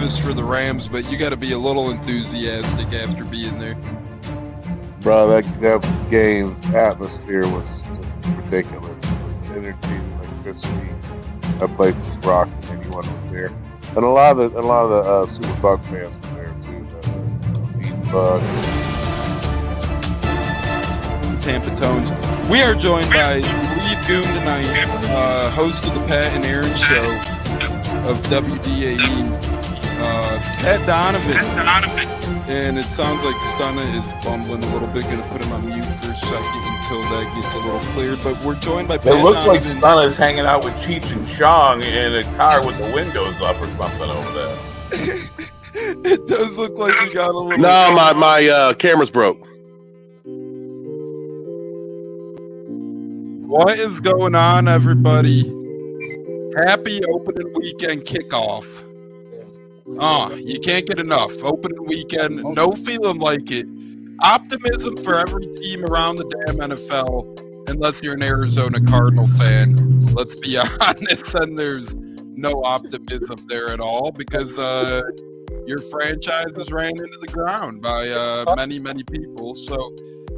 nervous for the Rams, but you got to be a little enthusiastic after being there. Bro, that game atmosphere was ridiculous. The energy, the electricity. That place was rocking. Anyone was there, and a lot of the Super Bucs fans were there too. The Bucs. Tampa Tones. We are joined by lead goon tonight, host of the Pat and Aaron Show of WDAE, Pat Donovan. And it sounds like Stunna is bumbling a little bit. Going to put him on mute for a second until that gets a little cleared. But we're joined by Pat Donovan. It looks like Stunna's hanging out with Cheech and Chong in a car with the windows up or something over there. It does look like we got a little... No, my camera's broke. What is going on, everybody? Happy opening weekend kickoff. You can't get enough. Opening weekend, no feeling like it. Optimism for every team around the damn NFL, unless you're an Arizona Cardinal fan. Let's be honest, and there's no optimism there at all because your franchise is ran into the ground by many, many people. So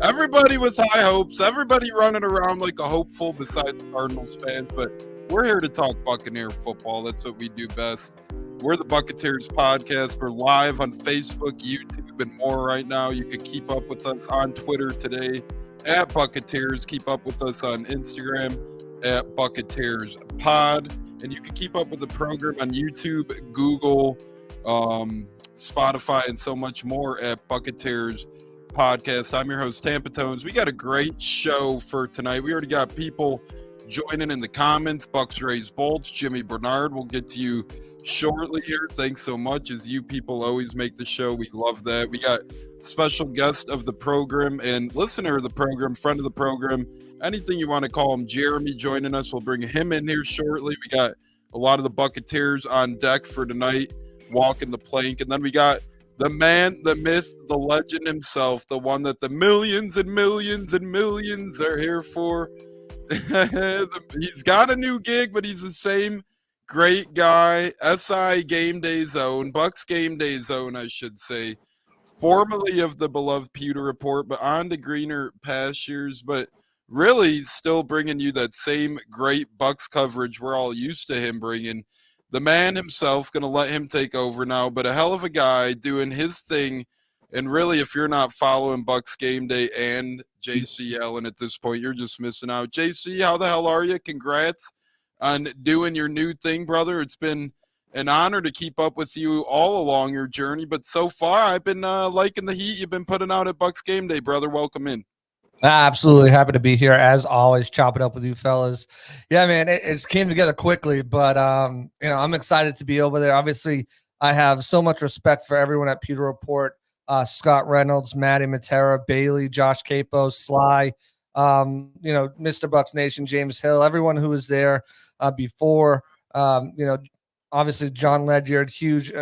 everybody with high hopes, everybody running around like a hopeful besides the Cardinals fans, but we're here to talk Buccaneer football. That's what we do best. We're the Buccateers podcast. We're live on Facebook, YouTube, and more right now. You can keep up with us on Twitter today at Buccateers. Keep up with us on Instagram at Buccateers Pod. And you can keep up with the program on YouTube, Google, Spotify, and so much more at Buccateers Podcast. I'm your host, Tampa Tones. We got a great show for tonight. We already got people joining in the comments. Bucs Raise Bolts, Jimmy Bernard. We'll get to you shortly here. Thanks so much, as you people always make the show. We love that. We got special guest of the program and listener of the program, friend of the program, anything you want to call him, Jeremy, joining us. We'll bring him in here shortly. We got a lot of the Buccateers on deck for tonight, walking the plank. And then we got the man, the myth, the legend himself, the one that the millions and millions and millions are here for. He's got a new gig, but he's the same great guy. SI Game Day Zone, Bucs Game Day Zone, I should say, formerly of the beloved Pewter Report, but on to greener pastures, but really still bringing you that same great Bucs coverage we're all used to him bringing. The man himself, going to let him take over now, but a hell of a guy doing his thing. And really, if you're not following Bucs Game Day and JC Allen at this point, you're just missing out. JC, how the hell are you? Congrats on doing your new thing, brother. It's been an honor to keep up with you all along your journey, but so far I've been liking the heat you've been putting out at Bucs Game Day, brother. Welcome in. Absolutely happy to be here as always. Chop it up with you fellas. Yeah, man, it came together quickly, but I'm excited to be over there. Obviously, I have so much respect for everyone at Pewter Report. Scott Reynolds, Matty Matera, Bailey, Josh Capos, Sly, Mr. Bucs Nation, James Hill, everyone who was there before, obviously John Ledyard, huge,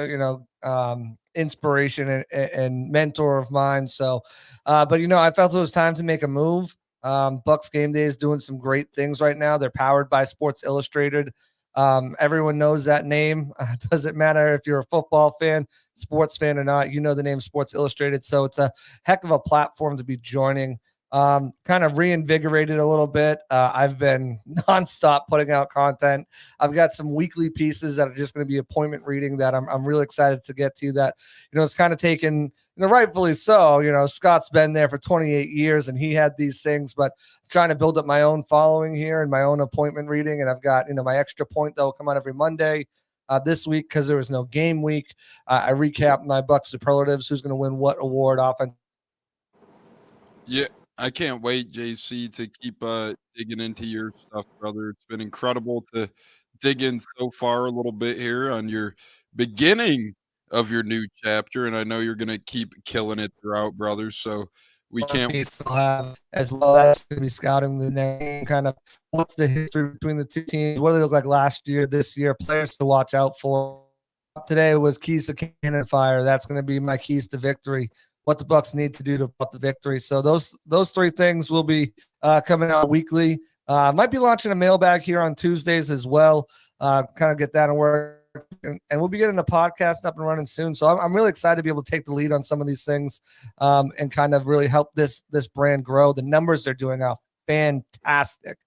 inspiration and mentor of mine. So, but I felt it was time to make a move. Bucs Game Day is doing some great things right now. They're powered by Sports Illustrated. Everyone knows that name. It doesn't matter if you're a football fan, sports fan or not, you know the name Sports Illustrated. So it's a heck of a platform to be joining. Kind of reinvigorated a little bit. I've been nonstop putting out content. I've got some weekly pieces that are just going to be appointment reading that I'm really excited to get to. That, it's kind of taken, rightfully so. Scott's been there for 28 years and he had these things, but I'm trying to build up my own following here and my own appointment reading. And I've got, my extra point that will come out every Monday. This week, because there was no game week, I recap my Bucs superlatives, who's going to win what award offense. Yeah. I can't wait, JC, to keep digging into your stuff, brother. It's been incredible to dig in so far a little bit here on your beginning of your new chapter, and I know you're going to keep killing it throughout, brother. So we can't have, as well as going to be scouting the name, kind of what's the history between the two teams, what do they look like last year, this year, players to watch out for. Today was keys to cannon fire. That's going to be my keys to victory. What the Bucs need to do to put the victory. So those three things will be coming out weekly. Might be launching a mailbag here on Tuesdays as well. Kind of get that in work and we'll be getting a podcast up and running soon. So I'm really excited to be able to take the lead on some of these things, and kind of really help this brand grow. The numbers they're doing are fantastic,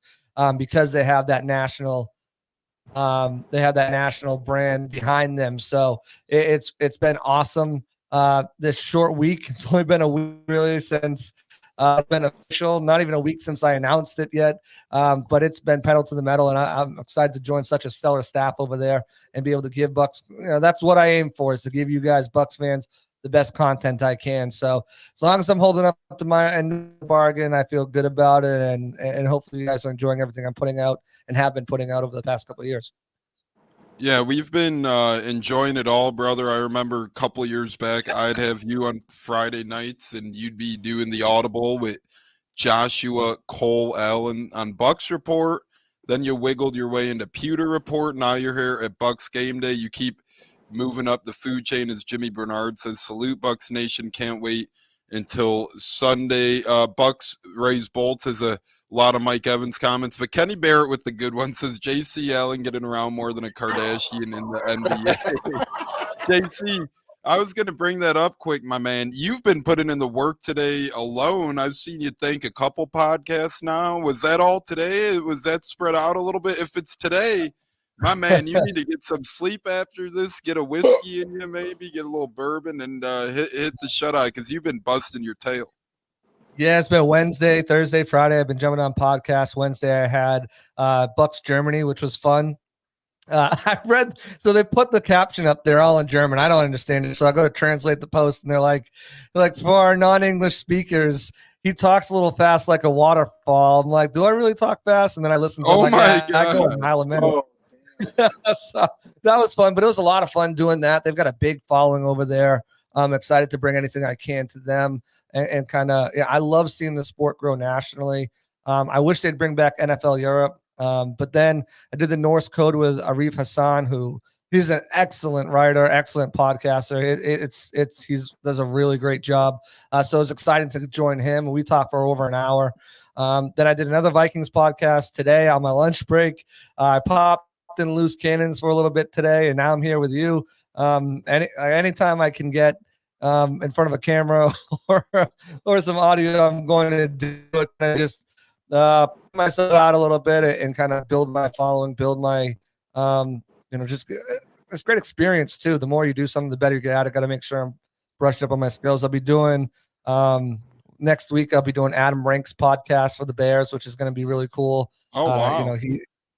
because they have that national brand behind them. So it's been awesome. This short week, it's only been a week really since it's been official, not even a week since I announced it yet. But it's been pedal to the metal, and I'm excited to join such a stellar staff over there and be able to give Bucs. That's what I aim for, is to give you guys, Bucs fans, the best content I can. So as long as I'm holding up to my end of the bargain, I feel good about it, and hopefully you guys are enjoying everything I'm putting out and have been putting out over the past couple of years. Yeah, we've been enjoying it all, brother. I remember a couple of years back, I'd have you on Friday nights, and you'd be doing the Audible with Joshua Cole Allen on Bucs Report. Then you wiggled your way into Pewter Report. Now you're here at Bucs Game Day. You keep moving up the food chain, as Jimmy Bernard says. Salute, Bucs Nation. Can't wait until Sunday. Bucs raise bolts is a lot of Mike Evans comments, but Kenny Barrett with the good one says JC Allen getting around more than a Kardashian in the NBA. JC, I was going to bring that up quick, my man. You've been putting in the work today alone. I've seen you thank a couple podcasts now. Was that all today? Was that spread out a little bit? If it's today, my man, you need to get some sleep after this, get a whiskey in you maybe, get a little bourbon, and hit the shut-eye, because you've been busting your tail. Yeah, it's been Wednesday, Thursday, Friday. I've been jumping on podcasts. Wednesday, I had Bucs Germany, which was fun. I read, so they put the caption up there all in German. I don't understand it. So I go to translate the post, and they're like, for our non-English speakers, he talks a little fast like a waterfall. I'm like, do I really talk fast? And then I listen to him. I go a mile a minute. So that was fun, but it was a lot of fun doing that. They've got a big following over there. I'm excited to bring anything I can to them, and kind of, I love seeing the sport grow nationally. I wish they'd bring back NFL Europe, but then I did the Norse Code with Arif Hassan, he's an excellent writer, excellent podcaster. He does a really great job. So it was exciting to join him. We talked for over an hour. Then I did another Vikings podcast today on my lunch break. I popped in loose cannons for a little bit today, and now I'm here with you. Anytime I can get in front of a camera or some audio, I'm going to do it. I just put myself out a little bit and kind of build my following, build my just it's great experience too. The more you do something, the better you get at it. Got to make sure I'm brushed up on my skills. I'll be doing next week. I'll be doing Adam Rank's podcast for the Bears, which is going to be really cool. Oh wow!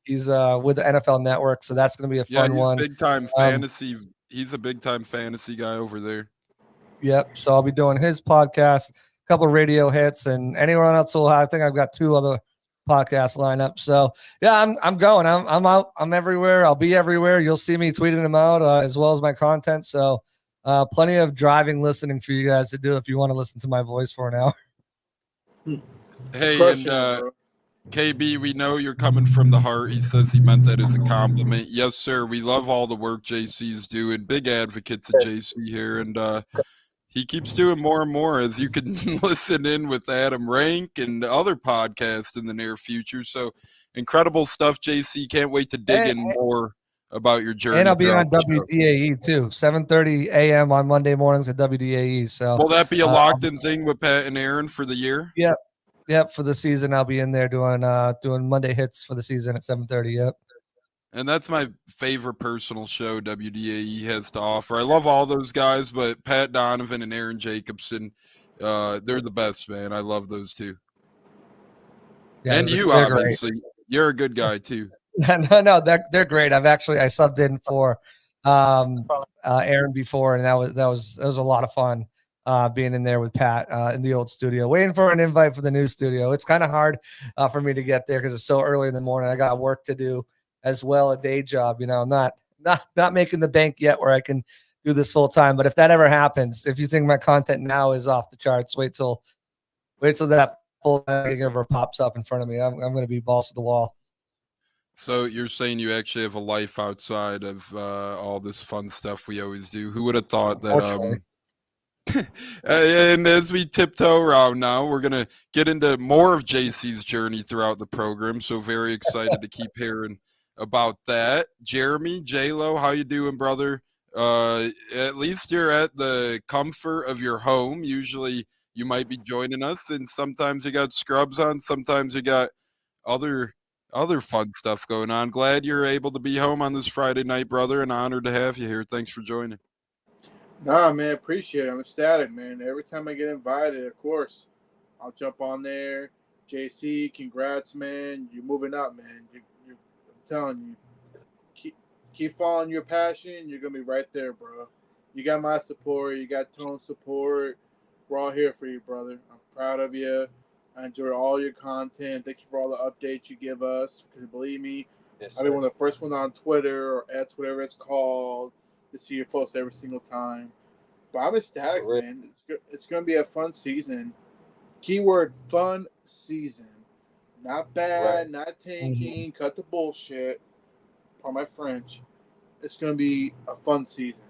He's with the NFL Network, so that's going to be a fun one. Big time fantasy. He's a big time fantasy guy over there. Yep. So I'll be doing his podcast, a couple of radio hits, and anyone else will have. I think I've got 2 other podcasts lined up. So yeah, I'm going. I'm out. I'm everywhere. I'll be everywhere. You'll see me tweeting them out as well as my content. So plenty of driving listening for you guys to do if you want to listen to my voice for an hour. Hey, and KB, we know you're coming from the heart. He says he meant that as a compliment. Yes, sir. We love all the work JC's doing. Big advocates of JC here, and he keeps doing more and more, as you can listen in with Adam Rank and other podcasts in the near future. So incredible stuff, JC. Can't wait to dig in more about your journey. And I'll be on WDAE too, 7:30 a.m. on Monday mornings at WDAE. So will that be a locked-in thing with Pat and Aaron for the year? Yep, for the season, I'll be in there doing Monday hits for the season at 7:30. Yep. And that's my favorite personal show WDAE has to offer. I love all those guys, but Pat Donovan and Aaron Jacobson, they're the best, man. I love those two. Yeah, and you, obviously. Great. You're a good guy, too. No, they're great. I subbed in for Aaron before, and that was a lot of fun. Being in there with Pat in the old studio, waiting for an invite for the new studio. It's kind of hard for me to get there because it's so early in the morning. I got work to do as well, a day job. I'm not making the bank yet where I can do this full time. But if that ever happens, if you think my content now is off the charts, wait till that full thing ever pops up in front of me. I'm going to be balls to the wall. So you're saying you actually have a life outside of all this fun stuff we always do? Who would have thought that? And as we tiptoe around now, we're going to get into more of JC's journey throughout the program. So very excited to keep hearing about that. Jeremy J LOWE, how you doing, brother? At least you're at the comfort of your home. Usually you might be joining us, and sometimes you got scrubs on, sometimes you got other fun stuff going on. Glad you're able to be home on this Friday night, brother, and honored to have you here. Thanks for joining. Nah, man, appreciate it. I'm ecstatic, man. Every time I get invited, of course, I'll jump on there. JC, congrats, man. You're moving up, man. I'm telling you, keep following your passion. You're gonna be right there, bro. You got my support. You got Tone's support. We're all here for you, brother. I'm proud of you. I enjoy all your content. Thank you for all the updates you give us. Because believe me, Yes, I'll be one of the first ones on Twitter or X, whatever it's called, to see your posts every single time. But I'm ecstatic, Correct. man. It's going to be a fun season. Keyword fun season. Not bad, Right. not tanking, cut the bullshit. Pardon my French. It's going to be a fun season.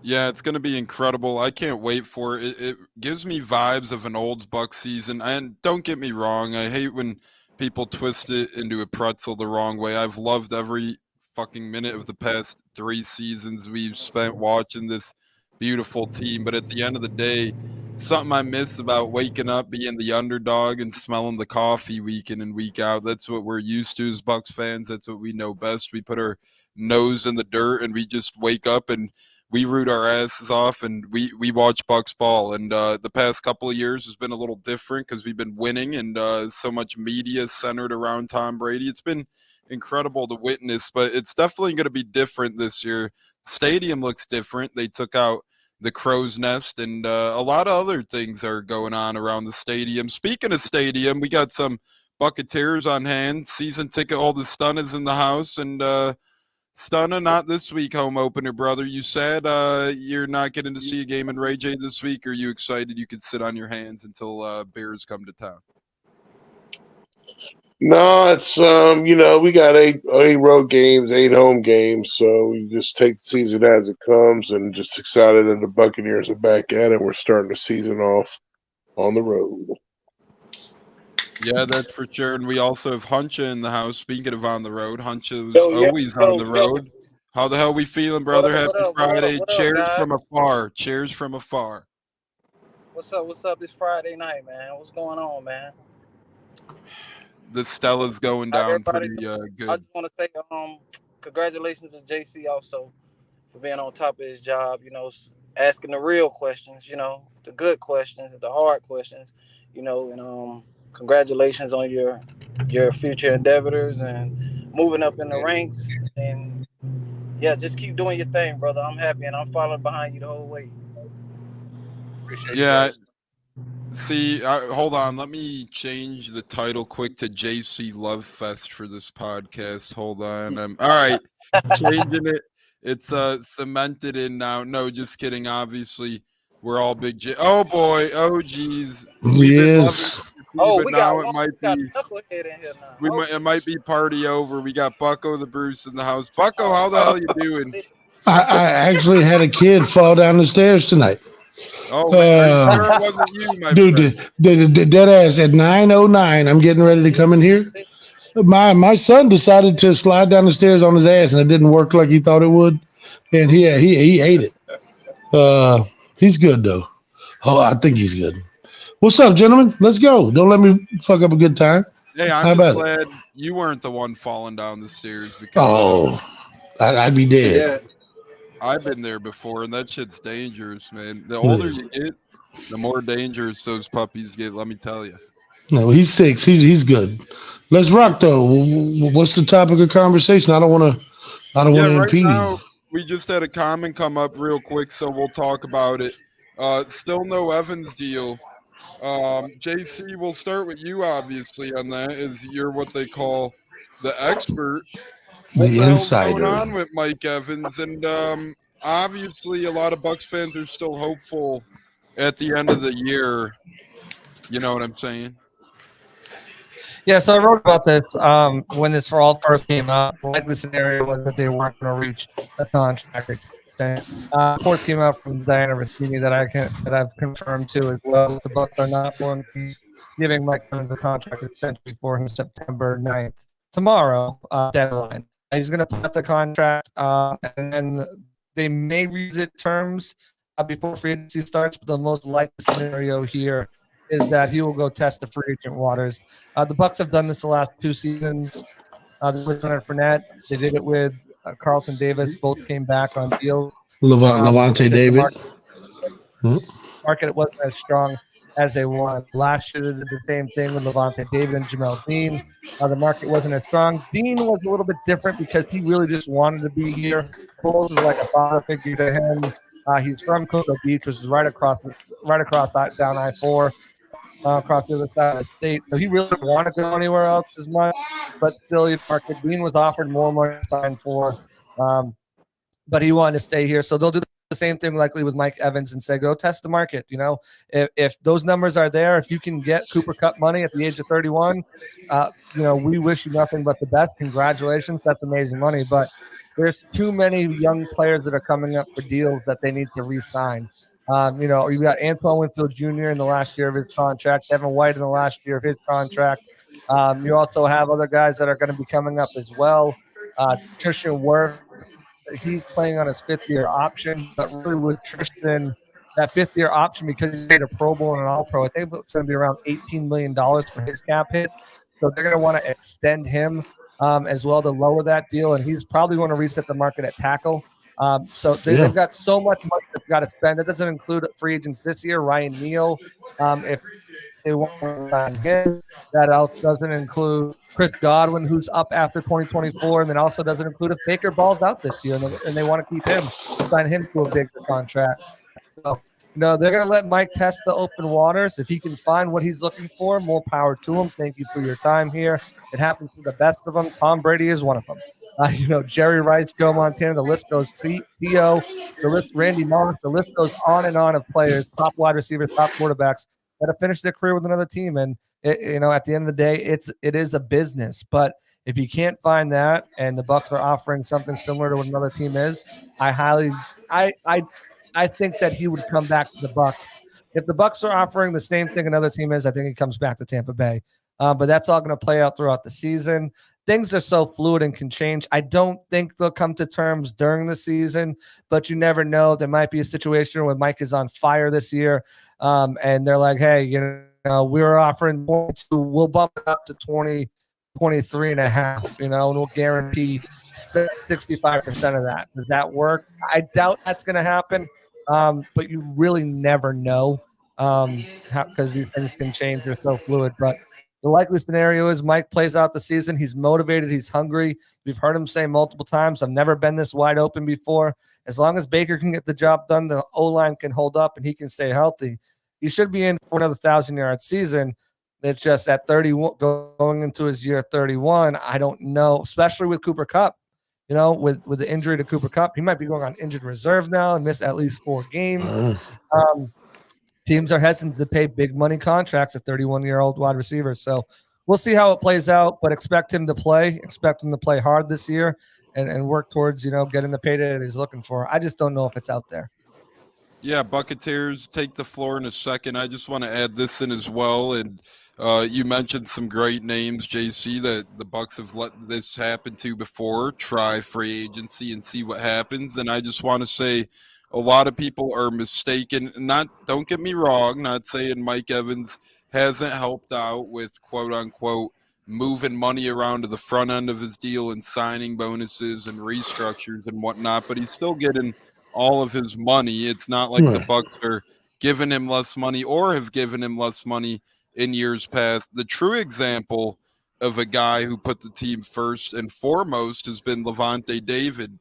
Yeah, it's going to be incredible. I can't wait for it. It gives me vibes of an old Bucs season. And don't get me wrong, I hate when people twist it into a pretzel the wrong way. I've loved every fucking minute of the past 3 seasons we've spent watching this beautiful team. But at the end of the day, something I miss about waking up, being the underdog, and smelling the coffee week in and week out. That's what we're used to as Bucs fans. That's what we know best. We put our nose in the dirt and we just wake up and we root our asses off and we watch Bucs ball. And the past couple of years has been a little different because we've been winning and so much media centered around Tom Brady. It's been incredible to witness, but it's definitely going to be different this year. Stadium looks different. They took out the crow's nest and a lot of other things are going on around the stadium. Speaking of stadium, we got some Buccateers on hand. Season ticket holder Stun is in the house, and Stunna, not this week home opener, brother. You said you're not getting to see a game in Ray J this week. Are you excited you could sit on your hands until Bears come to town? No, it's we got eight road games, 8 home games, so we just take the season as it comes, and just excited that the Buccaneers are back at it. We're starting the season off on the road. Yeah, that's for sure. And we also have Huncha in the house. Speaking of on the road, Huncha was Yo, always on the road. How the hell we feeling, brother? What Happy up, Friday. what up, Cheers guys? from afar. Cheers from afar. What's up? It's Friday night, man. What's going on, man? The Stella's going How's down everybody pretty I good. just want to say congratulations to JC also for being on top of his job, asking the real questions, the good questions, the hard questions, and congratulations on your future endeavors and moving up in the ranks. And yeah, just keep doing your thing, brother. I'm happy and I'm following behind you the whole way. Appreciate Yeah. you guys. See, hold on. Let me change the title quick to JC Love Fest for this podcast. Hold on. All right. Changing it. It's cemented in now. No, just kidding. Obviously, we're all big Oh boy. Oh geez. We've been loving Oh, but we now got it might be knucklehead in here now. it might be party over. We got Bucko the Bruce in the house. Bucko, how the hell you doing? I actually had a kid fall down the stairs tonight. Oh man, are you sure it wasn't you, my Dude, friend? the dead ass at 9:09. I'm getting ready to come in here. My son decided to slide down the stairs on his ass, and it didn't work like he thought it would, and he ate it. He's good though. Oh, I think he's good. What's up, gentlemen? Let's go. Don't let me fuck up a good time. Hey, How I'm just about glad it? you weren't the one falling down the stairs because I'd be dead. Yeah. I've been there before, and that shit's dangerous, man. The older you get, the more dangerous those puppies get. Let me tell you. No, he's 6. He's good. Let's rock though. What's the topic of conversation? I don't want to Right impede. now we just had a comment come up real quick, so we'll talk about it. Still no Evans deal. JC, we'll start with you, obviously, on that, as you're what they call the expert. What the hell's going on with Mike Evans? And obviously, a lot of Bucs fans are still hopeful at the end of the year. You know what I'm saying? Yeah, so I wrote about this when this all first came out. The likely scenario was that they weren't going to reach a contract extension. Reports came out from Diana Rossini that I've confirmed too as well. That the Bucs are not going to be giving Mike Evans a contract extension before September 9th. tomorrow deadline. He's going to put up the contract, and then they may revisit terms before free agency starts. But the most likely scenario here is that he will go test the free agent waters. The Bucs have done this the last 2 seasons. With Leonard Fournette, they did it with Carlton Davis. Both came back on deals. Levante David. Market wasn't as strong as they wanted. Last year, they did the same thing with Levante David and Jamel Dean. The market wasn't as strong. Dean was a little bit different because he really just wanted to be here. Foles is like a father figure to him. He's from Cocoa Beach, which is right across down I-4, across the other side of the state. So he really didn't want to go anywhere else as much. But still, market Dean was offered more money to sign for, but he wanted to stay here. So they'll do the same thing likely with Mike Evans and say, go test the market. If those numbers are there, if you can get Cooper Kupp money at the age of 31, we wish you nothing but the best. Congratulations. That's amazing money. But there's too many young players that are coming up for deals that they need to re-sign. You've got Antoine Winfield Jr. in the last year of his contract, Devin White in the last year of his contract. You also have other guys that are going to be coming up as well. Tristan Wirth, he's playing on his 5th-year option, but really with Tristan, that 5th-year option, because he's made a Pro Bowl and an All-Pro, I think it's going to be around $18 million for his cap hit. So they're going to want to extend him as well to lower that deal, and he's probably going to reset the market at tackle. So they've got so much money they've got to spend. That doesn't include free agents this year. Ryan Neal, if they want to sign him, that else doesn't include Chris Godwin, who's up after 2024, and then also doesn't include if Baker balls out this year, and they want to keep him, sign him to a bigger contract. So, they're going to let Mike test the open waters. If he can find what he's looking for, more power to him. Thank you for your time here. It happens to the best of them. Tom Brady is one of them. Jerry Rice, Joe Montana, the list goes. T.O., the list, Randy Moss, the list goes on and on of players, top wide receivers, top quarterbacks that have finished their career with another team. And, at the end of the day, it is a business. But if you can't find that and the Bucs are offering something similar to what another team is, I think that he would come back to the Bucs. If the Bucs are offering the same thing another team is, I think he comes back to Tampa Bay. But that's all going to play out throughout the season. Things are so fluid and can change. I don't think they'll come to terms during the season, but you never know. There might be a situation where Mike is on fire this year, and they're like, hey, we were offering 22. We'll bump it up to 20, 23 and a half, and we'll guarantee 65% of that. Does that work? I doubt that's going to happen, but you really never know because these things can change. They're so fluid, but the likely scenario is Mike plays out the season. He's motivated. He's hungry. We've heard him say multiple times, I've never been this wide open before. As long as Baker can get the job done, the O-line can hold up, and he can stay healthy, he should be in for another 1,000-yard season. It's just at 31, going into his year 31, I don't know, especially with Cooper Kupp. With the injury to Cooper Kupp, he might be going on injured reserve now and miss at least 4 games. Teams are hesitant to pay big money contracts to 31-year-old wide receivers. So we'll see how it plays out, but expect him to play. Expect him to play hard this year and work towards, getting the payday that he's looking for. I just don't know if it's out there. Yeah, Buccateers, take the floor in a second. I just want to add this in as well. And you mentioned some great names, JC, that the Bucs have let this happen to before. Try free agency and see what happens. And I just want to say, a lot of people are mistaken. Don't get me wrong, not saying Mike Evans hasn't helped out with quote unquote moving money around to the front end of his deal and signing bonuses and restructures and whatnot, but he's still getting all of his money. It's not like the Bucs are giving him less money or have given him less money in years past. The true example of a guy who put the team first and foremost has been Levante David.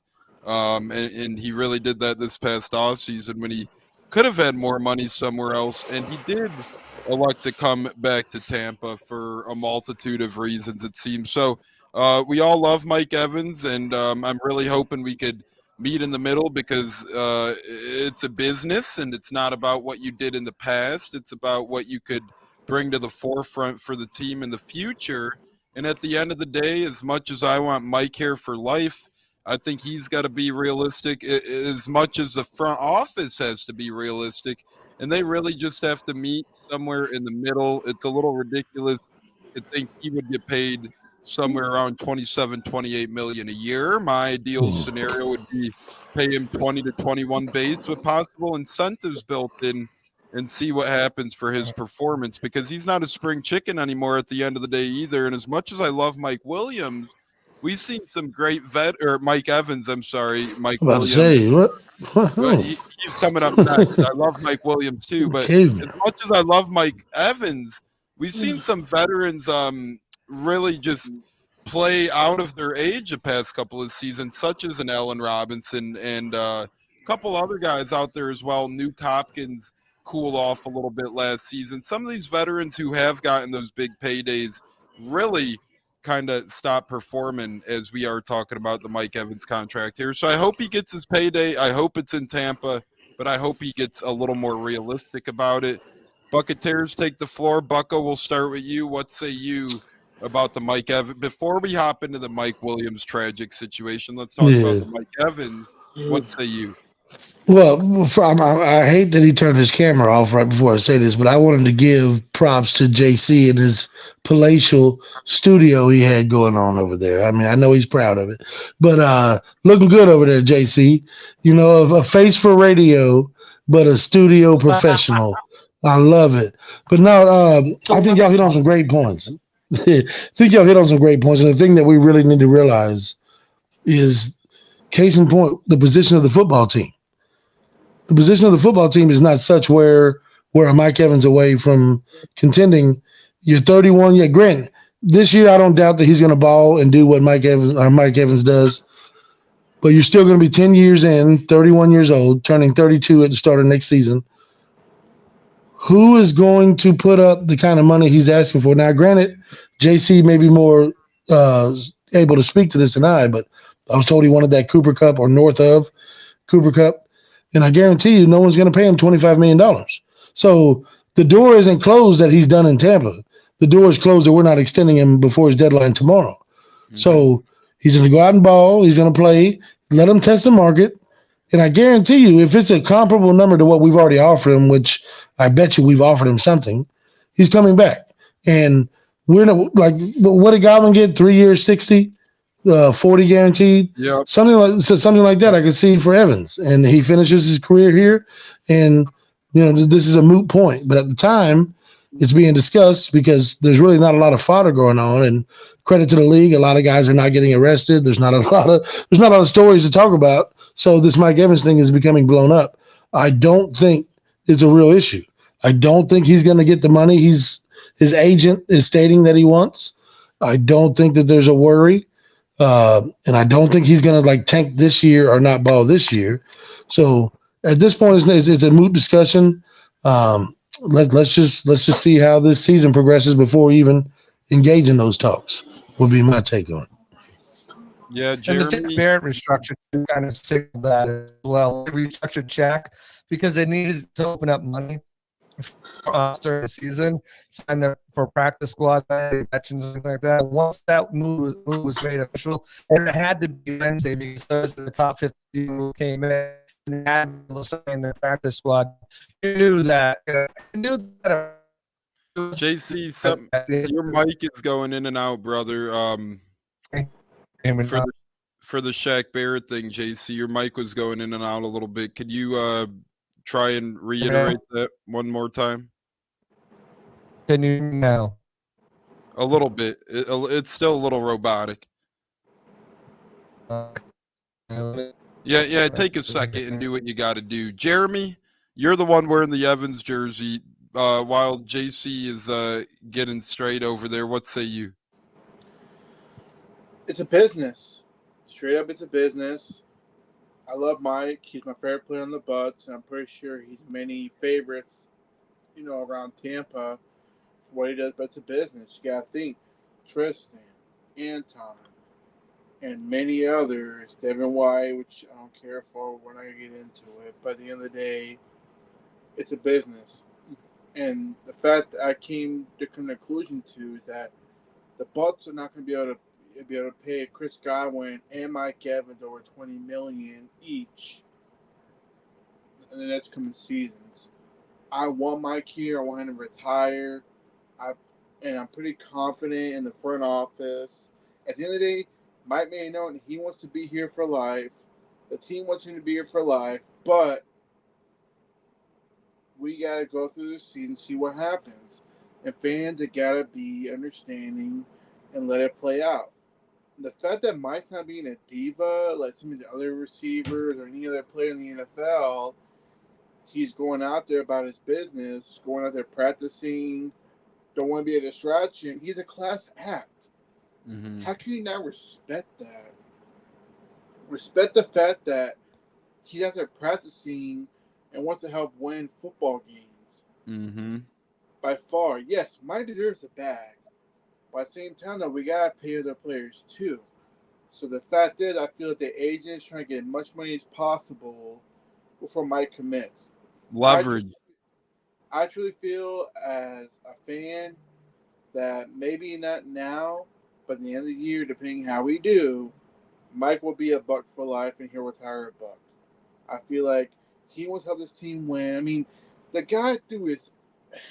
And he really did that this past offseason when he could have had more money somewhere else. And he did elect to come back to Tampa for a multitude of reasons, it seems. So we all love Mike Evans, and I'm really hoping we could meet in the middle because it's a business and it's not about what you did in the past. It's about what you could bring to the forefront for the team in the future. And at the end of the day, as much as I want Mike here for life, I think he's got to be realistic as much as the front office has to be realistic. And they really just have to meet somewhere in the middle. It's a little ridiculous to think he would get paid somewhere around 27, 28 million a year. My ideal scenario would be pay him 20 to 21 base with possible incentives built in and see what happens for his performance, because he's not a spring chicken anymore at the end of the day either. And as much as I love Mike Williams, we've seen some great Mike Evans. I'm sorry, Mike I'm about to Williams. say what? But he's coming up next. I love Mike Williams too, but Caveman. as much as I love Mike Evans, we've seen some veterans really just play out of their age the past couple of seasons, such as an Allen Robinson and a couple other guys out there as well. Nuke Hopkins cooled off a little bit last season. Some of these veterans who have gotten those big paydays really kind of stop performing, as we are talking about the Mike Evans contract here. So I hope he gets his payday. I hope it's in Tampa, but I hope he gets a little more realistic about it. Buccateers take the floor. Bucko, we'll start with you. What say you about the Mike Evans? Before we hop into the Mike Williams tragic situation, let's talk about the Mike Evans. What say you? Well, I hate that he turned his camera off right before I say this, but I wanted to give props to JC and his palatial studio he had going on over there. I mean, I know he's proud of it, but looking good over there, JC. You know, a face for radio, but a studio professional. I love it. But no, I think y'all hit on some great points. And the thing that we really need to realize is, case in point, the position of the football team. The position of the football team is not such where a Mike Evans away from contending. You're 31. Yeah, granted, this year I don't doubt that he's going to ball and do what Mike Evans does. But you're still going to be 10 years in, 31 years old, turning 32 at the start of next season. Who is going to put up the kind of money he's asking for? Now, granted, JC may be more able to speak to this than I, but I was told he wanted that Cooper Cup or north of Cooper Cup. And I guarantee you no one's going to pay him $25 million. So the door isn't closed that he's done in Tampa. The door is closed that we're not extending him before his deadline tomorrow. Mm-hmm. So he's going to go out and ball. He's going to play. Let him test the market. And I guarantee you, if it's a comparable number to what we've already offered him, which I bet you we've offered him something, he's coming back. And we're not like, what did Godwin get? 3 years, 60? 40 guaranteed, something like that. I could see for Evans, and he finishes his career here, and this is a moot point. But at the time, it's being discussed because there's really not a lot of fodder going on. And credit to the league, a lot of guys are not getting arrested. There's not a lot of stories to talk about. So this Mike Evans thing is becoming blown up. I don't think it's a real issue. I don't think he's going to get the money his agent is stating that he wants. I don't think that there's a worry. And I don't think he's going to tank this year or not ball this year. So at this point, it's a moot discussion. Let's just see how this season progresses before we even engage in those talks. Would be my take on it. Yeah, Jeremy. And the Barrett restructure kind of signaled that as well. They restructured Shaq because they needed to open up money during the season, sign them for practice squad, veterans, things like that. Once that move was made official, and it had to be Wednesday because Thursday the top 50 move came in and had to sign the practice squad. You knew that. JC, your mic is going in and out, brother. For the Shaq Barrett thing, JC, your mic was going in and out a little bit. Could you try and reiterate that one more time? Can you now? A little bit. It's still a little robotic. Yeah. Take a second and do what you got to do. Jeremy, you're the one wearing the Evans jersey while JC is getting straight over there. What say you? It's a business. Straight up, it's a business. I love Mike. He's my favorite player on the Bucs, and I'm pretty sure he's many favorites, around Tampa for what he does. But it's a business. You got to think. Tristan, Anton, and many others. Devin White, which I don't care for. We're not going to get into it. But at the end of the day, it's a business. And the fact that I came to the conclusion to is that the Bucs are not going to be able to pay Chris Godwin and Mike Evans over $20 million each in the next coming seasons. I want Mike here. I want him to retire. I'm pretty confident in the front office At the end of the day, Mike may know he wants to be here for life. The team wants him to be here for life, but we got to go through the season, see what happens. And fans have got to be understanding and let it play out. The fact that Mike's not being a diva like some of the other receivers or any other player in the NFL, he's going out there about his business, going out there practicing, don't want to be a distraction. He's a class act. Mm-hmm. How can you not respect that? Respect the fact that he's out there practicing and wants to help win football games. Mm-hmm. By far, yes, Mike deserves the bag. But at the same time, though, we got to pay other players too. So the fact is, I feel that the agent's trying to get as much money as possible before Mike commits. Leverage. I truly feel as a fan that maybe not now, but at the end of the year, depending how we do, Mike will be a Buck for life and he'll retire a Buck. I feel like he wants to help this team win. I mean, the guy threw his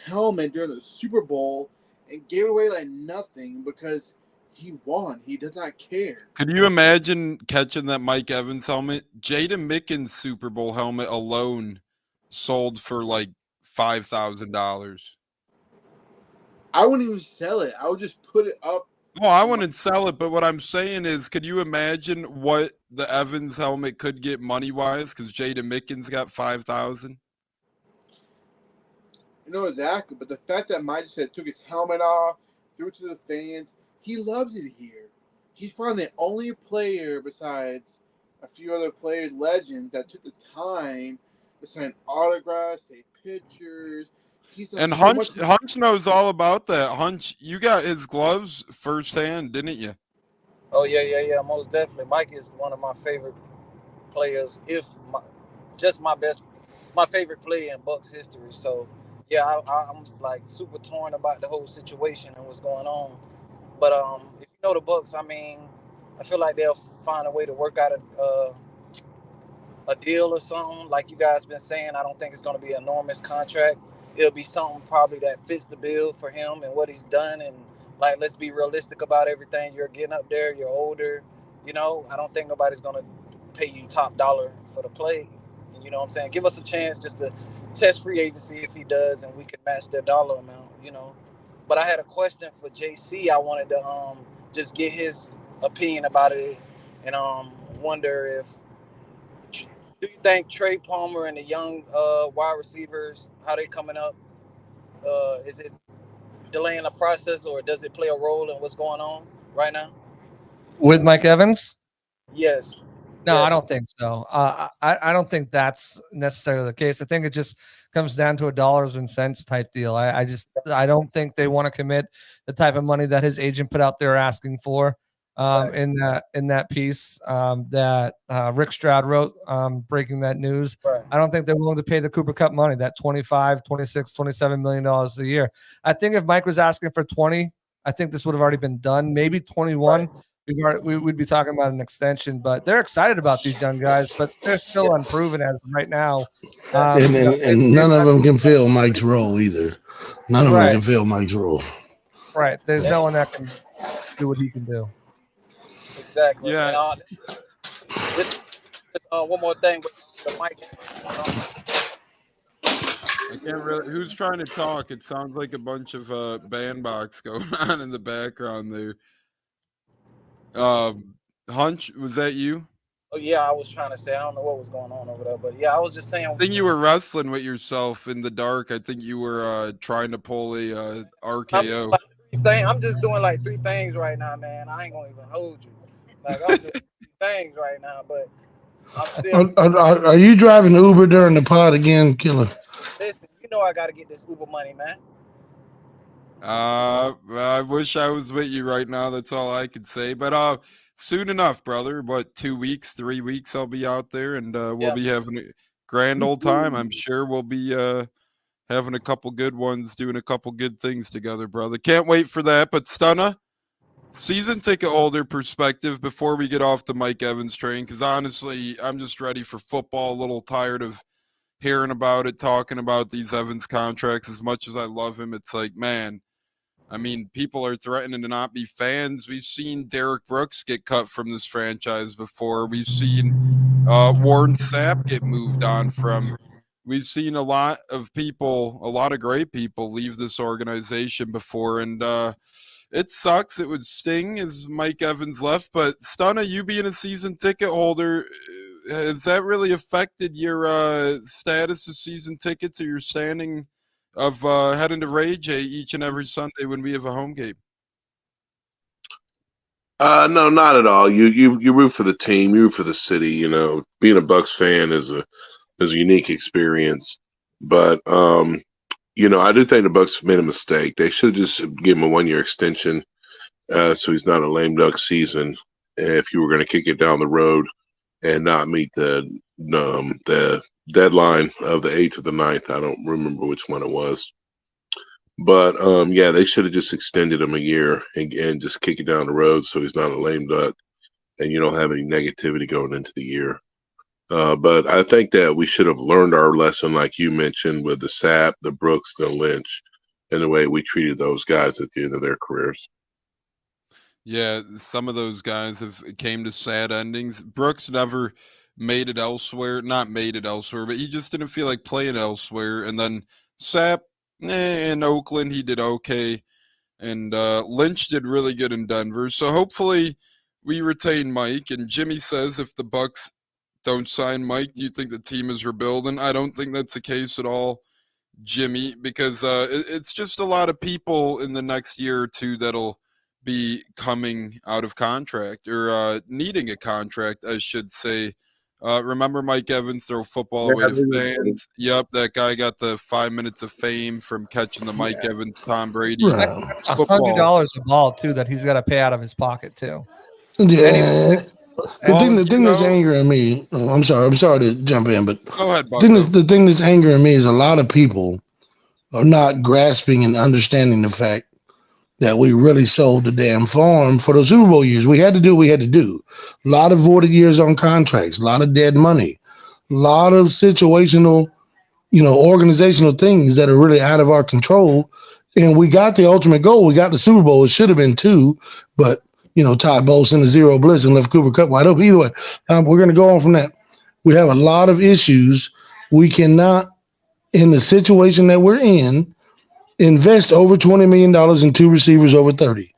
helmet during the Super Bowl and gave away like nothing because he won. He does not care. Could you imagine catching that Mike Evans helmet? Jaden Mickens' Super Bowl helmet alone sold for like $5,000. I wouldn't even sell it. I would just put it up. Well, I wouldn't sell it, but what I'm saying is, could you imagine what the Evans helmet could get money-wise? Because Jaden Mickens got $5,000. You know exactly, but the fact that Mike just took his helmet off, threw it to the fans, he loves it here. He's probably the only player besides a few other players, legends, that took the time to sign autographs, take pictures. And Hunch knows all about that. Hunch, you got his gloves firsthand, didn't you? Oh yeah, most definitely. Mike is one of my favorite players, my favorite player in Bucs history. So yeah, I'm like super torn about the whole situation and what's going on. But if you know the Bucs, I mean, I feel like they'll find a way to work out a deal or something. Like you guys been saying, I don't think it's going to be an enormous contract. It'll be something probably that fits the bill for him and what he's done. And like, let's be realistic about everything. You're getting up there. You're older. You know, I don't think nobody's going to pay you top dollar for the play. You know what I'm saying? Give us a chance just to test free agency if he does, and we can match their dollar amount, you know. But I had a question for JC. I wanted to just get his opinion about it and wonder if, do you think Trey Palmer and the young wide receivers, how they coming up, is it delaying the process or does it play a role in what's going on right now? With Mike Evans? Yes. No, Yes. I don't think so. I don't think that's necessarily the case. I think it just comes down to a dollars and cents type deal. I don't think they want to commit the type of money that his agent put out there asking for in that piece that Rick Stroud wrote breaking that news. Right. I don't think they're willing to pay the Cooper Kupp money, that 25, 26, $27 million a year. I think if Mike was asking for 20, I think this would have already been done. Maybe 21. Right. We'd be talking about an extension, but they're excited about these young guys, but they're still unproven as of right now. And none of them can fill Mike's role either. None of them can fill Mike's role. Right. There's no one that can do what he can do. Exactly. Yeah. And, one more thing with the Mike. I can't really. Who's trying to talk? It sounds like a bunch of bandbox going on in the background there. Hunch, was that you? Oh yeah, I was trying to say I don't know what was going on over there, but yeah, I was just saying. I think you were wrestling with yourself in the dark. I think you were trying to pull a RKO. I'm just doing like 3 things right now, man. I ain't gonna even hold you. Like I'm doing 3 things right now, but I'm still. Are you driving Uber during the pod again, Killer? Listen, you know I gotta get this Uber money, man. I wish I was with you right now. That's all I could say. But soon enough, brother. What, 2 weeks, 3 weeks? I'll be out there, and we'll be having a grand old time. I'm sure we'll be having a couple good ones, doing a couple good things together, brother. Can't wait for that. But Stunna, season ticket holder perspective before we get off the Mike Evans train, because honestly, I'm just ready for football. A little tired of hearing about it, talking about these Evans contracts. As much as I love him, it's like, man. I mean, people are threatening to not be fans. We've seen Derek Brooks get cut from this franchise before. We've seen Warren Sapp get moved on from. We've seen a lot of people, a lot of great people leave this organization before, and it sucks. It would sting as Mike Evans left, but Stunna, you being a season ticket holder, has that really affected your status of season tickets or your standing of heading to Ray J each and every Sunday when we have a home game? No, not at all. You root for the team, you root for the city. You know, being a Bucs fan is a unique experience. But you know, I do think the Bucs made a mistake. They should have just give him a 1-year extension, so he's not a lame duck season. If you were going to kick it down the road and not meet the deadline of the 8th or the 9th, I don't remember which one it was. But yeah, they should have just extended him a year and just kick it down the road so he's not a lame duck, and you don't have any negativity going into the year. But I think that we should have learned our lesson, like you mentioned, with the Sapp, the Brooks, the Lynch, and the way we treated those guys at the end of their careers. Yeah, some of those guys have came to sad endings. Brooks never made it elsewhere, not made it elsewhere, but he just didn't feel like playing elsewhere. And then Sapp, in Oakland, he did okay. And Lynch did really good in Denver. So hopefully we retain Mike. And Jimmy says if the Bucs don't sign Mike, do you think the team is rebuilding? I don't think that's the case at all, Jimmy, because it's just a lot of people in the next year or two that'll be coming out of contract or needing a contract, I should say. Remember Mike Evans throw football away to fans? Yep, that guy got the 5 minutes of fame from catching the Mike Evans, Tom Brady Right. football. $100 a ball too that he's got to pay out of his pocket too. Yeah. The thing that's know- angering me, I'm sorry to jump in, but Go ahead, the thing that's angering me is a lot of people are not grasping and understanding the fact that we really sold the damn farm for the Super Bowl years. We had to do what we had to do. A lot of voided years on contracts, a lot of dead money, a lot of situational, organizational things that are really out of our control. And we got the ultimate goal. We got the Super Bowl. It should have been 2, but Todd Bowles in a 0 blitz and left Cooper Kupp wide open. Either way, we're going to go on from that. We have a lot of issues. We cannot, in the situation that we're in, invest over $20 million in 2 receivers over 30.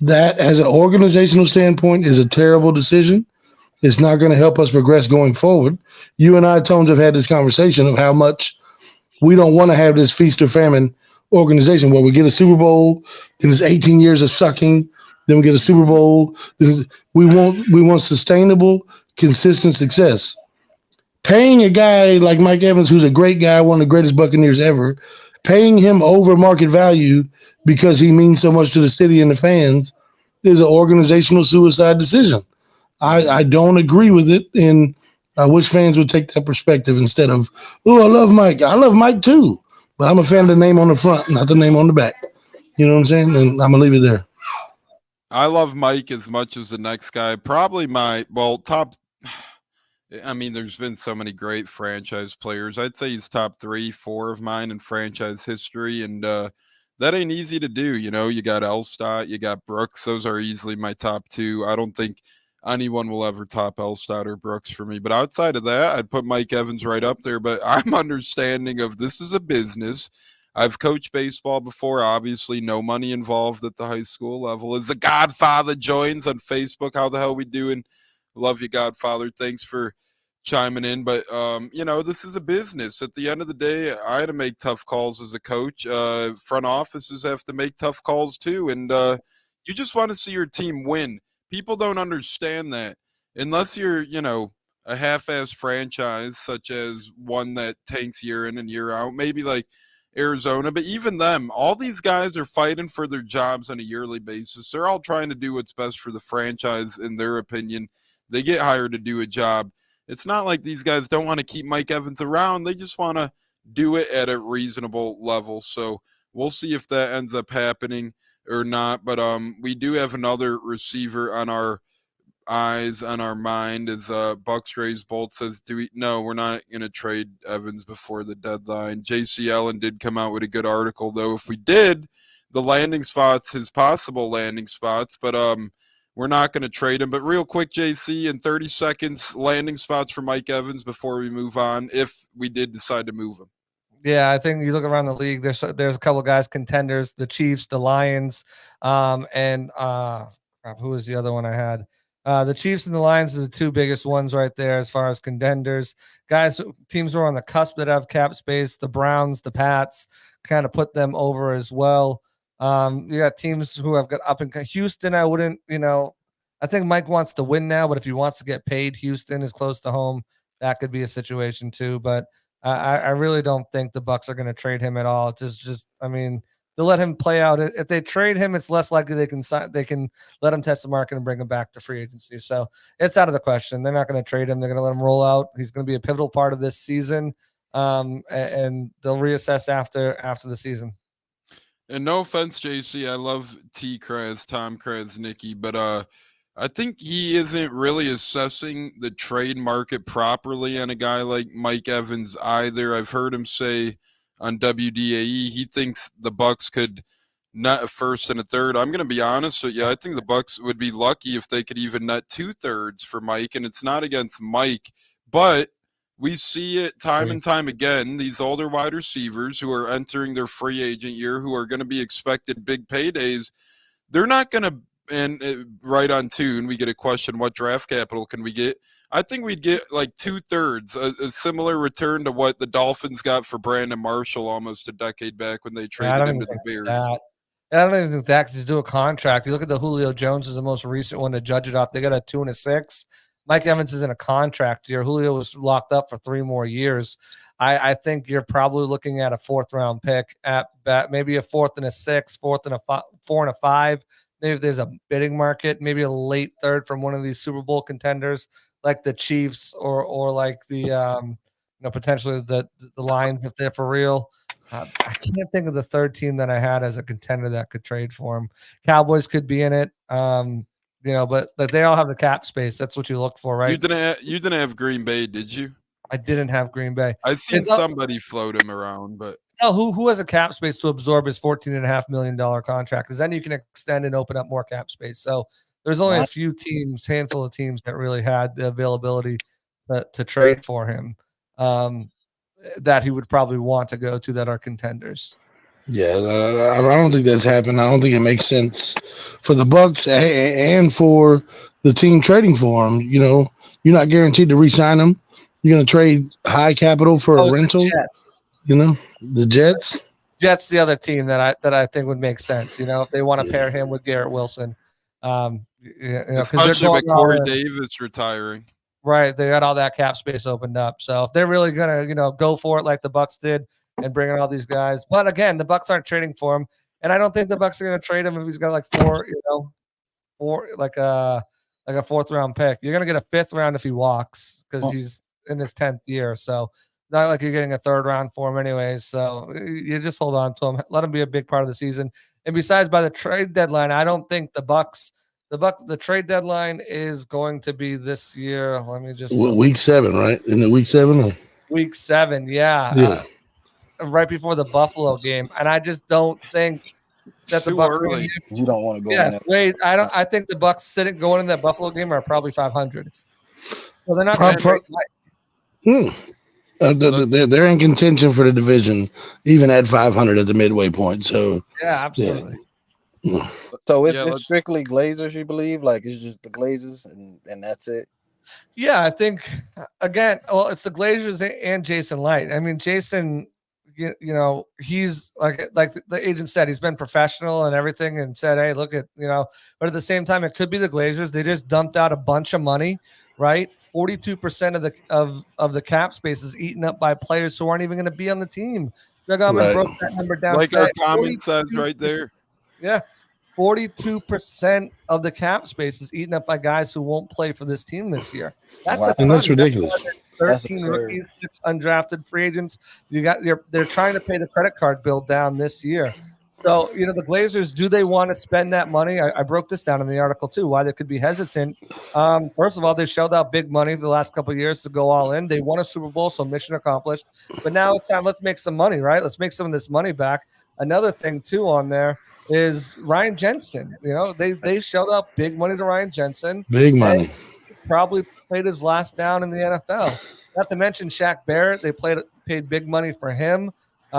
That, as an organizational standpoint, is a terrible decision. It's not going to help us progress going forward. You and I, Tones, have had this conversation of how much we don't want to have this feast or famine organization where we get a Super Bowl, then it's 18 years of sucking, then we get a Super Bowl. We want sustainable, consistent success. Paying a guy like Mike Evans, who's a great guy, one of the greatest Buccaneers ever, paying him over market value because he means so much to the city and the fans is an organizational suicide decision. I don't agree with it, and I wish fans would take that perspective instead of, oh, I love Mike. I love Mike too, but I'm a fan of the name on the front, not the name on the back. You know what I'm saying? And I'm going to leave it there. I love Mike as much as the next guy. Probably top. I mean, there's been so many great franchise players. I'd say he's top 3, 4 of mine in franchise history, and that ain't easy to do. You got Elstad, you got Brooks. Those are easily my top 2. I don't think anyone will ever top Elstad or Brooks for me. But outside of that, I'd put Mike Evans right up there. But I'm understanding of this is a business. I've coached baseball before. Obviously, no money involved at the high school level. As the Godfather joins on Facebook, how the hell we doing? Love you, Godfather. Thanks for chiming in. But, this is a business. At the end of the day, I had to make tough calls as a coach. Front offices have to make tough calls too. And you just want to see your team win. People don't understand that. Unless you're, a half-ass franchise, such as one that tanks year in and year out, maybe like Arizona. But even them, all these guys are fighting for their jobs on a yearly basis. They're all trying to do what's best for the franchise, in their opinion. They get hired to do a job. It's not like these guys don't want to keep Mike Evans around. They just want to do it at a reasonable level. So we'll see if that ends up happening or not. But we do have another receiver on our eyes, on our mind, as Bucs Raise Bolt says, no, we're not going to trade Evans before the deadline. JC Allen did come out with a good article, though. If we did, the landing spots, his possible landing spots, but we're not going to trade him. But real quick, JC, in 30 seconds, landing spots for Mike Evans before we move on, if we did decide to move him. Yeah, I think you look around the league, there's a couple of guys, contenders, the Chiefs, the Lions, and who was the other one I had? The Chiefs and the Lions are the two biggest ones right there as far as contenders. Guys, teams who are on the cusp that have cap space, the Browns, the Pats, kind of put them over as well. You got teams who have got up in Houston. I wouldn't, I think Mike wants to win now, but if he wants to get paid, Houston is close to home. That could be a situation too. But I really don't think the Bucs are going to trade him at all. I mean, they'll let him play out. If they trade him, it's less likely they can let him test the market and bring him back to free agency. So it's out of the question. They're not going to trade him. They're going to let him roll out. He's going to be a pivotal part of this season, and they'll reassess after the season. And no offense, JC, I love T. Kraz, Tom Kraz, Nikki, but I think he isn't really assessing the trade market properly on a guy like Mike Evans either. I've heard him say on WDAE he thinks the Bucs could nut a first and a third. I'm going to be honest with you. I think the Bucs would be lucky if they could even nut 2/3 for Mike, and it's not against Mike, but we see it time and time again. These older wide receivers who are entering their free agent year, who are going to be expected big paydays, they're not going to. And right on tune, we get a question, what draft capital can we get? I think we'd get like 2/3, a similar return to what the Dolphins got for Brandon Marshall almost a decade back when they traded him to the Bears. I don't even think that, because he's due a contract. You look at the Julio Jones is the most recent one to judge it off. They got a 2 and a 6. Mike Evans is in a contract year. Julio was locked up for 3 more years. I think you're probably looking at a 4th round pick at maybe a 4th and a 6, 4th and a 4 and a 5. Maybe if there's a bidding market, maybe a late 3rd from one of these Super Bowl contenders like the Chiefs or like the potentially the Lions if they're for real. I can't think of the 3rd team that I had as a contender that could trade for him. Cowboys could be in it, but they all have the cap space. That's what you look for, right? You didn't have Green Bay, did you? I didn't have Green Bay. I've seen somebody float him around, but who has a cap space to absorb his $14.5 million contract? Because then you can extend and open up more cap space. So there's only a few teams, handful of teams that really had the availability to trade for him that he would probably want to go to that are contenders. Yeah, I don't think that's happened. I don't think it makes sense for the Bucs and for the team trading for him. You're not guaranteed to re-sign him. You're going to trade high capital for a rental. The Jets. Jets, the other team that I think would make sense. If they want to pair him with Garrett Wilson, especially with Corey Davis retiring. Right, they got all that cap space opened up. So if they're really gonna, go for it like the Bucs did and bring in all these guys, but again, the Bucs aren't trading for him, and I don't think the Bucs are gonna trade him if he's got like like a 4th round pick. You're gonna get a 5th round if he walks because he's in his 10th year. So not like you're getting a 3rd round for him anyways. So you just hold on to him, let him be a big part of the season. And besides, by the trade deadline, I don't think the trade deadline is going to be this year. Let me just week 7, right? In the week 7 or? Week 7, yeah. Right before the Buffalo game. And I just don't think that the Bucs early. You don't want to go in. Wait, I think the Bucs going in that Buffalo game are probably 500. So they're not going to they're in contention for the division, even at 500 at the midway point. So yeah, absolutely. Yeah. So it's strictly Glazers, you believe? Like it's just the Glazers and that's it? Yeah, I think again, it's the Glazers and Jason Light. I mean, Jason, he's like the agent said, he's been professional and everything, and said, hey, look at but at the same time, it could be the Glazers. They just dumped out a bunch of money, right? 42% of the cap space is eaten up by players who aren't even going to be on the team. Doug Almond broke that number down. Like our comment says right there. Yeah. 42% of the cap space is eaten up by guys who won't play for this team this year. That's ridiculous. 13 rookies, 6 undrafted free agents. They're trying to pay the credit card bill down this year. So, the Glazers, do they want to spend that money? I broke this down in the article too, why they could be hesitant. First of all, they shelled out big money for the last couple of years to go all in. They won a Super Bowl, so mission accomplished. But now it's time, let's make some money, right? Let's make some of this money back. Another thing too on there is Ryan Jensen. You know, they shelled out big money to Ryan Jensen. Big and money. he probably played his last down in the NFL. Not to mention Shaq Barrett. They paid big money for him.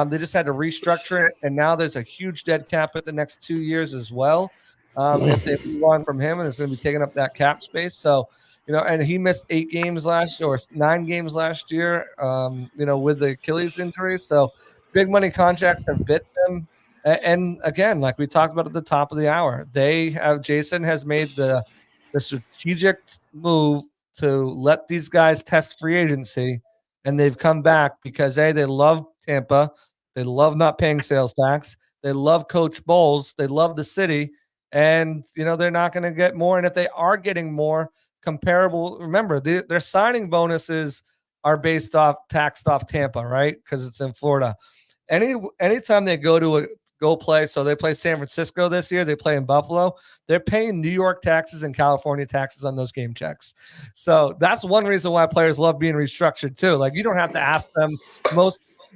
They just had to restructure it, and now there's a huge dead cap at the next 2 years as well. If they move on from him, and it's going to be taking up that cap space. So, you know, and he missed 9 games last year, you know, with the Achilles injury. So big money contracts have bit them. And again, like we talked about at the top of the hour, Jason has made the strategic move to let these guys test free agency, and they've come back because they love Tampa, they love not paying sales tax, they love Coach Bowles, they love the city, and you know they're not going to get more. And if they are getting more comparable, remember their signing bonuses are taxed off Tampa, right? Because it's in Florida. Anytime they go play, so they play San Francisco this year, they play in Buffalo, they're paying New York taxes and California taxes on those game checks. So that's one reason why players love being restructured too. Like you don't have to ask them.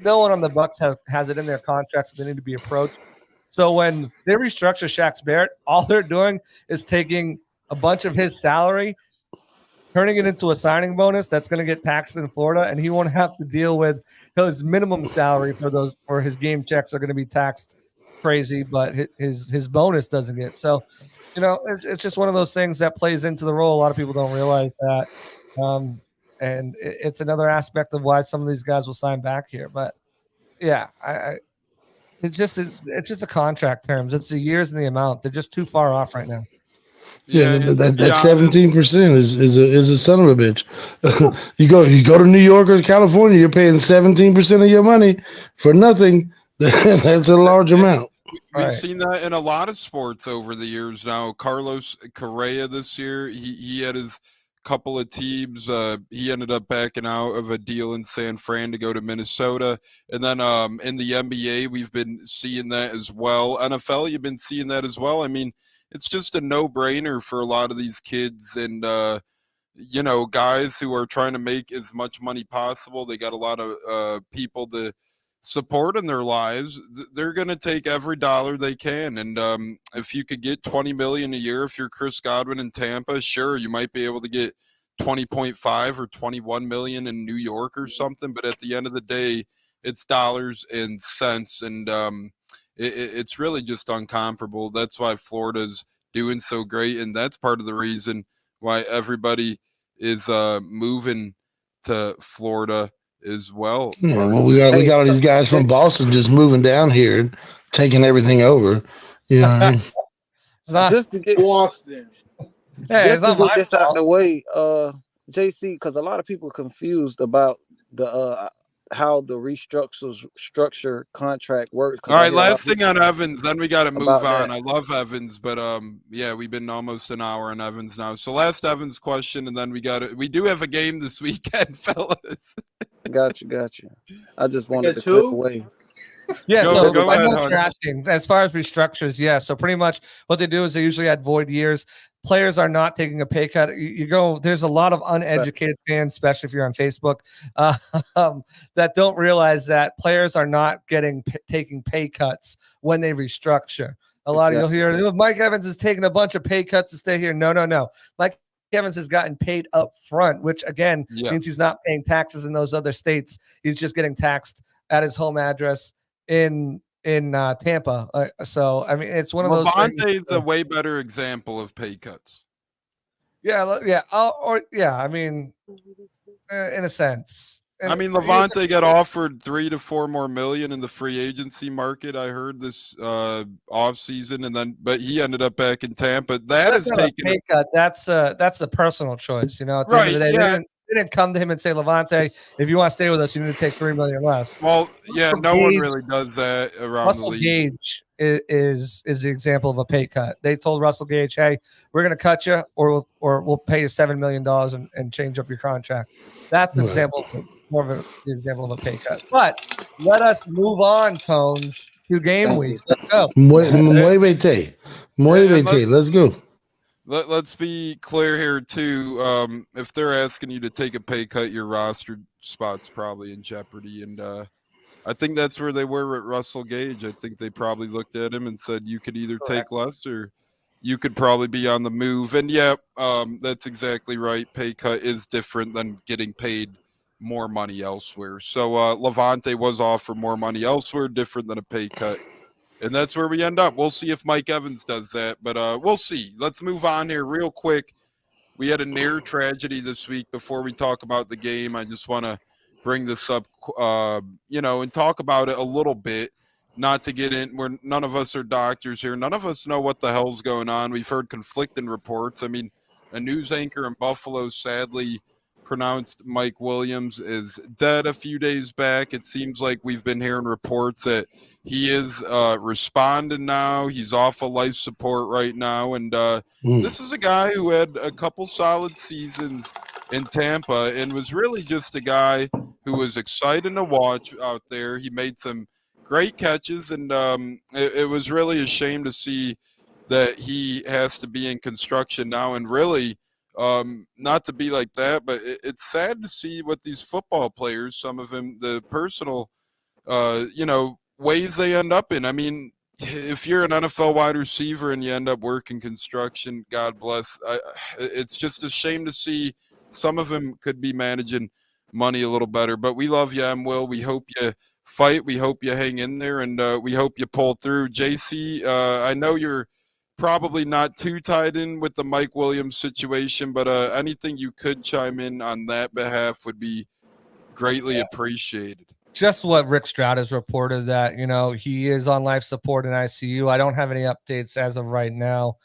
No one on the Bucs has it in their contracts, so they need to be approached. So when they restructure Shaq Barrett, all they're doing is taking a bunch of his salary, turning it into a signing bonus that's going to get taxed in Florida, and he won't have to deal with his minimum salary for his game checks are going to be taxed crazy, but his bonus doesn't get. So, you know, it's just one of those things that plays into the role. A lot of people don't realize that, and it's another aspect of why some of these guys will sign back here. But yeah, it's just a contract terms. It's the years and the amount. They're just too far off right now. Yeah, that 17% is a son of a bitch. you go to New York or California, you're paying 17% of your money for nothing. That's a large amount. We've seen that in a lot of sports over the years now. Carlos Correa this year, he had his couple of teams. He ended up backing out of a deal in San Fran to go to Minnesota. And then in the NBA, we've been seeing that as well. NFL, you've been seeing that as well. I mean, it's just a no-brainer for a lot of these kids and, you know, guys who are trying to make as much money possible. They got a lot of people to support in their lives. They're going to take every dollar they can. And if you could get $20 million a year, if you're Chris Godwin in Tampa, sure, you might be able to get 20.5 or 21 million in New York or something. But at the end of the day, it's dollars and cents. And it's really just uncomparable. That's why Florida's doing so great. And that's part of the reason why everybody is moving to Florida as well. Yeah, well, we got all these guys from Boston just moving down here and taking everything over. You know what I mean? Just to get Boston. Just to get this out of the way, JC, because a lot of people are confused about the how the structure contract works. All right, last thing on Evans, then we got to move on. That. I love Evans, but yeah, we've been almost an hour on Evans now. So last Evans question, and then we do have a game this weekend, fellas. Got you. I just wanted to clear the way. Yeah, go ahead, you're asking as far as restructures, yeah. So pretty much what they do is they usually add void years. Players are not taking a pay cut. There's a lot of uneducated fans, especially if you're on Facebook, that don't realize that players are not taking pay cuts when they restructure. A lot of you'll hear Mike Evans is taking a bunch of pay cuts to stay here. No. Mike Evans has gotten paid up front, which again means he's not paying taxes in those other states. He's just getting taxed at his home address in Tampa. So I mean, it's one of those. Lavante's a way better example of pay cuts. Yeah. I mean, in a sense. I mean, Lavonte got offered $3 to $4 more million in the free agency market. I heard this off season, but he ended up back in Tampa. That's not a pay cut. That's a personal choice. You know, at the end of the day, they didn't come to him and say, Lavonte, if you want to stay with us, you need to take $3 million less. Well, yeah, no one really does that around Russell the league. Gage is the example of a pay cut. They told Russell Gage, hey, we're going to cut you or we'll pay you $7 million and change up your contract. That's an example of more of an example of a pay cut. But let us move on, Tones, to game week. Let's go. Muévete. Let's go. Let's be clear here too. If they're asking you to take a pay cut, your roster spot's probably in jeopardy. And I think that's where they were at Russell Gage. I think they probably looked at him and said, you could either take less or you could probably be on the move. And yeah, that's exactly right. Pay cut is different than getting paid more money elsewhere. So Levante was offered more money elsewhere, different than a pay cut. And that's where we end up. We'll see if Mike Evans does that, but we'll see. Let's move on here real quick. We had a near tragedy this week. Before we talk about the game, I just want to bring this up, and talk about it a little bit. Not to get in, where none of us are doctors here. None of us know what the hell's going on. We've heard conflicting reports. I mean, a news anchor in Buffalo sadly pronounced Mike Williams is dead a few days back. It seems like we've been hearing reports that he is responding now. He's off of life support right now. And this is a guy who had a couple solid seasons in Tampa and was really just a guy who was exciting to watch out there. He made some great catches, and it was really a shame to see that he has to be in construction now. And really, not to be like that, but it's sad to see what these football players, some of them, the personal, ways they end up in. I mean, if you're an NFL wide receiver and you end up working construction, God bless. It's just a shame to see. Some of them could be managing money a little better, but we love you, Will. We hope you fight. We hope you hang in there, and we hope you pull through. JC, I know you're probably not too tied in with the Mike Williams situation, but anything you could chime in on that behalf would be greatly appreciated. Just what Rick Stroud has reported, that he is on life support in ICU. I don't have any updates as of right now.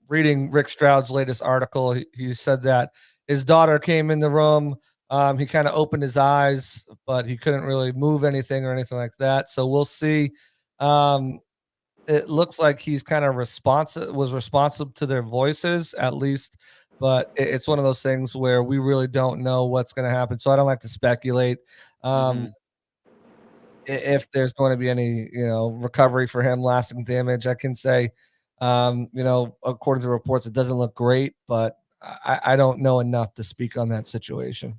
Reading Rick Stroud's latest article, he said that his daughter came in the room. He kind of opened his eyes, but he couldn't really move anything or anything like that. So we'll see. It looks like he's kind of responsive to their voices, at least. But it's one of those things where we really don't know what's going to happen. So I don't like to speculate if there's going to be any, recovery for him, lasting damage. I can say, according to reports, it doesn't look great, but I don't know enough to speak on that situation.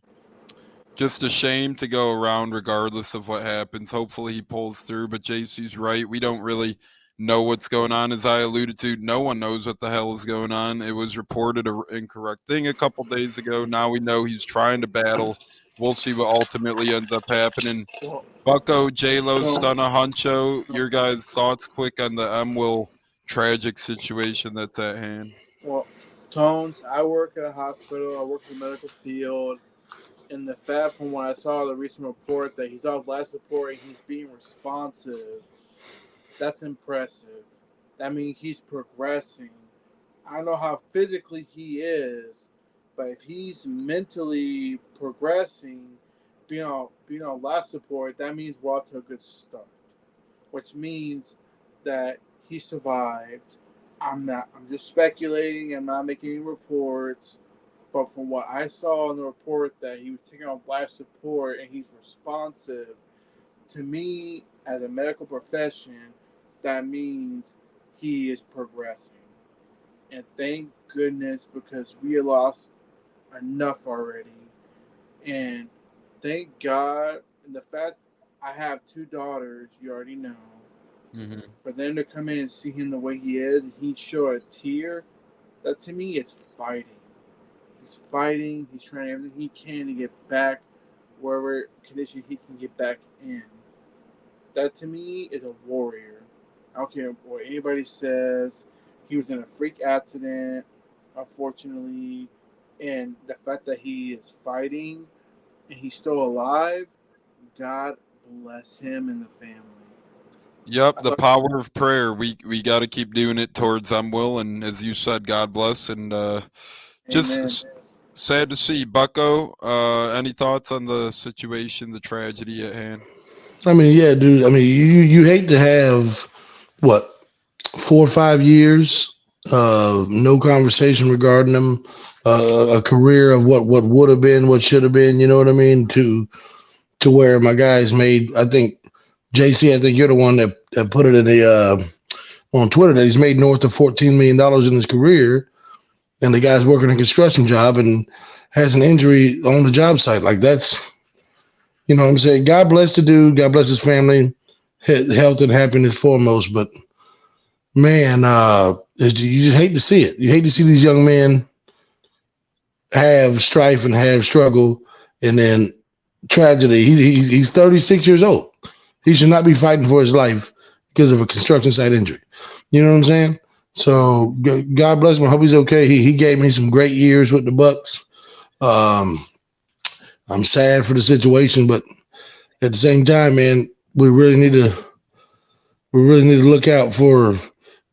Just a shame to go around regardless of what happens. Hopefully he pulls through, but JC's right. We don't really know what's going on. As I alluded to, no one knows what the hell is going on. It was reported an incorrect thing a couple days ago. Now we know he's trying to battle. We'll see what ultimately ends up happening. Bucko, J Lowe, Stunna, Huncho, your guys' thoughts quick on the Will tragic situation that's at hand. Well, Tones, I work at a hospital. I work in the medical field. And the fact from when I saw the recent report that he's off life support and he's being responsive, that's impressive. That means he's progressing. I don't know how physically he is, but if he's mentally progressing, being on life support, that means we're off to a good start. Which means that he survived. I'm just speculating. I'm not making any reports. But from what I saw in the report that he was taking on life support and he's responsive, to me, as a medical profession, that means he is progressing. And thank goodness, because we lost enough already. And thank God, and the fact I have two daughters, you already know, for them to come in and see him the way he is, and he show a tear, that to me is fighting. He's fighting. He's trying everything he can to get back wherever condition he can get back in. That to me is a warrior. I don't care what anybody says. He was in a freak accident, unfortunately, and the fact that he is fighting and he's still alive, God bless him and the family. Yep, the power of prayer. We got to keep doing it towards Will, and as you said, God bless, and just sad to see. Bucko, any thoughts on the situation, the tragedy at hand? I mean, yeah, dude. I mean, you hate to have 4 or 5 years, no conversation regarding them, a career of what would have been, what should have been. You know what I mean? To where my guys made. I think JC. I think you're the one that put it in the on Twitter that he's made north of $14 million in his career. And the guy's working a construction job and has an injury on the job site. Like that's You know what I'm saying? God bless the dude. God bless his family. Health and happiness foremost. But, man, you just hate to see it. You hate to see these young men have strife and have struggle, and then tragedy. He's 36 years old. He should not be fighting for his life because of a construction site injury. You know what I'm saying? So God bless him. I hope he's okay. He gave me some great years with the Bucs. I'm sad for the situation, but at the same time, man, we really need to look out for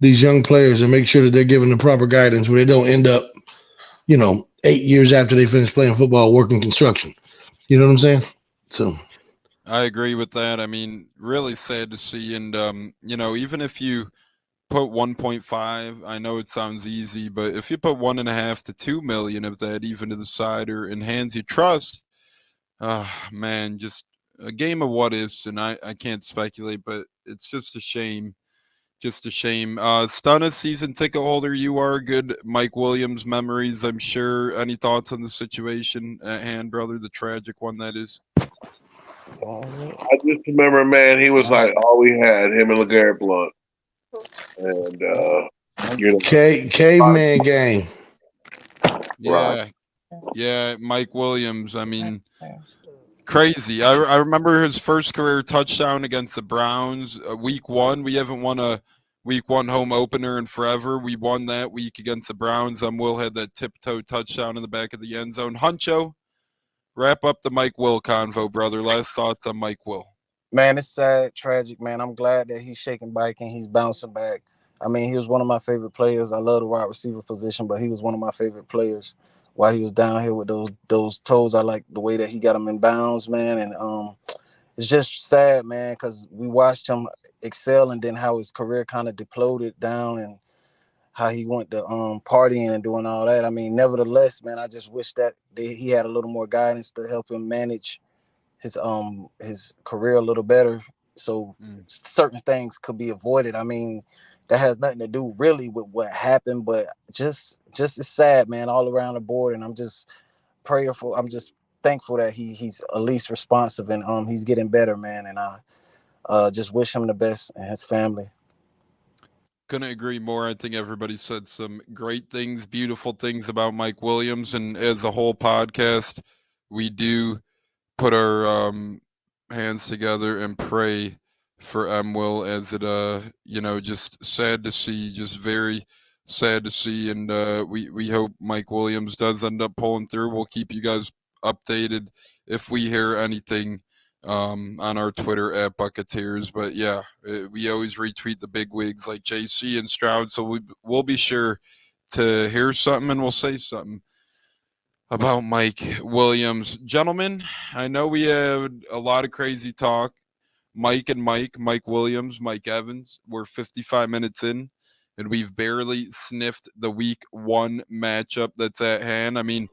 these young players and make sure that they're given the proper guidance where they don't end up, 8 years after they finish playing football, working construction. You know what I'm saying? So I agree with that. I mean, really sad to see. And, even if you put 1.5, I know it sounds easy, but if you put 1.5 to 2 million of that even to the side or in hands you trust, man, just a game of what ifs. And I can't speculate, but it's just a shame. Just a shame. Stunna, season ticket holder, you are good Mike Williams memories, I'm sure. Any thoughts on the situation at hand, brother? The tragic one, that is. I just remember, man, he was like all we had, him and LeGarrette Blount. And, caveman gang. Yeah. Right. Yeah, Mike Williams. I mean, crazy. I remember his first career touchdown against the Browns, week 1. We haven't won a week 1 home opener in forever. We won that week against the Browns. Will had that tiptoe touchdown in the back of the end zone. Huncho, wrap up the Mike Will convo, brother. Last thoughts on Mike Will. Man, it's sad, tragic, man. I'm glad that he's shaking back and he's bouncing back. I mean, he was one of my favorite players. I love the wide receiver position, but he was one of my favorite players while he was down here with those toes. I like the way that he got them in bounds, man. And it's just sad, man, because we watched him excel and then how his career kind of deploted down and how he went to partying and doing all that. I mean, nevertheless, man, I just wish that he had a little more guidance to help him manage his career a little better, so certain things could be avoided. I mean, that has nothing to do really with what happened, but just it's sad, man, all around the board. And I'm just prayerful. I'm just thankful that he's at least responsive and he's getting better, man. And I just wish him the best and his family. Couldn't agree more. I think everybody said some great things, beautiful things about Mike Williams. And as a whole podcast, we do put our hands together and pray for Will, as it just sad to see, just very sad to see. And we hope Mike Williams does end up pulling through. We'll keep you guys updated if we hear anything on our Twitter at Buccateers. But yeah, we always retweet the big wigs like JC and Stroud, so we'll be sure to hear something and we'll say something about Mike Williams. Gentlemen, I know we had a lot of crazy talk. Mike Williams, Mike Evans. We're 55 minutes in, and we've barely sniffed the week 1 matchup that's at hand. I mean,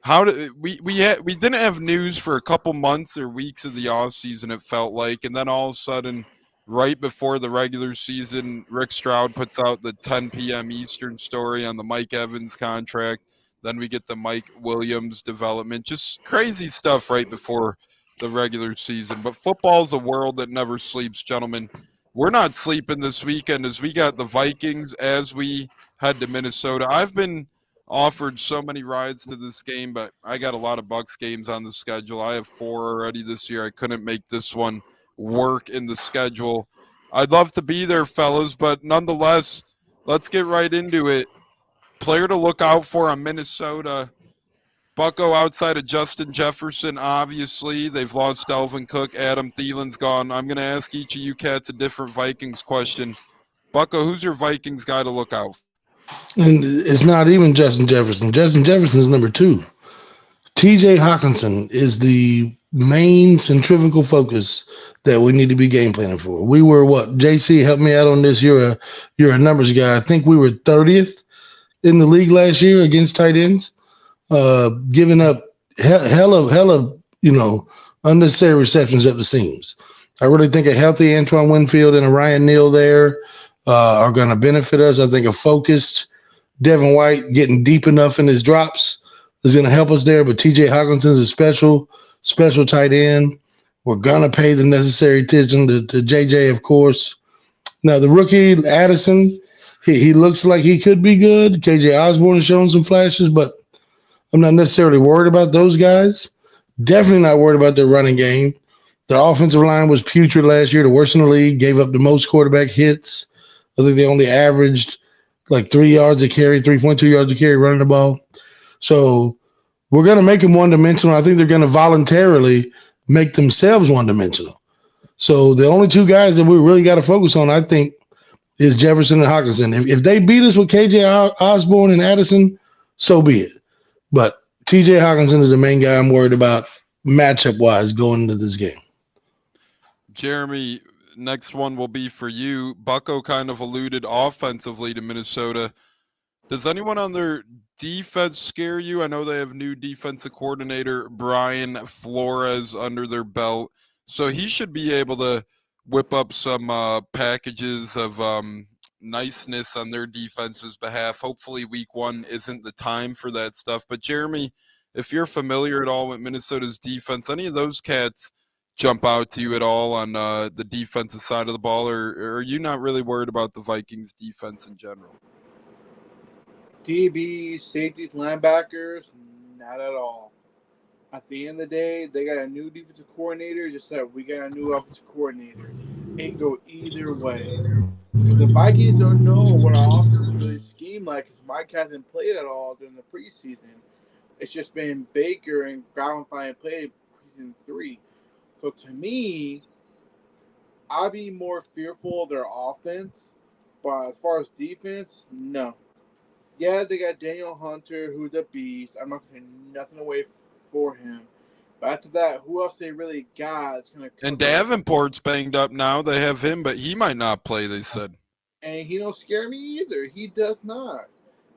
how did we didn't have news for a couple months or weeks of the offseason, it felt like, and then all of a sudden, right before the regular season, Rick Stroud puts out the 10 p.m. Eastern story on the Mike Evans contract. Then we get the Mike Williams development. Just crazy stuff right before the regular season. But football's a world that never sleeps, gentlemen. We're not sleeping this weekend as we got the Vikings as we head to Minnesota. I've been offered so many rides to this game, but I got a lot of Bucs games on the schedule. I have 4 already this year. I couldn't make this one work in the schedule. I'd love to be there, fellas, but nonetheless, let's get right into it. Player to look out for on Minnesota. Bucko outside of Justin Jefferson, obviously. They've lost Delvin Cook. Adam Thielen's gone. I'm going to ask each of you cats a different Vikings question. Bucko, who's your Vikings guy to look out for? And it's not even Justin Jefferson. Justin Jefferson is number 2. TJ Hawkinson is the main centrifugal focus that we need to be game planning for. We were what? JC, help me out on this. You're a numbers guy. I think we were 30th in the league last year against tight ends, giving up hell of unnecessary receptions at the seams. I really think a healthy Antoine Winfield and a Ryan Neal there are going to benefit us. I think a focused Devin White getting deep enough in his drops is going to help us there. But TJ Hawkinson is a special tight end. We're gonna pay the necessary attention to JJ, of course. Now the rookie Addison, he looks like he could be good. KJ Osborne has shown some flashes, but I'm not necessarily worried about those guys. Definitely not worried about their running game. Their offensive line was putrid last year, the worst in the league, gave up the most quarterback hits. I think they only averaged like 3 yards a carry, 3.2 yards a carry running the ball. So we're going to make them one dimensional. I think they're going to voluntarily make themselves one dimensional. So the only two guys that we really got to focus on, I think, is Jefferson and Hockenson. If they beat us with KJ Osborne and Addison, so be it. But TJ Hockenson is the main guy I'm worried about matchup-wise going into this game. Jeremy, next one will be for you. Bucko kind of alluded offensively to Minnesota. Does anyone on their defense scare you? I know they have new defensive coordinator Brian Flores under their belt, so he should be able to whip up some packages of niceness on their defense's behalf. Hopefully week 1 isn't the time for that stuff. But Jeremy, if you're familiar at all with Minnesota's defense, any of those cats jump out to you at all on the defensive side of the ball, or are you not really worried about the Vikings defense in general? DBs, safeties, linebackers, not at all. At the end of the day, they got a new defensive coordinator, just like we got a new offensive coordinator. It can go either way. Because the Vikings don't know what our offense really scheme like, because Mike hasn't played at all during the preseason. It's just been Baker and Godwin finally played preseason 3. So to me, I'd be more fearful of their offense. But as far as defense, no. Yeah, they got Daniel Hunter, who's a beast. I'm not going to take nothing away for him. But after that, who else they really got? It's gonna and Davenport's banged up now. They have him, but he might not play, they said. And he don't scare me either. He does not.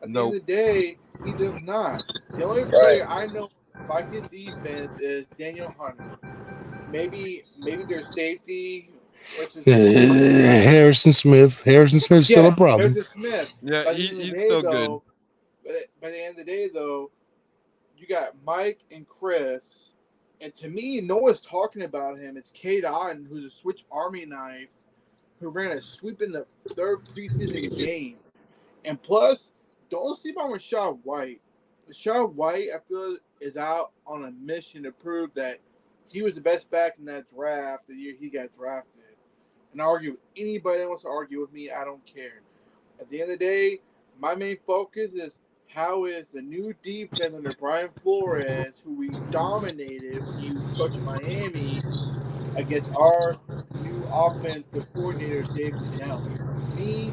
At the end of the day, he does not. The only player I know Vikings defense is Daniel Hunter. Maybe their safety. Harrison Smith. Harrison Smith's still a problem. Harrison Smith. Yeah, he's still good. But by the end of the day, though, you got Mike and Chris, and to me, no one's talking about him. It's Cade Otton, who's a switch army knife, who ran a sweep in the 3rd preseason game. And plus, don't sleep on Rashad White. Rashad White, I feel, is out on a mission to prove that he was the best back in that draft the year he got drafted. And I argue with anybody that wants to argue with me, I don't care. At the end of the day, my main focus is how is the new defense under Brian Flores, who we dominated when he was coaching Miami, against our new offensive coordinator, Dave Canales. To me,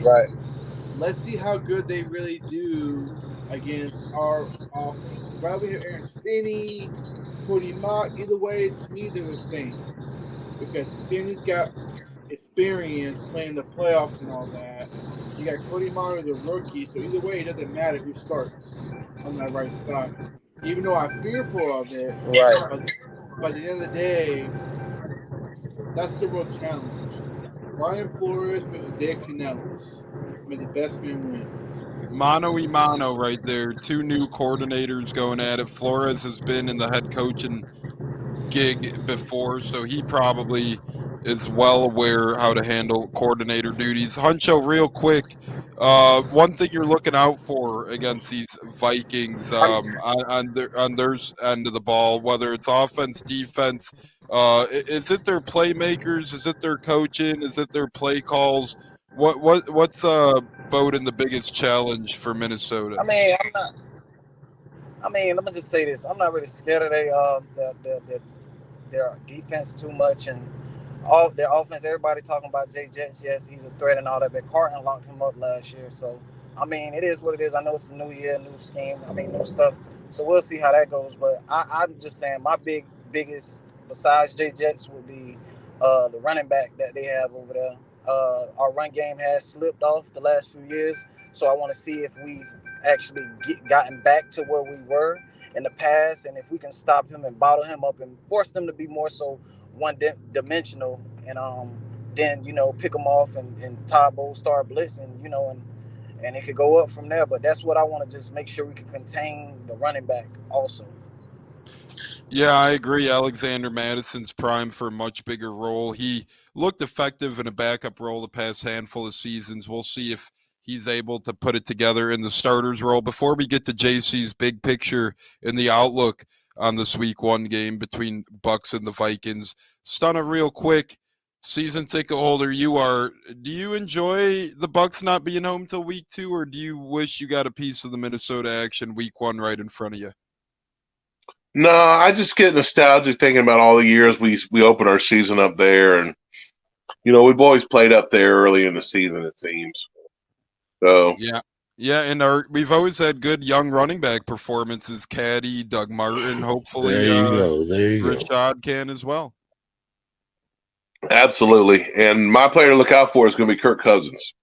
let's see how good they really do against our offense. Whether we have Aaron Finney, Cody Mott, either way, to me, they're the same. Because Finney's got experience playing the playoffs and all that. You got Cody Mott as a rookie, so either way, it doesn't matter who starts on that right side. Even though I'm fearful of it, but at the end of the day, that's the real challenge. Brian Flores versus Dave Canales. May the best man win. Mano y mano right there. 2 new coordinators going at it. Flores has been in the head coaching gig before, so he probably is well aware how to handle coordinator duties. Huncho, real quick, one thing you're looking out for against these Vikings on their end of the ball, whether it's offense, defense, is it their playmakers? Is it their coaching? Is it their play calls? What's Bowden the biggest challenge for Minnesota? Let me just say this. I'm not really scared of their defense too much, and all their offense. Everybody talking about Jay Jets. Yes, he's a threat and all that, but Carton locked him up last year. So, it is what it is. I know it's a new year, new scheme. New stuff. So we'll see how that goes. But I'm just saying my biggest, besides Jay Jets, would be the running back that they have over there. Our run game has slipped off the last few years. So I want to see if we've actually gotten back to where we were in the past, and if we can stop him and bottle him up and force them to be more so one-dimensional, and then pick them off and Todd Bowles start blitzing, and it could go up from there. But that's what I want to just make sure we can contain the running back also. Yeah, I agree. Alexander Madison's prime for a much bigger role. He looked effective in a backup role the past handful of seasons. We'll see if he's able to put it together in the starter's role. Before we get to JC's big picture and the outlook on this week one game between Bucs and the Vikings, Stunna, real quick, season ticket holder you are, do you enjoy the Bucs not being home till week 2, or do you wish you got a piece of the Minnesota action week 1 right in front of you? No, I just get nostalgic thinking about all the years we opened our season up there, and we've always played up there early in the season. It seems so. Yeah. Yeah, and we've always had good young running back performances. Caddy, Doug Martin, hopefully There you go. There you go. Rashad can as well. Absolutely, and my player to look out for is going to be Kirk Cousins.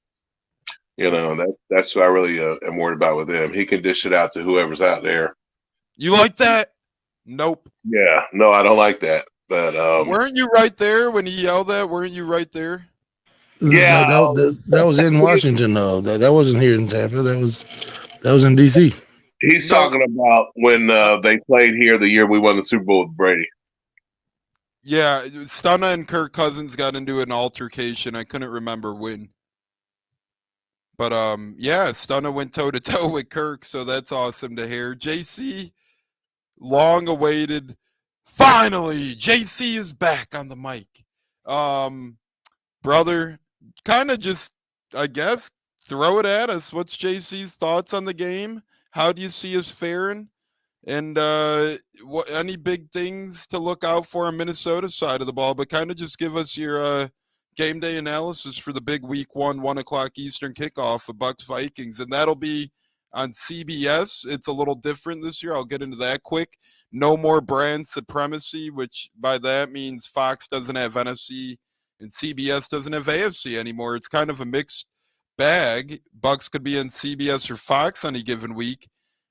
That's what I really am worried about with him. He can dish it out to whoever's out there. You like that? Nope. Yeah, no, I don't like that. But weren't you right there when he yelled that? Weren't you right there? Yeah, that was in Washington though. That wasn't here in Tampa. That was in DC. He's talking about when they played here the year we won the Super Bowl with Brady. Yeah, Stunna and Kirk Cousins got into an altercation. I couldn't remember when. But yeah, Stunna went toe to toe with Kirk, so that's awesome to hear. JC, long awaited. Finally, JC is back on the mic. Brother, kind of just, I guess, throw it at us. What's JC's thoughts on the game? How do you see us faring? And any big things to look out for on Minnesota side of the ball? But kind of just give us your game day analysis for the big week 1, 1 o'clock Eastern kickoff of Bucs Vikings. And that'll be on CBS. It's a little different this year. I'll get into that quick. No more brand supremacy, which by that means Fox doesn't have NFC and CBS doesn't have AFC anymore. It's kind of a mixed bag. Bucs could be on CBS or Fox on a given week.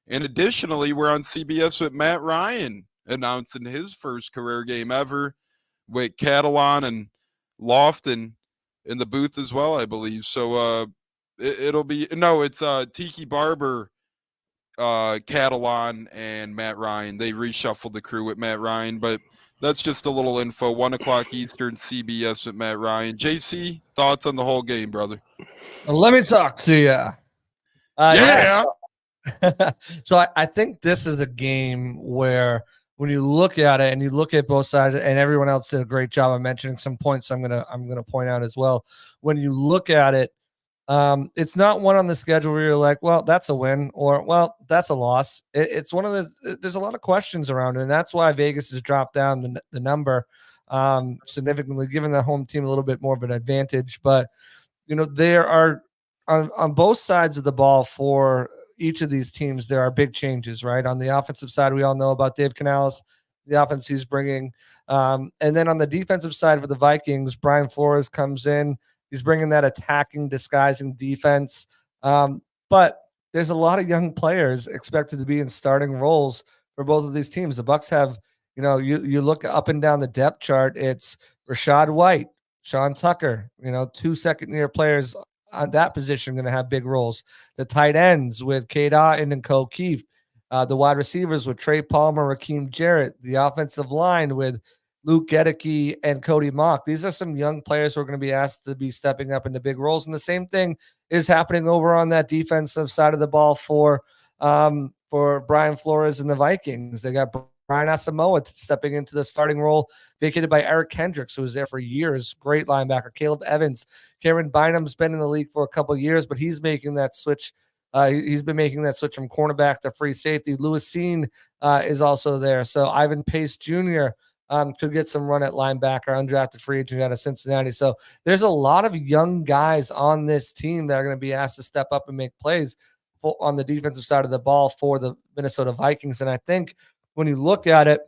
And additionally, we're on CBS with Matt Ryan announcing his first career game ever with Catalan and Lofton in the booth as well, I believe. So it's Tiki Barber, Catalan, and Matt Ryan. They reshuffled the crew with Matt Ryan, but that's just a little info. 1 o'clock Eastern, CBS with Matt Ryan. JC, thoughts on the whole game, brother? Let me talk to you. Yeah. So I think this is a game where when you look at it and you look at both sides, and everyone else did a great job of mentioning some points I'm gonna point out as well. When you look at it, it's not one on the schedule where you're like, well, that's a win, or well, that's a loss. It's one of the, there's a lot of questions around it, and that's why Vegas has dropped down the number significantly, giving the home team a little bit more of an advantage. But there are on both sides of the ball for each of these teams, there are big changes, right? On the offensive side, we all know about Dave Canales, the offense he's bringing. And then on the defensive side for the Vikings, Brian Flores comes in. He's bringing that attacking, disguising defense. But there's a lot of young players expected to be in starting roles for both of these teams. The Bucs have, you look up and down the depth chart, it's Rashad White, Sean Tucker, 2 second-year players on that position going to have big roles. The tight ends with Cade Otton and Cole Keefe. The wide receivers with Trey Palmer, Raheem Jarrett. The offensive line with Luke Gedeke and Cody Mock. These are some young players who are going to be asked to be stepping up into big roles. And the same thing is happening over on that defensive side of the ball for Brian Flores and the Vikings. They got Brian Asamoah stepping into the starting role vacated by Eric Kendricks, who was there for years. Great linebacker. Caleb Evans. Cameron Bynum's been in the league for a couple of years, but he's making that switch. He's been making that switch from cornerback to free safety. Lewis Seen is also there. So Ivan Pace Jr. Could get some run at linebacker, undrafted free agent out of Cincinnati. So there's a lot of young guys on this team that are going to be asked to step up and make plays on the defensive side of the ball for the Minnesota Vikings. And I think when you look at it,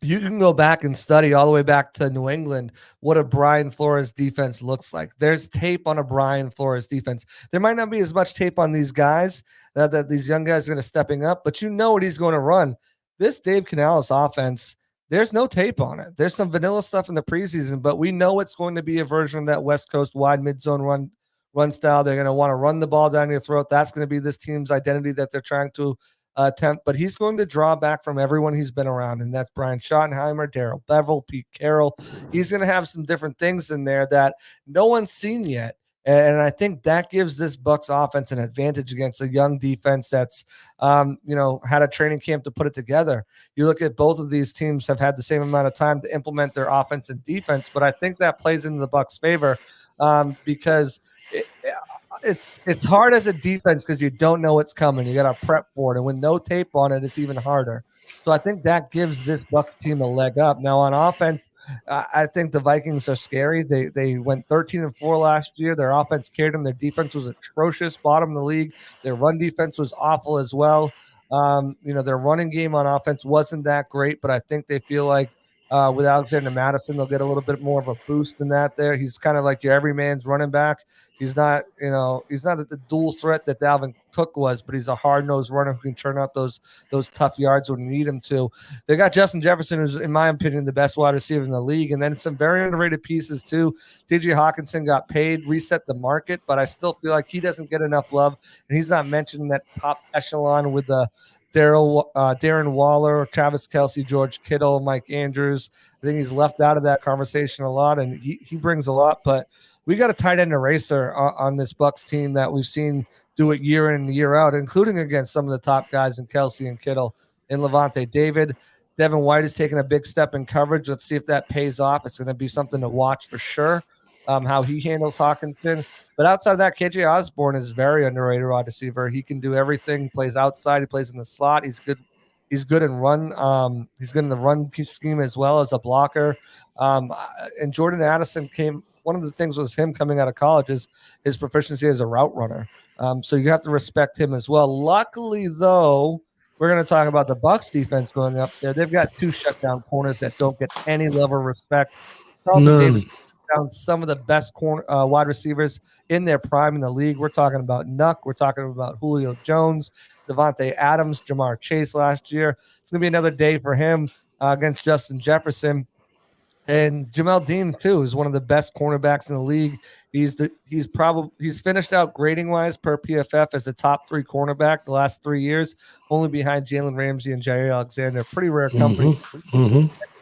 you can go back and study all the way back to New England what a Brian Flores defense looks like. There's tape on a Brian Flores defense. There might not be as much tape on these guys that these young guys are going to stepping up, but you know what he's going to run. This Dave Canales offense, there's no tape on it. There's some vanilla stuff in the preseason, but we know it's going to be a version of that West Coast wide mid-zone run style. They're going to want to run the ball down your throat. That's going to be this team's identity that they're trying to attempt, but he's going to draw back from everyone he's been around, and that's Brian Schottenheimer, Darrell Bevel, Pete Carroll. He's going to have some different things in there that no one's seen yet. And I think that gives this Bucs offense an advantage against a young defense that's, had a training camp to put it together. You look at both of these teams have had the same amount of time to implement their offense and defense, but I think that plays into the Bucs' favor because it's hard as a defense because you don't know what's coming. You got to prep for it, and with no tape on it, it's even harder. So I think that gives this Bucs team a leg up. Now on offense, I think the Vikings are scary. They went 13-4 last year. Their offense carried them. Their defense was atrocious, bottom of the league. Their run defense was awful as well. Their running game on offense wasn't that great, but I think they feel like with Alexander Madison, they'll get a little bit more of a boost than that there. He's kind of like your everyman's running back. He's not the dual threat that Dalvin Cook was, but he's a hard-nosed runner who can turn out those tough yards when you need him to. They got Justin Jefferson, who's, in my opinion, the best wide receiver in the league, and then some very underrated pieces too. T.J. Hawkinson got paid, reset the market, but I still feel like he doesn't get enough love, and he's not mentioned in that top echelon with the Darren Waller, Travis Kelce, George Kittle, Mike Andrews. I think he's left out of that conversation a lot, and he brings a lot. But we got a tight end eraser on this Bucs team that we've seen do it year in and year out, including against some of the top guys in Kelce and Kittle and Levante David. Devin White is taking a big step in coverage. Let's see if that pays off. It's going to be something to watch for sure. How he handles Hawkinson. But outside of that, KJ Osborne is very underrated wide receiver. He can do everything. He plays outside. He plays in the slot. He's good. He's good in run. He's good in the run scheme as well as a blocker. And Jordan Addison came. One of the things was him coming out of college is his proficiency as a route runner. So you have to respect him as well. Luckily, though, we're going to talk about the Bucs defense going up there. They've got two shutdown corners that don't get any level of respect. Carlton Davis down some of the best wide receivers in their prime in the league. We're talking about Nuck. We're talking about Julio Jones, Devontae Adams, Jamar Chase last year. It's going to be another day for him against Justin Jefferson. And Jamel Dean, too, is one of the best cornerbacks in the league. He's finished out grading wise per PFF as a top 3 cornerback the last 3 years, only behind Jalen Ramsey and Jair Alexander. Pretty rare company.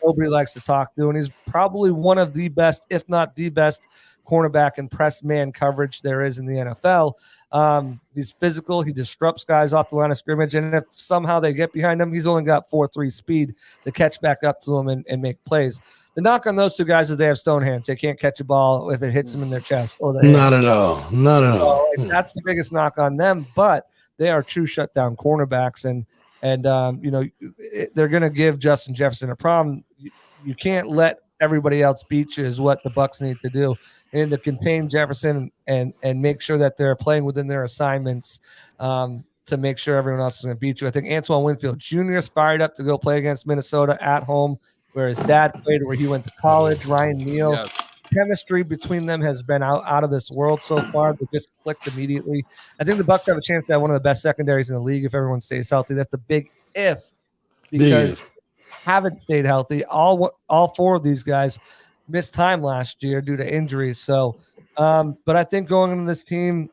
Nobody likes to talk to, and he's probably one of the best, if not the best, cornerback and press man coverage there is in the NFL. He's physical. He disrupts guys off the line of scrimmage, and if somehow they get behind him, he's only got 4.3 speed to catch back up to him and make plays. The knock on those two guys is they have stone hands. They can't catch a ball if it hits them in their chest or their hands. Not at all. Not at all. So, that's the biggest knock on them, but they are true shutdown cornerbacks, and they're going to give Justin Jefferson a problem. You can't let everybody else beat you is what the Bucs need to do. And to contain Jefferson and make sure that they're playing within their assignments to make sure everyone else is going to beat you. I think Antoine Winfield Jr. is fired up to go play against Minnesota at home, where his dad played, where he went to college. Ryan Neal. Yes. Chemistry between them has been out of this world so far. They just clicked immediately. I think the Bucs have a chance to have one of the best secondaries in the league if everyone stays healthy. That's a big if, because haven't stayed healthy. All 4 of these guys missed time last year due to injuries. So, but I think going into this team,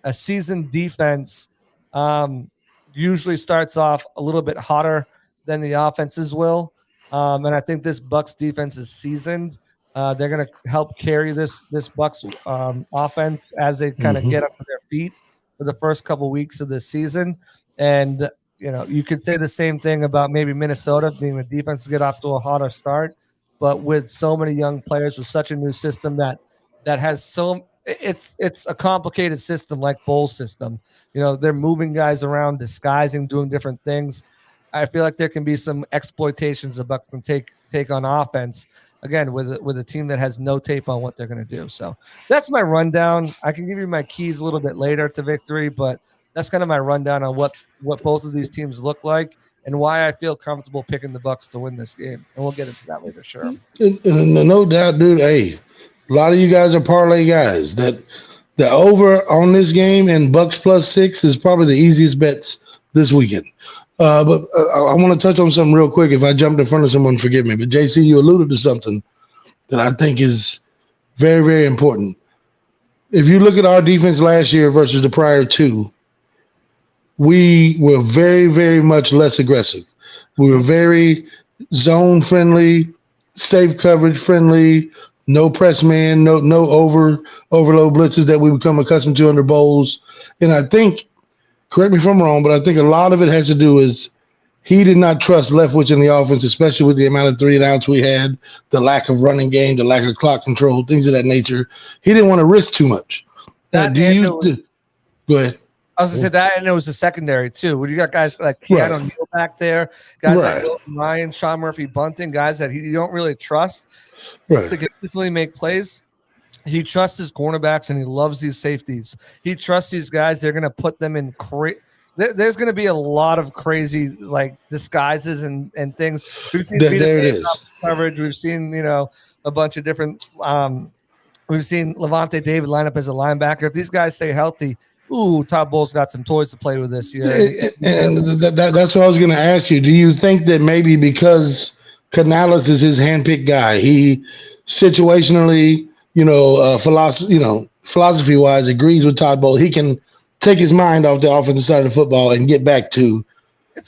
a seasoned defense usually starts off a little bit hotter than the offenses will. And I think this Bucs defense is seasoned. They're going to help carry this Bucs offense as they kind of get up to their feet for the first couple weeks of the season. And, you could say the same thing about maybe Minnesota being the defense to get off to a hotter start. But with so many young players with such a new system that has it's a complicated system like Bowles system. They're moving guys around, disguising, doing different things. I feel like there can be some exploitations the Bucs can take on offense, again, with a team that has no tape on what they're going to do. So that's my rundown. I can give you my keys a little bit later to victory, but that's kind of my rundown on what both of these teams look like and why I feel comfortable picking the Bucs to win this game. And we'll get into that later, sure. No doubt, dude. Hey, a lot of you guys are parlay guys. That the over on this game and Bucs +6 is probably the easiest bets this weekend. But I want to touch on something real quick. If I jumped in front of someone, forgive me. But JC, you alluded to something that I think is very, very important. If you look at our defense last year versus the prior 2, we were very, very much less aggressive. We were very zone friendly, safe coverage friendly, no press man, no overload blitzes that we become accustomed to under Bowles. And I think, correct me if I'm wrong, but I think a lot of it has to do is he did not trust Leftwich in the offense, especially with the amount of 3-and-outs we had, the lack of running game, the lack of clock control, things of that nature. He didn't want to risk too much. Go ahead. I was gonna say that, and it was the secondary too. When you got guys like Keanu Neal back there, guys like Milton Ryan, Sean Murphy Bunting, guys that you don't really trust to consistently make plays. He trusts his cornerbacks and he loves these safeties. He trusts these guys. They're gonna put them in there's going to be a lot of crazy like disguises and things. We've seen there it is coverage. We've seen a bunch of different. We've seen Levante David line up as a linebacker. If these guys stay healthy, Todd Bowles got some toys to play with this year. And that's what I was going to ask you. Do you think that maybe because Canales is his handpicked guy, he situationally, philosophy wise agrees with Todd Bowles, he can take his mind off the offensive side of the football and get back to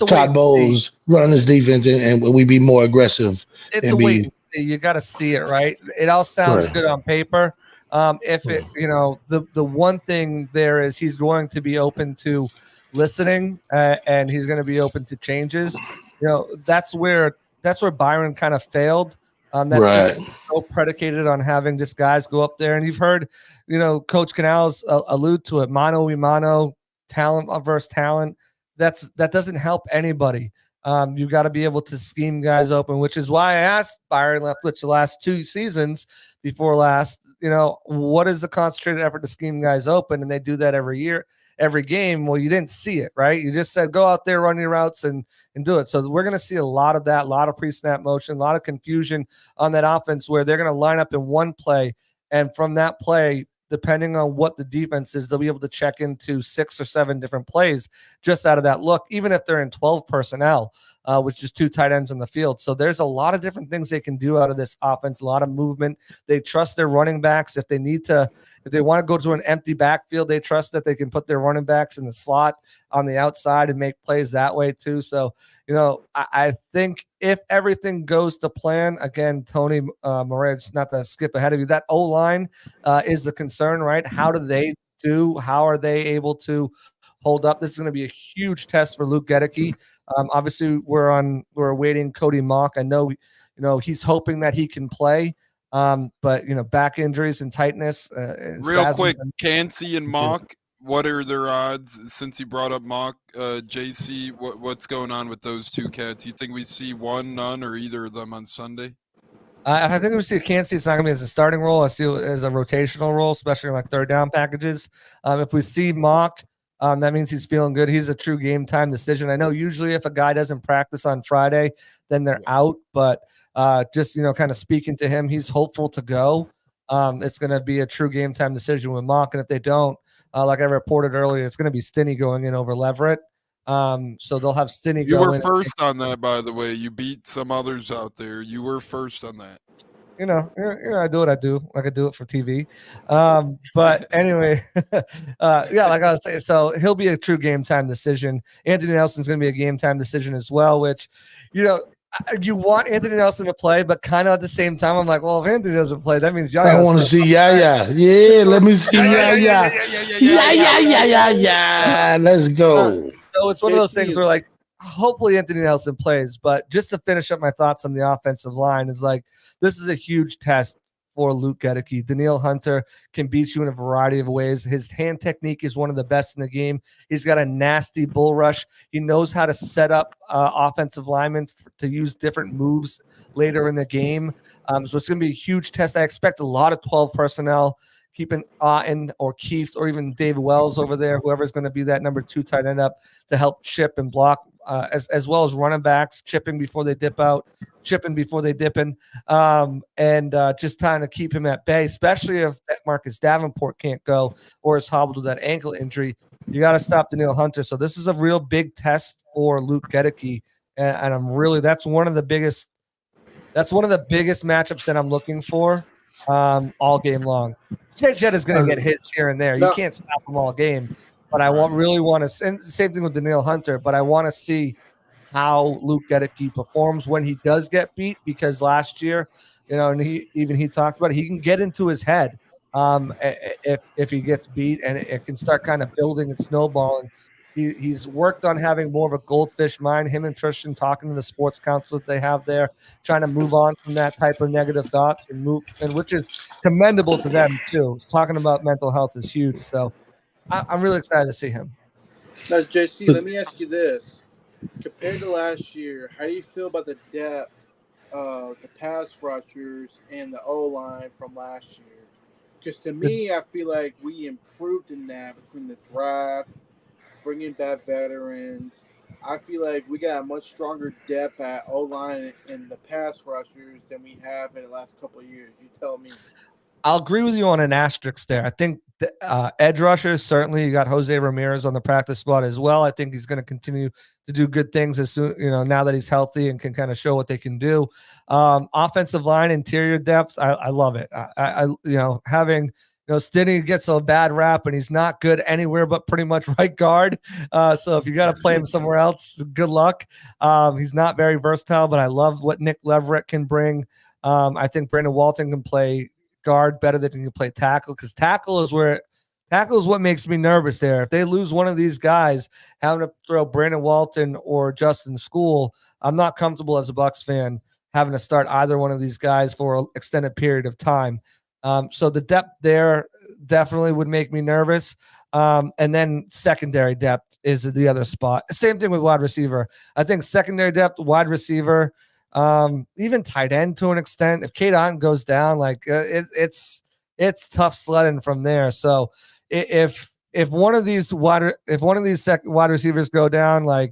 Todd Bowles running his defense and we be more aggressive. It's a wait and see. You got to see it, right? It all sounds good on paper. If it, the one thing there is he's going to be open to listening and he's going to be open to changes. That's where Byron kind of failed. That's just so predicated on having just guys go up there. And you've heard, Coach Canales allude to it, mano a mano, talent versus talent. That doesn't help anybody. You've got to be able to scheme guys open, which is why I asked Byron Leftwich the last 2 seasons before last, what is the concentrated effort to scheme guys open? And they do that every year, every game. Well, you didn't see it, right? You just said, go out there, run your routes and do it. So we're going to see a lot of that, a lot of pre-snap motion, a lot of confusion on that offense where they're going to line up in one play. And from that play, depending on what the defense is, they'll be able to check into 6 or 7 different plays just out of that look, even if they're in 12 personnel, which is 2 tight ends on the field. So there's a lot of different things they can do out of this offense, a lot of movement. They trust their running backs. If they want to go to an empty backfield, they trust that they can put their running backs in the slot on the outside and make plays that way too. So, I think if everything goes to plan, again, Tony Moretz, not to skip ahead of you, that O-line is the concern, right? How do they do? How are they able to hold up? This is going to be a huge test for Luke Gedeke. Obviously, we're awaiting Cody Mock. I know, he's hoping that he can play. But back injuries and tightness. Real quick, Cansey and Mock, what are their odds? Since you brought up Mock, JC, what's going on with those 2 cats? You think we see one, none, or either of them on Sunday? I think we see Cansey. It's not going to be as a starting role. I see it as a rotational role, especially in like 3rd down packages. If we see Mock, that means he's feeling good. He's a true game time decision. I know usually if a guy doesn't practice on Friday, then they're out. But just, kind of speaking to him, he's hopeful to go. It's going to be a true game time decision with Mock. And if they don't, like I reported earlier, it's going to be Stinney going in over Leverett. So they'll have Stinney You going. were first on that, by the way. You beat some others out there. You were first on that. I do what I do. Like I do it for TV. But anyway, like I was saying, so he'll be a true game time decision. Anthony Nelson's going to be a game time decision as well, which, you want Anthony Nelson to play, but kind of at the same time, I'm like, well, if Anthony doesn't play, that means I want to see Yaya. Yeah, let me see Yaya. Yeah. Let's go. So it's one of those things where, like, hopefully Anthony Nelson plays, but just to finish up my thoughts on the offensive line is like, this is a huge test for Luke Gedeke. Danielle Hunter can beat you in a variety of ways. His hand technique is one of the best in the game. He's got a nasty bull rush. He knows how to set up offensive linemen to use different moves later in the game. So it's going to be a huge test. I expect a lot of 12 personnel, keeping Otten or Keefs or even David Wells over there, whoever's going to be that number 2 tight end up to help chip and block, as well as running backs, chipping before they dip out, chipping before they dip in, and just trying to keep him at bay, especially if that Marcus Davenport can't go or is hobbled with that ankle injury. You got to stop Danielle Hunter. So this is a real big test for Luke Gedeke, and I'm really that's one of the biggest matchups that I'm looking for all game long. Jet is going to get hits here and there. You can't stop him all game. but I really want to. And same thing with Danielle Hunter, but I want to see how Luke Gedeke performs when he does get beat, because last year, and he talked about it, he can get into his head if he gets beat, and it can start kind of building and snowballing. He's worked on having more of a goldfish mind. Him and Tristan talking to the sports council that they have there, trying to move on from that type of negative thoughts and which is commendable to them too. Talking about mental health is huge. So I'm really excited to see him. Now, JC, let me ask you this. Compared to last year, how do you feel about the depth of the pass rushers and the O-line from last year? Because to me, I feel like we improved in that between the draft, bringing back veterans. I feel like we got a much stronger depth at O-line and the pass rushers than we have in the last couple of years. You tell me. I'll agree with you on an asterisk there. I think the edge rushers, certainly you got Jose Ramirez on the practice squad as well. I think he's going to continue to do good things as soon, now that he's healthy and can kind of show what they can do. Offensive line, interior depth, I love it. I having, Stinney gets a bad rap and he's not good anywhere but pretty much right guard. So if you got to play him somewhere else, good luck. He's not very versatile, but I love what Nick Leverett can bring. I think Brandon Walton can play guard better than he can play tackle, because tackle is what makes me nervous there. If they lose one of these guys, having to throw Brandon Walton or Justin School, I'm not comfortable as a Bucs fan having to start either one of these guys for an extended period of time. So the depth there definitely would make me nervous. And then secondary depth is the other spot. Same thing with wide receiver. I think secondary depth, wide receiver, even tight end to an extent. If Kate Otten goes down, it's tough sledding from there. So if one of these wide receivers go down,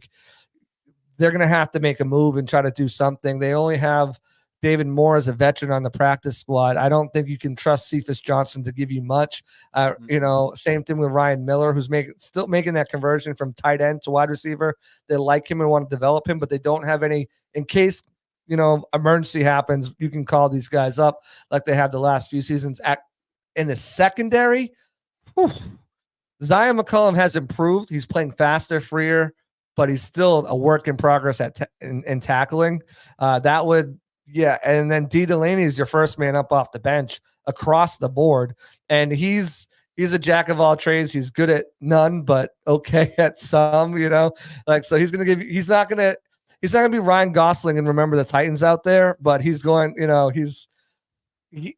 they're gonna have to make a move and try to do something. They only have David Moore as a veteran on the practice squad. I don't think you can trust Cephas Johnson to give you much. Same thing with Ryan Miller, who's still making that conversion from tight end to wide receiver. They like him and want to develop him, but they don't have any in case emergency happens. You can call these guys up like they have the last few seasons. In the secondary, Zion McCollum has improved. He's playing faster, freer, but he's still a work in progress in tackling. And then D. Delaney is your first man up off the bench across the board, and he's a jack of all trades. He's good at none, but okay at some. So he's gonna give you. He's not gonna be Ryan Gosling and remember the Titans out there, but he's going.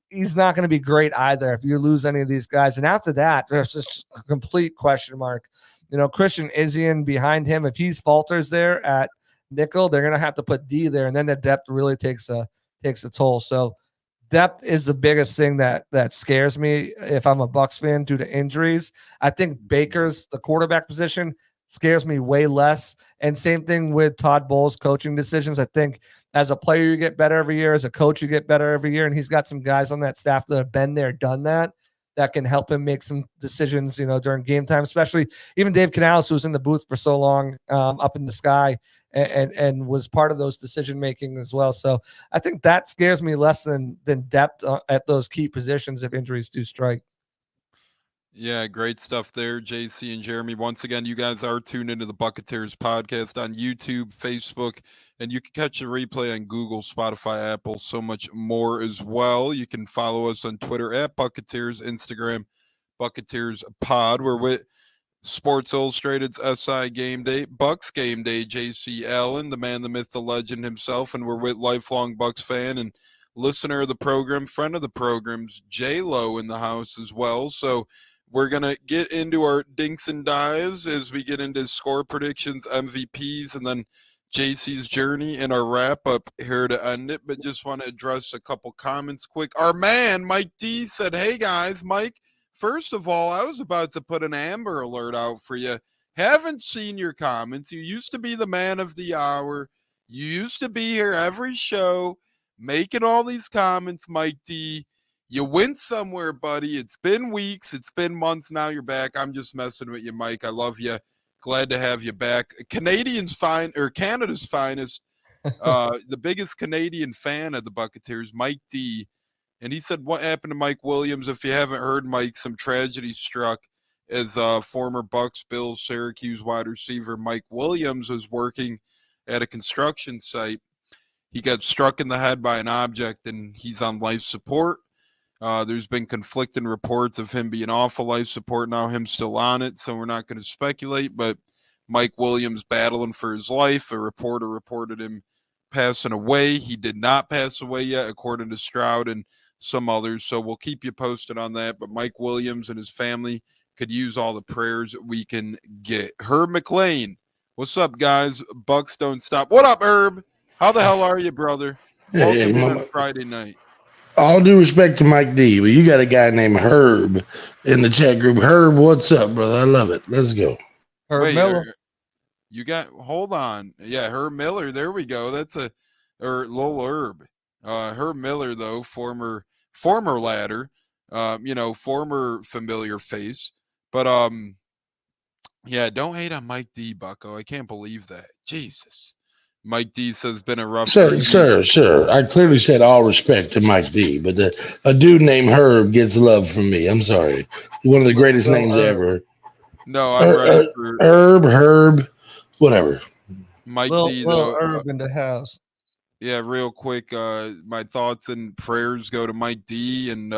He's not going to be great either if you lose any of these guys. And after that, there's just a complete question mark. Christian Izzian behind him, if he falters there at nickel, they're going to have to put D there, and then the depth really takes a toll. So depth is the biggest thing that scares me if I'm a Bucs fan due to injuries. I think Baker's the quarterback position scares me way less. And same thing with Todd Bowles' coaching decisions. I think as a player, you get better every year. As a coach, you get better every year. And he's got some guys on that staff that have been there, done that can help him make some decisions, during game time, especially even Dave Canales, who was in the booth for so long up in the sky and was part of those decision-making as well. So I think that scares me less than depth at those key positions if injuries do strike. Yeah, great stuff there, JC and Jeremy. Once again, you guys are tuned into the Buccateers podcast on YouTube, Facebook, and you can catch a replay on Google, Spotify, Apple, so much more as well. You can follow us on Twitter at Buccateers, Instagram, Buccateers Pod. We're with Sports Illustrated's SI Game Day, BucsGameday JC Allen, the man, the myth, the legend himself, and we're with lifelong Bucs fan and listener of the program, friend of the programs, J Lowe in the house as well. So we're going to get into our dinks and dives as we get into score predictions, MVPs, and then JC's journey and our wrap-up here to end it. But just want to address a couple comments quick. Our man, Mike D, said, hey, guys, Mike, first of all, I was about to put an Amber Alert out for you. Haven't seen your comments. You used to be the man of the hour. You used to be here every show making all these comments, Mike D. You went somewhere, buddy. It's been weeks. It's been months. Now you're back. I'm just messing with you, Mike. I love you. Glad to have you back. Canada's finest, the biggest Canadian fan of the Buccateers, Mike D. And he said, what happened to Mike Williams? If you haven't heard, Mike, some tragedy struck as former Bucs, Bills, Syracuse wide receiver Mike Williams was working at a construction site. He got struck in the head by an object, and he's on life support. There's been conflicting reports of him being off of life support, now him still on it, so we're not going to speculate, but Mike Williams battling for his life. A reporter reported him passing away. He did not pass away yet, according to Stroud and some others, so we'll keep you posted on that, but Mike Williams and his family could use all the prayers we can get. Herb McLean, what's up, guys? Bucs don't stop. What up, Herb? How the hell are you, brother? Welcome in on Friday night. All due respect to Mike D, but you got a guy named Herb in the chat group. Herb, what's up, brother? I love it. Let's go. Herb Miller. You got, hold on. Yeah, Herb Miller. There we go. That's Lil Herb. Herb Miller, though, former ladder, former familiar face. But, yeah, don't hate on Mike D, Bucko. I can't believe that. Jesus. Mike D says been a rough. Sir. I clearly said all respect to Mike D, but a dude named Herb gets love from me. I'm sorry. One of the greatest names ever. No, I'm ready for Herb, whatever. Mike D, though. Herb in the house. Yeah, real quick. My thoughts and prayers go to Mike D, and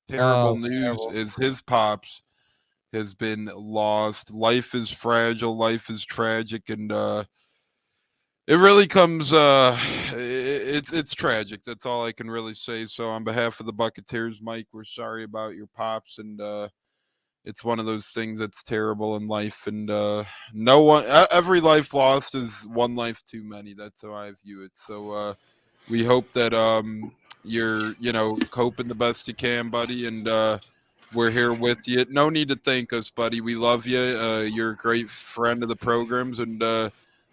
terrible news is his pops has been lost. Life is fragile. Life is tragic, and it really comes. It's tragic. That's all I can really say. So, on behalf of the Buccateers, Mike, we're sorry about your pops, and it's one of those things that's terrible in life, and every life lost is one life too many. That's how I view it. So we hope that you're coping the best you can, buddy, and we're here with you. No need to thank us, buddy. We love you. You're a great friend of the programs, and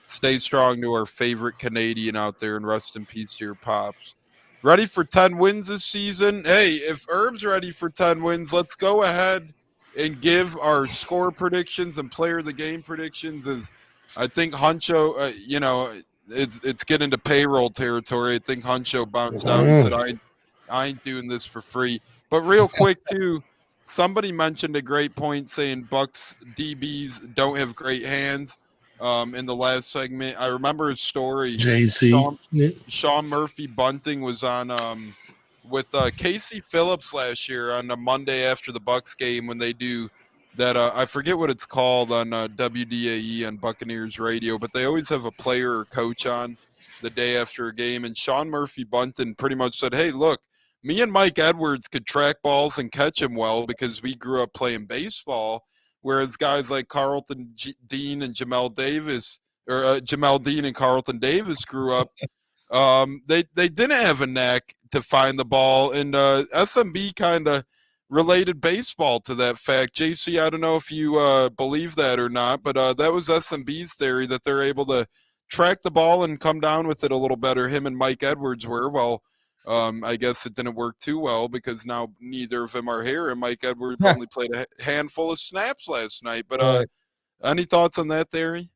stay strong to our favorite Canadian out there, and rest in peace to your pops. Ready for 10 wins this season? Hey, if Herb's ready for 10 wins, let's go ahead and give our score predictions and player of the game predictions. As I think Huncho, it's getting into payroll territory. I think Huncho bounced out and said, I ain't doing this for free. But real quick, too, somebody mentioned a great point saying Bucs DBs don't have great hands in the last segment. I remember a story. JC. Sean Murphy Bunting was on with Casey Phillips last year on a Monday after the Bucs game when they do that. I forget what it's called on WDAE on Buccaneers radio, but they always have a player or coach on the day after a game. And Sean Murphy Bunting pretty much said, hey, look, me and Mike Edwards could track balls and catch them well because we grew up playing baseball, whereas guys like Carlton Dean and Jamel Dean and Carlton Davis grew up. They didn't have a knack to find the ball, and SMB kind of related baseball to that fact. JC, I don't know if you believe that or not, but that was SMB's theory, that they're able to track the ball and come down with it a little better. Him and Mike Edwards were. Well, I guess it didn't work too well because now neither of them are here, and Mike Edwards only played a handful of snaps last night. But any thoughts on that theory?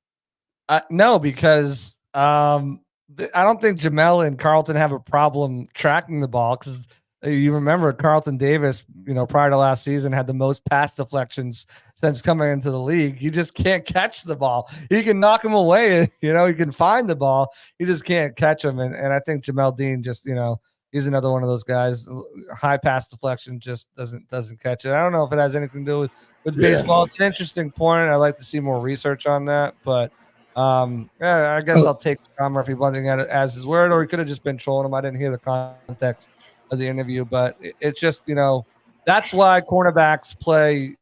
No, because I don't think Jamel and Carlton have a problem tracking the ball, because you remember Carlton Davis, prior to last season, had the most pass deflections since coming into the league. You just can't catch the ball. You can knock him away, you can find the ball. You just can't catch him. And I think Jamel Dean just, he's another one of those guys. High pass deflection just doesn't catch it. I don't know if it has anything to do with baseball. It's an interesting point. I'd like to see more research on that, but I guess I'll take Sean Murphy Bunting as his word, or he could have just been trolling him. I didn't hear the context of the interview, but it's just, that's why cornerbacks play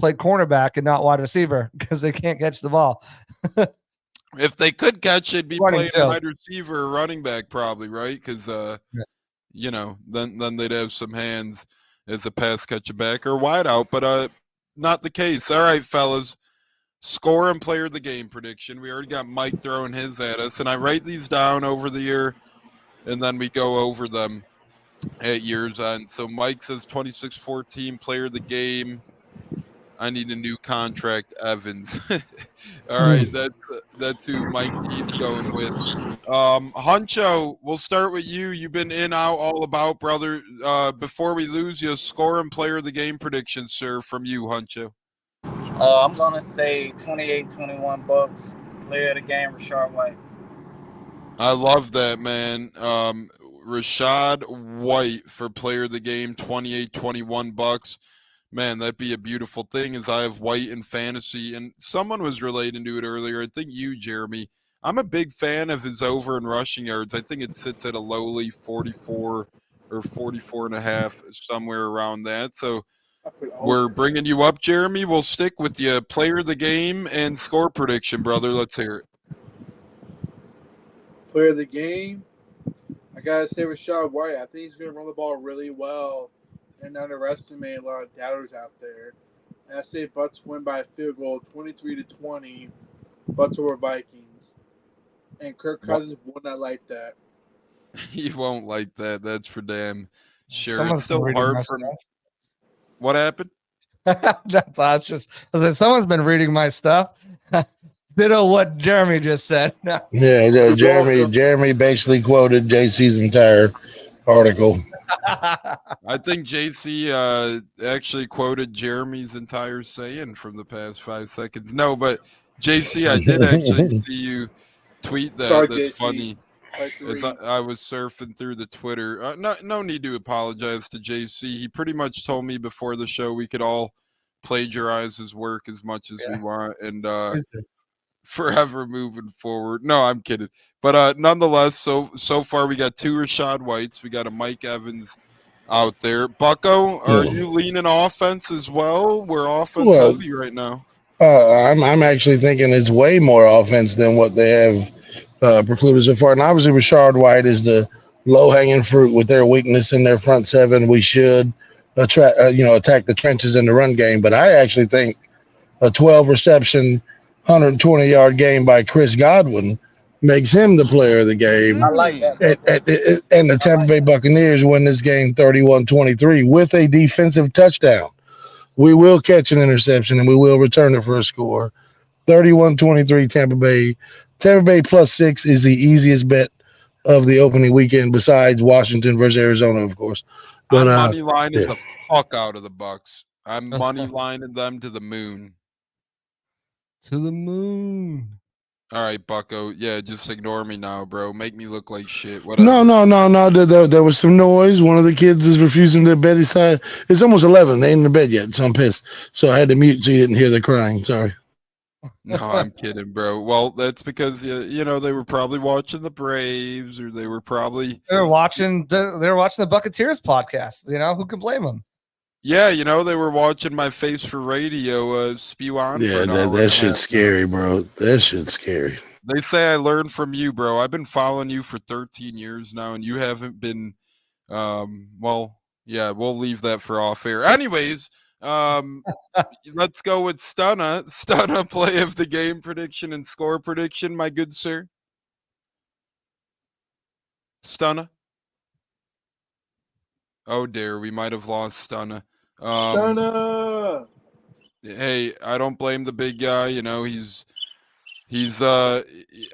cornerback and not wide receiver, because they can't catch the ball. If they could catch it, be playing wide receiver or running back probably, right? Because then they'd have some hands as a pass catcher back or wide out, but not the case. All right, fellas. Score and player of the game prediction. We already got Mike throwing his at us, and I write these down over the year, and then we go over them at year's end. So Mike says 26-14, player of the game. I need a new contract, Evans. All right, that's who Mike D's going with. Huncho, we'll start with you. You've been in, out, all about, brother. Before we lose you, score and player of the game prediction, sir, from you, Huncho. I'm going to say 28-21 Bucs. Player of the game, Rashard White. I love that, man. Rashad White for player of the game, 28-21 Bucs. Man, that'd be a beautiful thing, as I have White in fantasy. And someone was relating to it earlier. I think you, Jeremy. I'm a big fan of his over and rushing yards. I think it sits at a lowly 44 or 44 and a half, somewhere around that. So we're bringing you up, Jeremy. We'll stick with you. Player of the game and score prediction, brother. Let's hear it. Player of the game, I gotta say Rashad White. I think he's gonna run the ball really well and underestimate a lot of doubters out there. And I say Bucs win by a field goal, 23-20, Bucs over Vikings. And Kirk Cousins will not like that. He won't like that. That's for damn sure. Someone's It's so been reading my hard for stuff. What happened? That's just someone's been reading my stuff. Ditto what Jeremy just said. Yeah, Jeremy basically quoted JC's entire article. I think JC actually quoted Jeremy's entire saying from the past 5 seconds. No, but JC, I did actually see you tweet that. Sorry, That's JC. funny. Like I was surfing through the Twitter. No need to apologize to JC. He pretty much told me before the show we could all plagiarize his work as much as we want, and forever moving forward. No, I'm kidding. But nonetheless, so far we got 2 Rashad Whites. We got a Mike Evans out there. Bucko, are you leaning offense as well? We're offense heavy right now. I'm actually thinking it's way more offense than what they have precluded so far. And obviously Rashard White is the low-hanging fruit with their weakness in their front seven. We should attack the trenches in the run game. But I actually think a 12-reception, 120-yard game by Chris Godwin makes him the player of the game. I like that. And the Tampa Bay Buccaneers win this game 31-23 with a defensive touchdown. We will catch an interception and we will return it for a score. 31-23 Tampa Bay. Tampa Bay +6 is the easiest bet of the opening weekend besides Washington versus Arizona, of course. But I'm money lining the fuck out of the Bucs. I'm money lining them to the moon. To the moon. All right, Bucko. Yeah, just ignore me now, bro. Make me look like shit. Whatever. No. There was some noise. One of the kids is refusing to bed his side. It's almost 11. They ain't in bed yet, so I'm pissed. So I had to mute so you didn't hear the crying. Sorry. No, I'm kidding, bro. Well, that's because they were probably watching the Braves, or they were watching the Buccateers podcast. Who can blame them? Yeah, they were watching my face for radio spew on. Yeah, that shit's scary, bro. That shit's scary. They say I learned from you, bro. I've been following you for 13 years now, and you haven't been. Well, yeah, we'll leave that for off air. Anyways, let's go with Stunna. Stunna, play of the game prediction and score prediction, my good sir. Stunna. Oh dear, we might have lost Stunna. Stunna. Hey, I don't blame the big guy.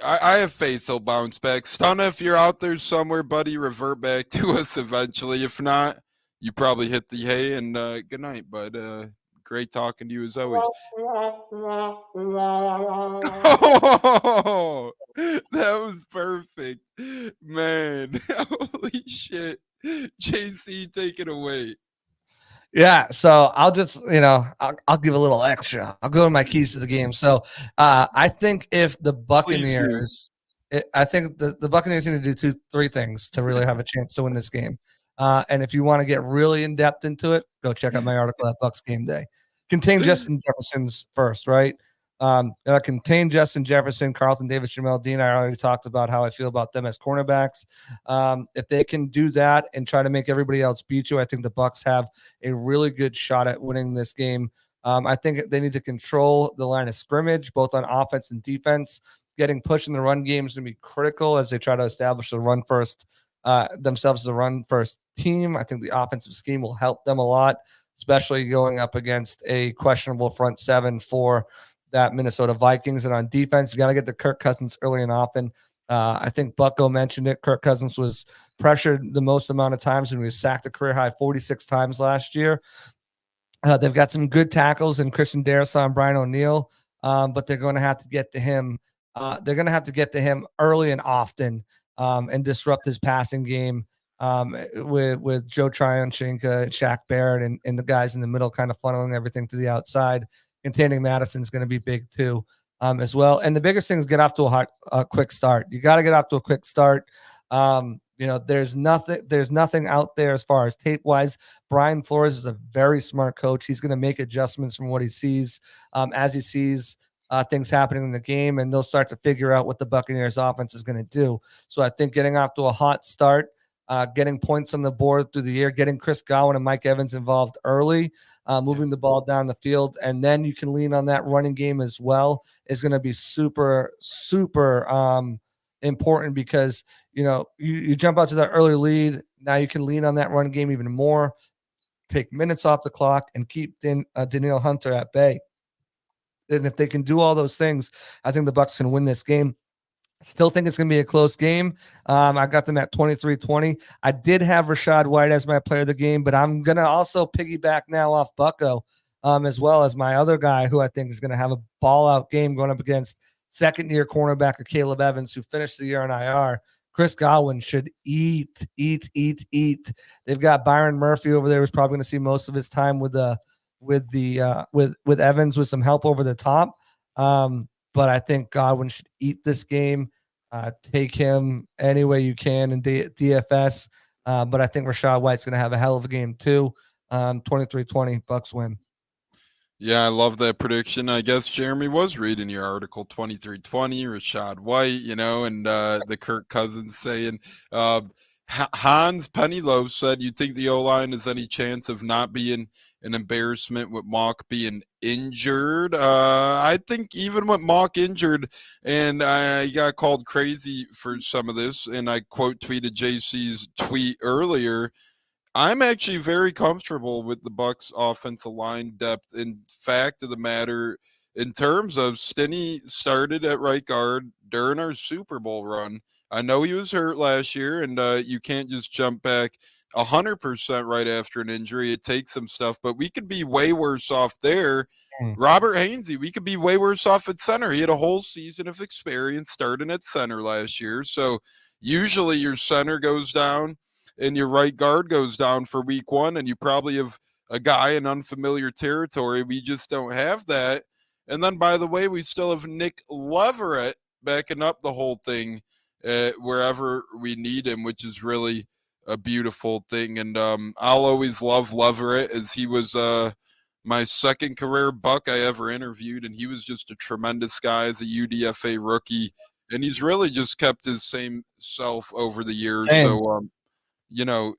I have faith he'll bounce back. Stunna, if you're out there somewhere, buddy, revert back to us eventually. If not, you probably hit the hay, and good night, bud. Great talking to you as always. Oh, that was perfect, man. Holy shit. JC, take it away. Yeah, so I'll just, I'll give a little extra. I'll go to my keys to the game. So I think if the Buccaneers, I think the Buccaneers need to do 3 things to really have a chance to win this game. And if you want to get really in depth into it, go check out my article at BucsGameday. Contain Justin Jefferson's first, right? Contain Justin Jefferson, Carlton Davis, Jamel Dean. I already talked about how I feel about them as cornerbacks. If they can do that and try to make everybody else beat you, I think the Bucs have a really good shot at winning this game. I think they need to control the line of scrimmage, both on offense and defense. Getting pushed in the run game is going to be critical as they try to establish the run first themselves as a run first team. I think the offensive scheme will help them a lot, especially going up against a questionable front seven for that Minnesota Vikings. And on defense, you got to get to Kirk Cousins early and often. I think Bucko mentioned it. Kirk Cousins was pressured the most amount of times and he was sacked a career high 46 times last year. They've got some good tackles in Christian Darrisaw and Brian O'Neill, but they're going to have to get to him. They're going to have to get to him early and often and disrupt his passing game with Joe Tryon-Shinka, Shaq Barrett, and the guys in the middle kind of funneling everything to the outside. Containing Madison is going to be big too as well. And the biggest thing is get off to a quick start. You got to get off to a quick start. There's nothing out there as far as tape wise. Brian Flores is a very smart coach. He's going to make adjustments from what he sees as he sees things happening in the game, and they'll start to figure out what the Buccaneers offense is going to do. So I think getting off to a hot start, getting points on the board through the air, getting Chris Godwin and Mike Evans involved early, moving the ball down the field, and then you can lean on that running game as well is going to be super, super important because you jump out to that early lead. Now you can lean on that run game even more, take minutes off the clock, and keep Danielle Hunter at bay. And if they can do all those things, I think the Bucs can win this game. Still think it's going to be a close game. I got them at 23-20. I did have Rachaad White as my player of the game, but I'm going to also piggyback now off Bucko as well as my other guy who I think is going to have a ball-out game going up against second-year cornerback Caleb Evans, who finished the year on IR. Chris Godwin should eat. They've got Byron Murphy over there, who's probably going to see most of his time with Evans with some help over the top. But I think Godwin should eat this game. Take him any way you can in DFS. But I think Rachaad White's going to have a hell of a game too. 23-20, Bucs win. Yeah, I love that prediction. I guess Jeremy was reading your article, 23-20, Rachaad White, and the Kirk Cousins saying, Hans Pennyloaf said, you think the O-line has any chance of not being an embarrassment with Mock being injured? I think even with Mock injured, and I got called crazy for some of this, and I quote tweeted JC's tweet earlier, I'm actually very comfortable with the Bucs offensive line depth. In fact of the matter, in terms of Stinney started at right guard during our Super Bowl run. I know he was hurt last year, and you can't just jump back 100% right after an injury. It takes some stuff, but we could be way worse off there. Robert Hainsey, we could be way worse off at center. He had a whole season of experience starting at center last year. So usually your center goes down and your right guard goes down for week one, and you probably have a guy in unfamiliar territory. We just don't have that. And then, by the way, we still have Nick Leverett backing up the whole thing wherever we need him, which is really a beautiful thing. And I'll always love Leverett, as he was my second career Buck I ever interviewed, and he was just a tremendous guy as a UDFA rookie. And he's really just kept his same self over the years. Same. So,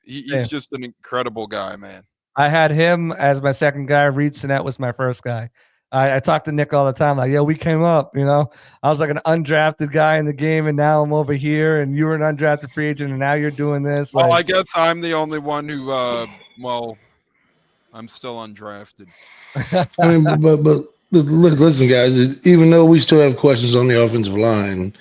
he's just an incredible guy, man. I had him as my second guy. Reed Sinnett was my first guy. I talk to Nick all the time, like, yo, we came up, I was like an undrafted guy in the game, and now I'm over here, and you were an undrafted free agent, and now you're doing this. Well, I guess I'm the only one who, I'm still undrafted. I mean, but listen, guys, even though we still have questions on the offensive line,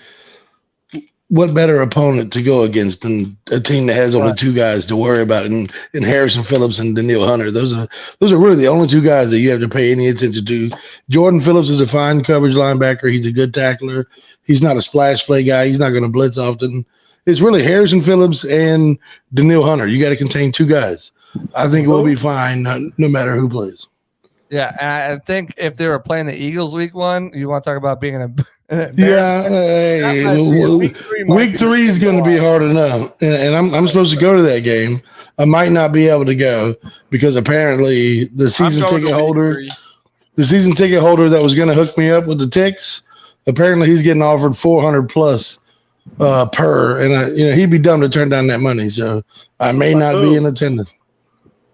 what better opponent to go against than a team that has only two guys to worry about, and Harrison Phillips and Danielle Hunter. Those are really the only two guys that you have to pay any attention to. Jordan Phillips is a fine coverage linebacker. He's a good tackler. He's not a splash play guy. He's not going to blitz often. It's really Harrison Phillips and Danielle Hunter. You got to contain two guys. I think we'll be fine no matter who plays. Yeah, and I think if they were playing the Eagles week one, you want to talk about being an week three is going to be hard enough, and I'm supposed to go to that game. I might not be able to go because apparently the season ticket holder that was going to hook me up with the ticks, apparently he's getting offered $400 plus per, and he'd be dumb to turn down that money. So I may not be in attendance.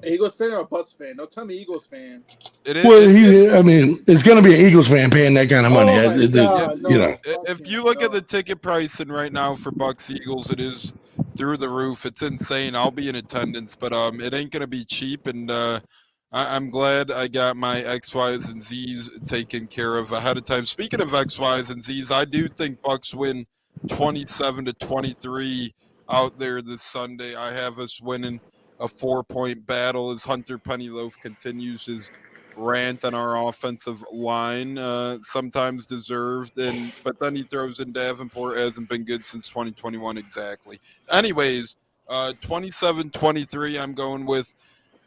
Eagles fan or a Bucs fan? Don't tell me Eagles fan. It is. Well, it's going to be an Eagles fan paying that kind of money. If you look at the ticket pricing right now for Bucs Eagles, it is through the roof. It's insane. I'll be in attendance, but it ain't going to be cheap. And I'm glad I got my X, Y's, and Z's taken care of ahead of time. Speaking of X, Y's, and Z's, I do think Bucs win 27-23 out there this Sunday. I have us winning a 4-point battle as Hunter Pennyloaf continues his rant on our offensive line, sometimes deserved, but then he throws in Davenport hasn't been good since 2021 exactly. Anyways, 27-23 I'm going with.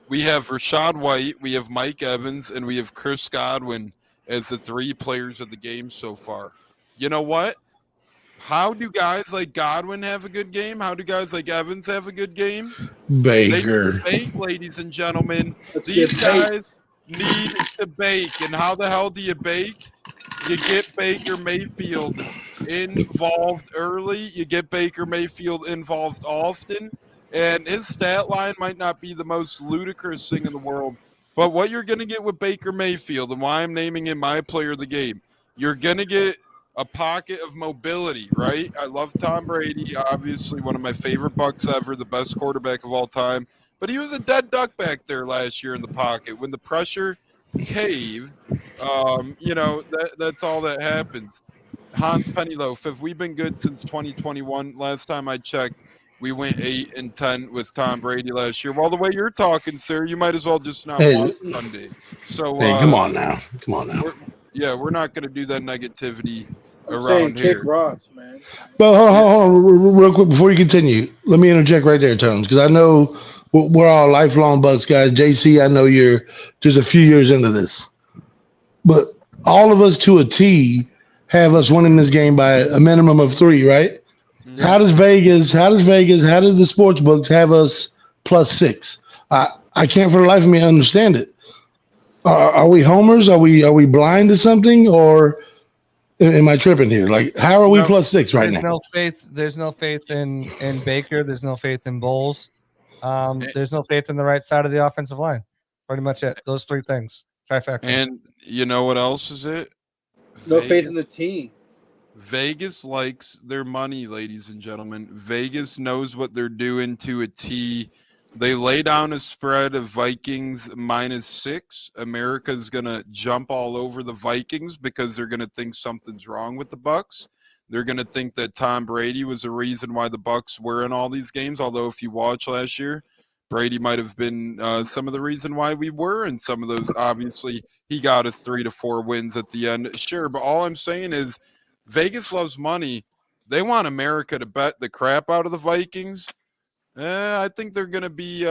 We have Rashad White, we have Mike Evans, and we have Chris Godwin as the 3 players of the game so far. You know what? How do guys like Godwin have a good game? How do guys like Evans have a good game? Baker. They bake, ladies and gentlemen. Let's These get guys need to bake. And how the hell do you bake? You get Baker Mayfield involved early. You get Baker Mayfield involved often. And his stat line might not be the most ludicrous thing in the world. But what you're going to get with Baker Mayfield, and why I'm naming him my player of the game, you're going to get a pocket of mobility, right? I love Tom Brady, obviously one of my favorite Bucs ever, the best quarterback of all time. But he was a dead duck back there last year in the pocket. When the pressure caved, that's all that happens. Hans Pennyloaf, have we been good since 2021? Last time I checked, we went 8-10 with Tom Brady last year. Well, the way you're talking, sir, you might as well just not watch Sunday. So, come on now. We're not going to do that negativity I'm around saying here. kick Ross, man. But hold on, real quick before you continue. Let me interject right there, Tones, because I know we're all lifelong Bucs guys. JC, I know you're just a few years into this, but all of us to a T have us winning this game by a minimum of 3, right? Yeah. How does the sports books have us +6? I can't for the life of me understand it. Are we homers? Are we blind to something, or am I tripping here? Like, how are we +6 right now? There's no faith in Baker. There's no faith in Bowles. There's no faith in the right side of the offensive line. Pretty much it. Those 3 things. Trifecta. And you know what else is it? No faith in the team. Vegas likes their money, ladies and gentlemen. Vegas knows what they're doing to a T. They lay down a spread of Vikings -6. America's going to jump all over the Vikings because they're going to think something's wrong with the Bucs. They're going to think that Tom Brady was the reason why the Bucs were in all these games. Although if you watch last year, Brady might have been some of the reason why we were in some of those. Obviously, he got us 3 to 4 wins at the end. Sure, but all I'm saying is Vegas loves money. They want America to bet the crap out of the Vikings. I think they're going to be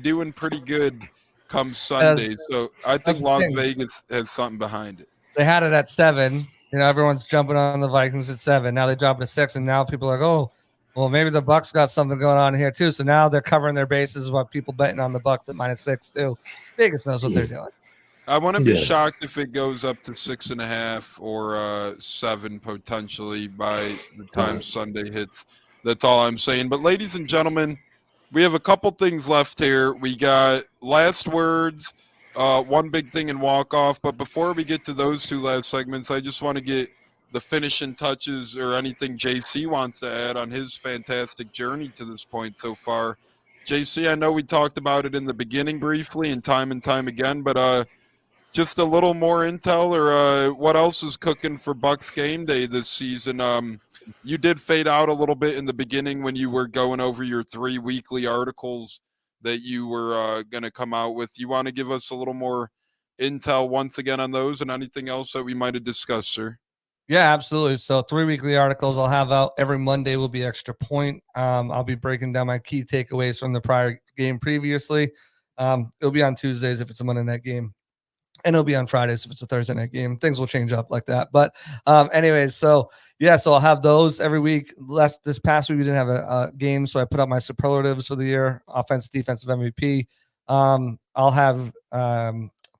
doing pretty good come Sunday. So I think Las Vegas has something behind it. They had it at 7. Everyone's jumping on the Vikings at 7. Now they drop it to 6, and now people are like, oh, well, maybe the Bucs got something going on here too. So now they're covering their bases while people betting on the Bucs at -6 too. Vegas knows what they're doing. I want to be shocked if it goes up to 6.5 or 7 potentially by the time Sunday hits. That's all I'm saying. But ladies and gentlemen, we have a couple things left here. We got last words, one big thing and walk off. But before we get to those 2 last segments, I just want to get the finishing touches or anything JC wants to add on his fantastic journey to this point so far. JC, I know we talked about it in the beginning briefly and time again, but just a little more intel or what else is cooking for Bucs Game Day this season? You did fade out a little bit in the beginning when you were going over your 3 weekly articles that you were going to come out with. You want to give us a little more intel once again on those and anything else that we might have discussed, sir? Yeah, absolutely. So 3 weekly articles I'll have out every Monday will be Extra Point. I'll be breaking down my key takeaways from the prior game previously. It'll be on Tuesdays if it's a Monday night game, and it'll be on Fridays if it's a Thursday night game. Things will change up like that. But anyways, so I'll have those every week. This past week we didn't have a game, so I put up my superlatives for the year, offense, defensive MVP. I'll have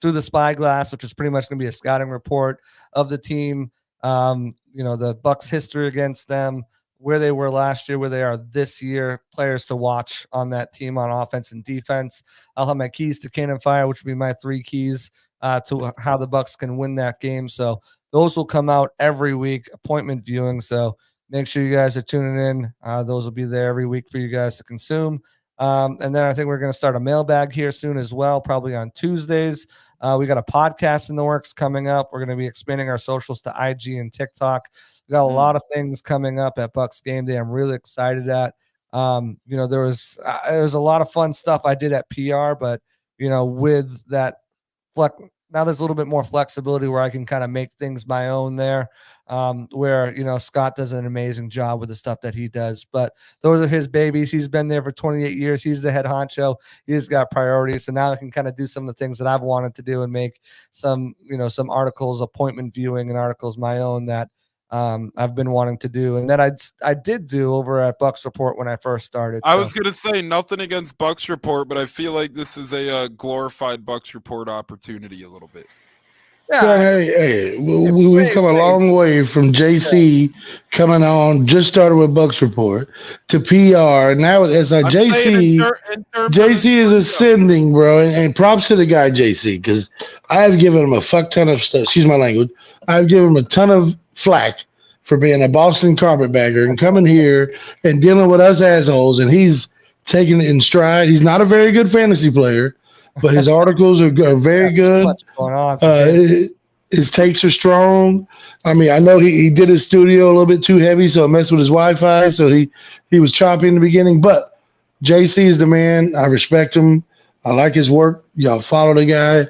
Through the Spyglass, which is pretty much going to be a scouting report of the team. The Bucs history against them, where they were last year, where they are this year, players to watch on that team on offense and defense. I'll have my keys to Cannon Fire, which will be my 3 keys to how the Bucs can win that game. So those will come out every week, appointment viewing. So make sure you guys are tuning in. Those will be there every week for you guys to consume. And then I think we're going to start a mailbag here soon as well, probably on Tuesdays. We got a podcast in the works coming up. We're going to be expanding our socials to IG and TikTok. We got a lot of things coming up at Bucs Game Day. I'm really excited at. There was a lot of fun stuff I did at PR, but with that now there's a little bit more flexibility where I can kind of make things my own there. Where Scott does an amazing job with the stuff that he does, but those are his babies. He's been there for 28 years. He's the head honcho. He's got priorities. So now I can kind of do some of the things that I've wanted to do and make some articles, appointment viewing and articles my own that I've been wanting to do, and that I did do over at Bucs Report when I first started. I was gonna say nothing against Bucs Report, but I feel like this is a glorified Bucs Report opportunity a little bit. Yeah, hey, we've come a long way from JC coming on, just started with Bucs Report, to PR. Now it's like JC is ascending, bro. And props to the guy, JC, because I have given him a fuck ton of stuff. Excuse my language. I've given him a ton of flack for being a Boston carpetbagger and coming here and dealing with us assholes, and he's taking it in stride. He's not a very good fantasy player, but his articles are very good. What's going on? His takes are strong. I mean, I know he did his studio a little bit too heavy, so it messed with his Wi-Fi. So he was choppy in the beginning. But JC is the man. I respect him. I like his work. Y'all follow the guy.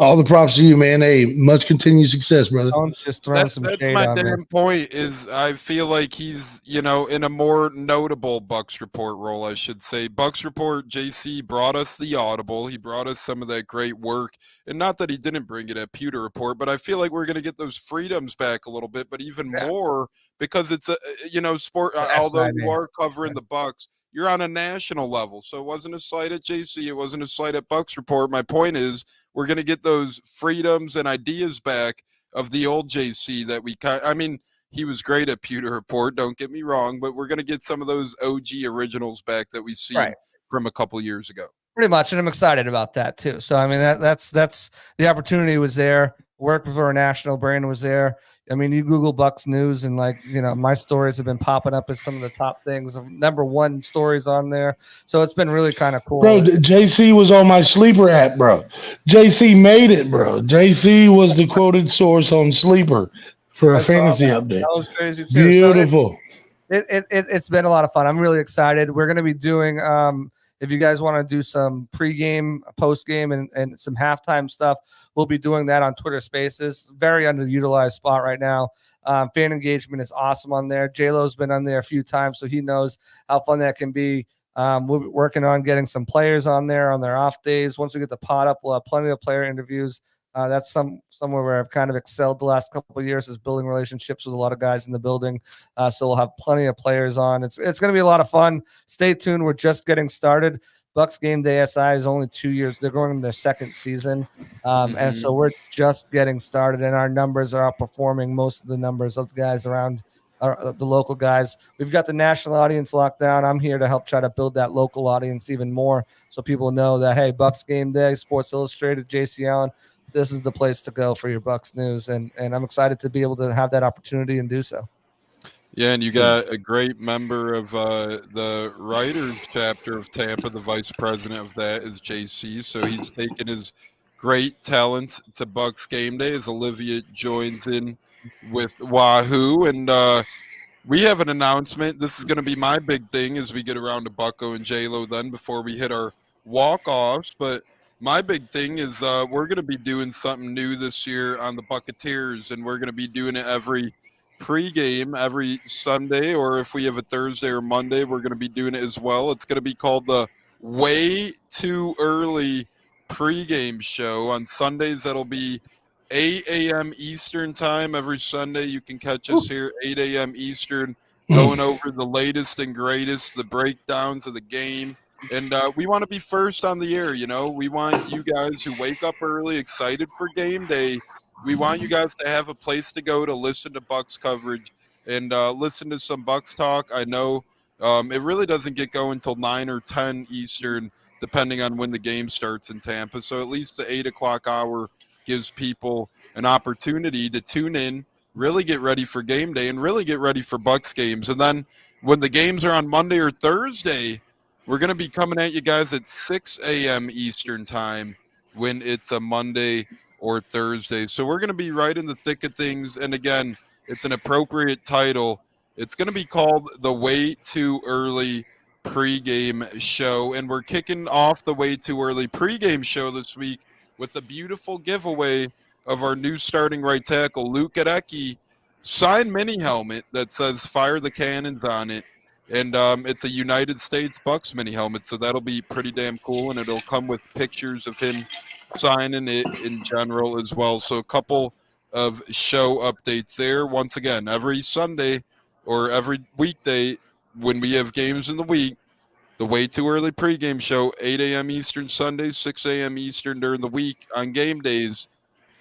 All the props to you, man. Hey, much continued success, brother. Just throwing some shade my on damn point. Is I feel like he's in a more notable Bucs Report role, I should say. Bucs Report, JC brought us the Audible. He brought us some of that great work, and not that he didn't bring it at Pewter Report, but I feel like we're going to get those freedoms back a little bit, but even more because it's a sport. Although you are covering the Bucs, you're on a national level. So it wasn't a slight at JC. It wasn't a slight at Bucs Report. My point is we're going to get those freedoms and ideas back of the old JC that he was great at Pewter Report, don't get me wrong, but we're going to get some of those OG originals back that we see from a couple years ago. Pretty much, and I'm excited about that too. So I mean, that's the opportunity was there. Work for a national brand was there. I mean, you Google Bucs News and my stories have been popping up as some of the top things, number one stories on there. So it's been really kind of cool. Bro, JC was on my Sleeper app, bro. JC made it, bro. JC was the quoted source on Sleeper for a fantasy update. That was crazy too. Beautiful. So it's been a lot of fun. I'm really excited. We're going to be doing if you guys want to do some pregame, postgame, and some halftime stuff, we'll be doing that on Twitter Spaces. Very underutilized spot right now. Fan engagement is awesome on there. J Lowe's been on there a few times, so he knows how fun that can be. We'll be working on getting some players on there on their off days. Once we get the pod up, we'll have plenty of player interviews. That's somewhere where I've kind of excelled the last couple of years is building relationships with a lot of guys in the building. So we'll have plenty of players on. It's going to be a lot of fun. Stay tuned. We're just getting started. BucsGameday SI is only 2 years. They're going into their second season. And so we're just getting started, and our numbers are outperforming most of the numbers of the guys around the local guys. We've got the national audience locked down. I'm here to help try to build that local audience even more so people know that, hey, Bucs Game Day, Sports Illustrated, JC Allen, this is the place to go for your Bucs news, and I'm excited to be able to have that opportunity and do so. Yeah, and you got a great member of the writers chapter of Tampa. The vice president of that is JC, so he's taken his great talents to Bucs Game Day as Olivia joins in with Wahoo, and we have an announcement. This is going to be my big thing as we get around to Bucko and J Lo then before we hit our walk-offs, but my big thing is we're going to be doing something new this year on the Buccateers, and we're going to be doing it every pregame, every Sunday, or if we have a Thursday or Monday, we're going to be doing it as well. It's going to be called the Way Too Early Pregame Show. On Sundays, that'll be 8 a.m. Eastern time. Every Sunday, you can catch us here, 8 a.m. Eastern, going over the latest and greatest, the breakdowns of the game. And we want to be first on the air, We want you guys who wake up early, excited for game day. We want you guys to have a place to go to listen to Bucs coverage and listen to some Bucs talk. I know it really doesn't get going until 9 or 10 Eastern, depending on when the game starts in Tampa. So at least the 8 o'clock hour gives people an opportunity to tune in, really get ready for game day, and really get ready for Bucs games. And then when the games are on Monday or Thursday, we're going to be coming at you guys at 6 a.m. Eastern time when it's a Monday or Thursday. So we're going to be right in the thick of things. And again, it's an appropriate title. It's going to be called the Way Too Early Pregame Show, and we're kicking off the Way Too Early Pregame Show this week with the beautiful giveaway of our new starting right tackle, Luke Gadecki, signed mini helmet that says "Fire the Cannons" on it, and it's a United States Bucs mini helmet, so that'll be pretty damn cool, and it'll come with pictures of him signing it in general as well. So a couple of show updates there. Once again, every Sunday or every weekday when we have games in the week, the Way Too Early Pregame Show, 8 a.m. Eastern Sundays, 6 a.m. Eastern during the week on game days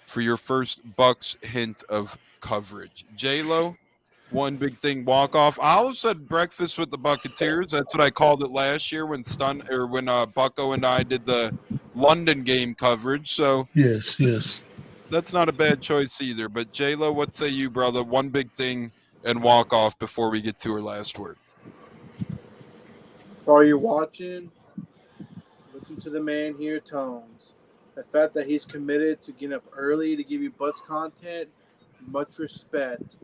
for your first Bucs hint of coverage. J Lo, one big thing walk-off. I always said breakfast with the Buccateers. That's what I called it last year when Bucko and I did the London game coverage. So Yes. that's not a bad choice either. But J Lo, what say you, brother? One big thing and walk off before we get to her last word. For all you watching, listen to the man here, Tones. The fact that he's committed to getting up early to give you Bucs content, much respect.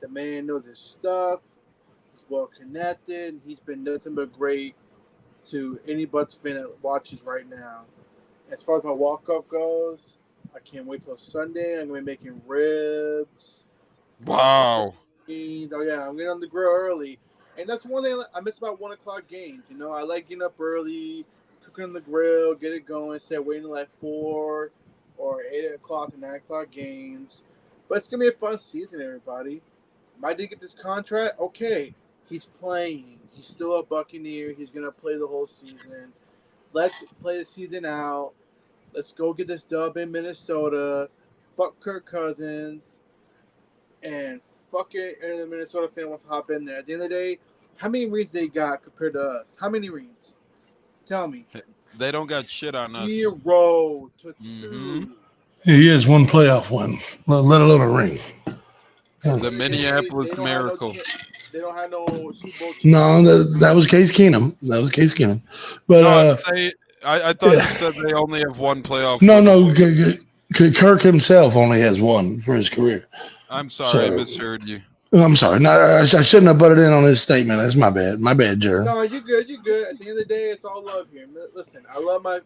The man knows his stuff. He's well connected. He's been nothing but great to any Bucs fan that watches right now. As far as my walk-off goes, I can't wait till Sunday. I'm going to be making ribs. Wow. Oh, yeah, I'm getting on the grill early. And that's one thing I miss about 1 o'clock games. You know, I like getting up early, cooking on the grill, get it going, instead of waiting like 4 or 8 o'clock to 9 o'clock games. But it's going to be a fun season, everybody. Might did get this contract? Okay, he's playing. He's still a Buccaneer. He's going to play the whole season. Let's play the season out. Let's go get this dub in Minnesota. Fuck Kirk Cousins. And fuck it, and the Minnesota fan wants to hop in there. At the end of the day, how many rings they got compared to us? How many rings? Tell me. They don't got shit on us. 0 to 2. He has one playoff win, let alone a ring. The Minneapolis Miracle. They don't have no Super Bowl. No, that was Case Keenum. But no, I thought you said they only have one playoff. No. Kirk himself only has one for his career. I'm sorry, I misheard you. I'm sorry. No, I shouldn't have butted in on his statement. That's my bad. My bad, Jerry. No, you're good. You're good. At the end of the day, it's all love here. Listen, I love my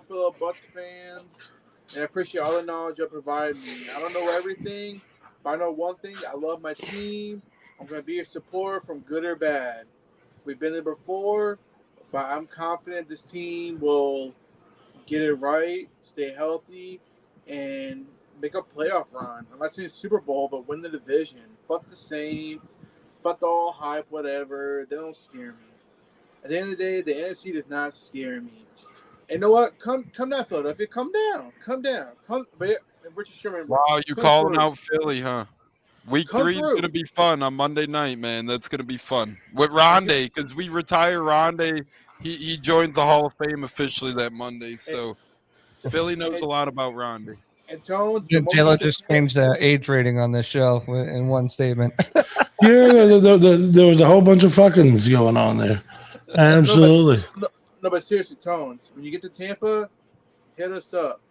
fellow Bucs fans, and I appreciate all the knowledge you provided me. I don't know everything, but I know one thing. I love my team. I'm going to be a supporter from good or bad. We've been there before, but I'm confident this team will get it right, stay healthy, and make a playoff run. I'm not saying Super Bowl, but win the division. Fuck the Saints. Fuck the all hype, whatever. They don't scare me. At the end of the day, the NFC does not scare me. And you know what? Come down, Philadelphia. Come down. But Richard Sherman. Wow, you calling through. out Philly, huh? Week 3 is going to be fun on Monday night, man. That's going to be fun. With Rondé, because we retire Rondé. He joined the Hall of Fame officially that Monday, so Philly knows a lot about Rondé. And Tone, J-Lo just changed the age rating on this show in one statement. Yeah, there was a whole bunch of fuckings going on there. Absolutely. No, but seriously, Tones, when you get to Tampa, hit us up.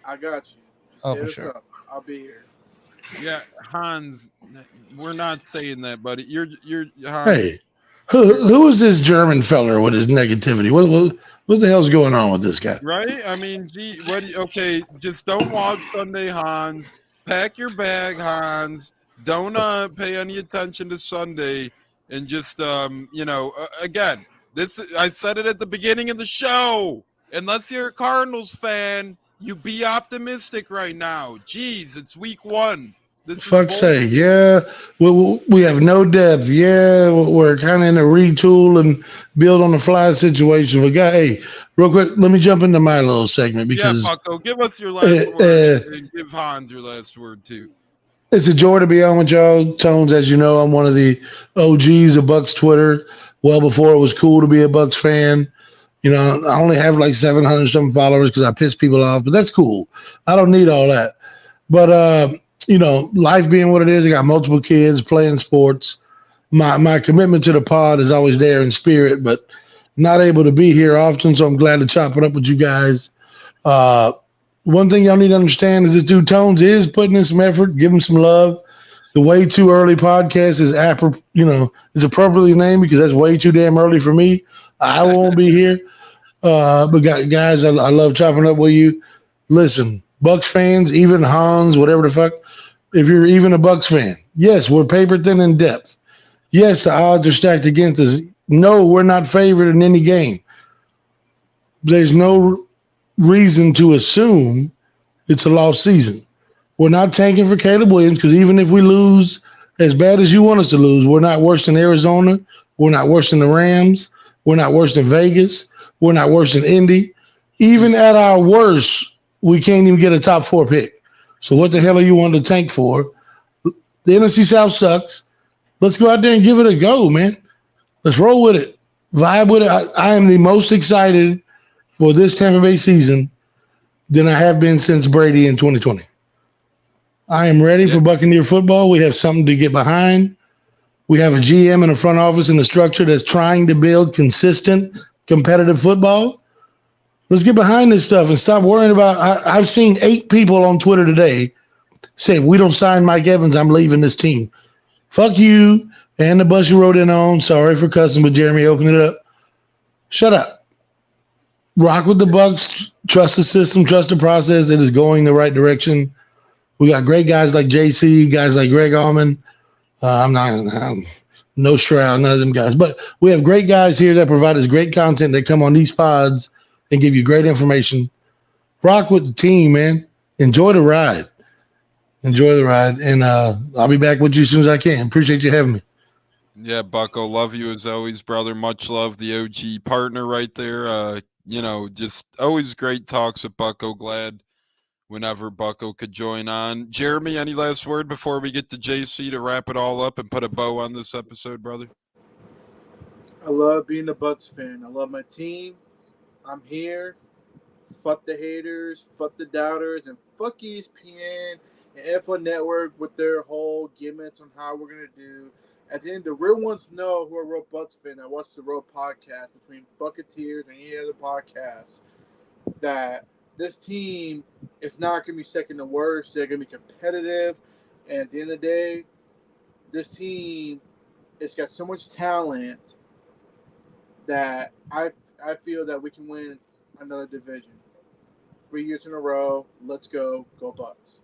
I got you. Oh, for sure. I'll be here. Yeah, Hans, we're not saying that, buddy. You're Hans. Hey, who is this German feller with his negativity? What the hell's going on with this guy? Right? I mean, okay, just don't watch Sunday, Hans. Pack your bag, Hans. Don't pay any attention to Sunday, and just again, I said it at the beginning of the show. Unless you're a Cardinals fan, you be optimistic right now. Jeez, it's week 1. Fuck's sake, yeah. We have no depth. Yeah, we're kind of in a retool and build on the fly situation. But hey, real quick, let me jump into my little segment because Bucko, give us your last word and give Hans your last word too. It's a joy to be on with y'all, Tones. As you know, I'm one of the OGs of Bucs Twitter. Well, before it was cool to be a Bucs fan. You know, I only have like 700 some followers because I piss people off, but that's cool. I don't need all that. But life being what it is, I got multiple kids playing sports. My commitment to the pod is always there in spirit, but not able to be here often, so I'm glad to chop it up with you guys. One thing y'all need to understand is this dude Tones is putting in some effort. Give him some love. The Way Too Early podcast is is appropriately named because that's way too damn early for me. I won't be here. But guys, I love chopping up with you. Listen, Bucs fans, even Hans, whatever the fuck, if you're even a Bucs fan, yes, we're paper thin in depth. Yes, the odds are stacked against us. No, we're not favored in any game. There's no reason to assume it's a lost season. We're not tanking for Caleb Williams because even if we lose as bad as you want us to lose, we're not worse than Arizona. We're not worse than the Rams. We're not worse than Vegas. We're not worse than Indy. Even at our worst, we can't even get a top 4 pick. So what the hell are you wanting to tank for? The NFC South sucks. Let's go out there and give it a go, man. Let's roll with it. Vibe with it. I am the most excited for this Tampa Bay season than I have been since Brady in 2020. I am ready for Buccaneer football. We have something to get behind. We have a GM and a front office and a structure that's trying to build consistent, competitive football. Let's get behind this stuff and stop worrying about I've seen 8 people on Twitter today say, if we don't sign Mike Evans, I'm leaving this team. Fuck you and the bus you rode in on. Sorry for cussing, but Jeremy, open it up. Shut up. Rock with the Bucs. Trust the system. Trust the process. It is going the right direction. We got great guys like JC, guys like Greg Allman. I'm no Stroud, none of them guys. But we have great guys here that provide us great content that come on these pods and give you great information. Rock with the team, man. Enjoy the ride. Enjoy the ride. And I'll be back with you as soon as I can. Appreciate you having me. Yeah, Bucko, love you as always, brother. Much love, the OG partner right there. Just always great talks with Bucko. Glad whenever Bucko could join on. Jeremy, any last word before we get to JC to wrap it all up and put a bow on this episode, brother? I love being a Bucs fan. I love my team. I'm here. Fuck the haters, fuck the doubters, and fuck ESPN and NFL Network with their whole gimmicks on how we're going to do. At the end, the real ones know who are real Bucs fan that watch the real podcast between Buccateers and any other podcast that this team is not going to be second to worst. They're going to be competitive. And at the end of the day, this team has got so much talent that I feel that we can win another division. 3 years in a row. Let's go. Go Bucs.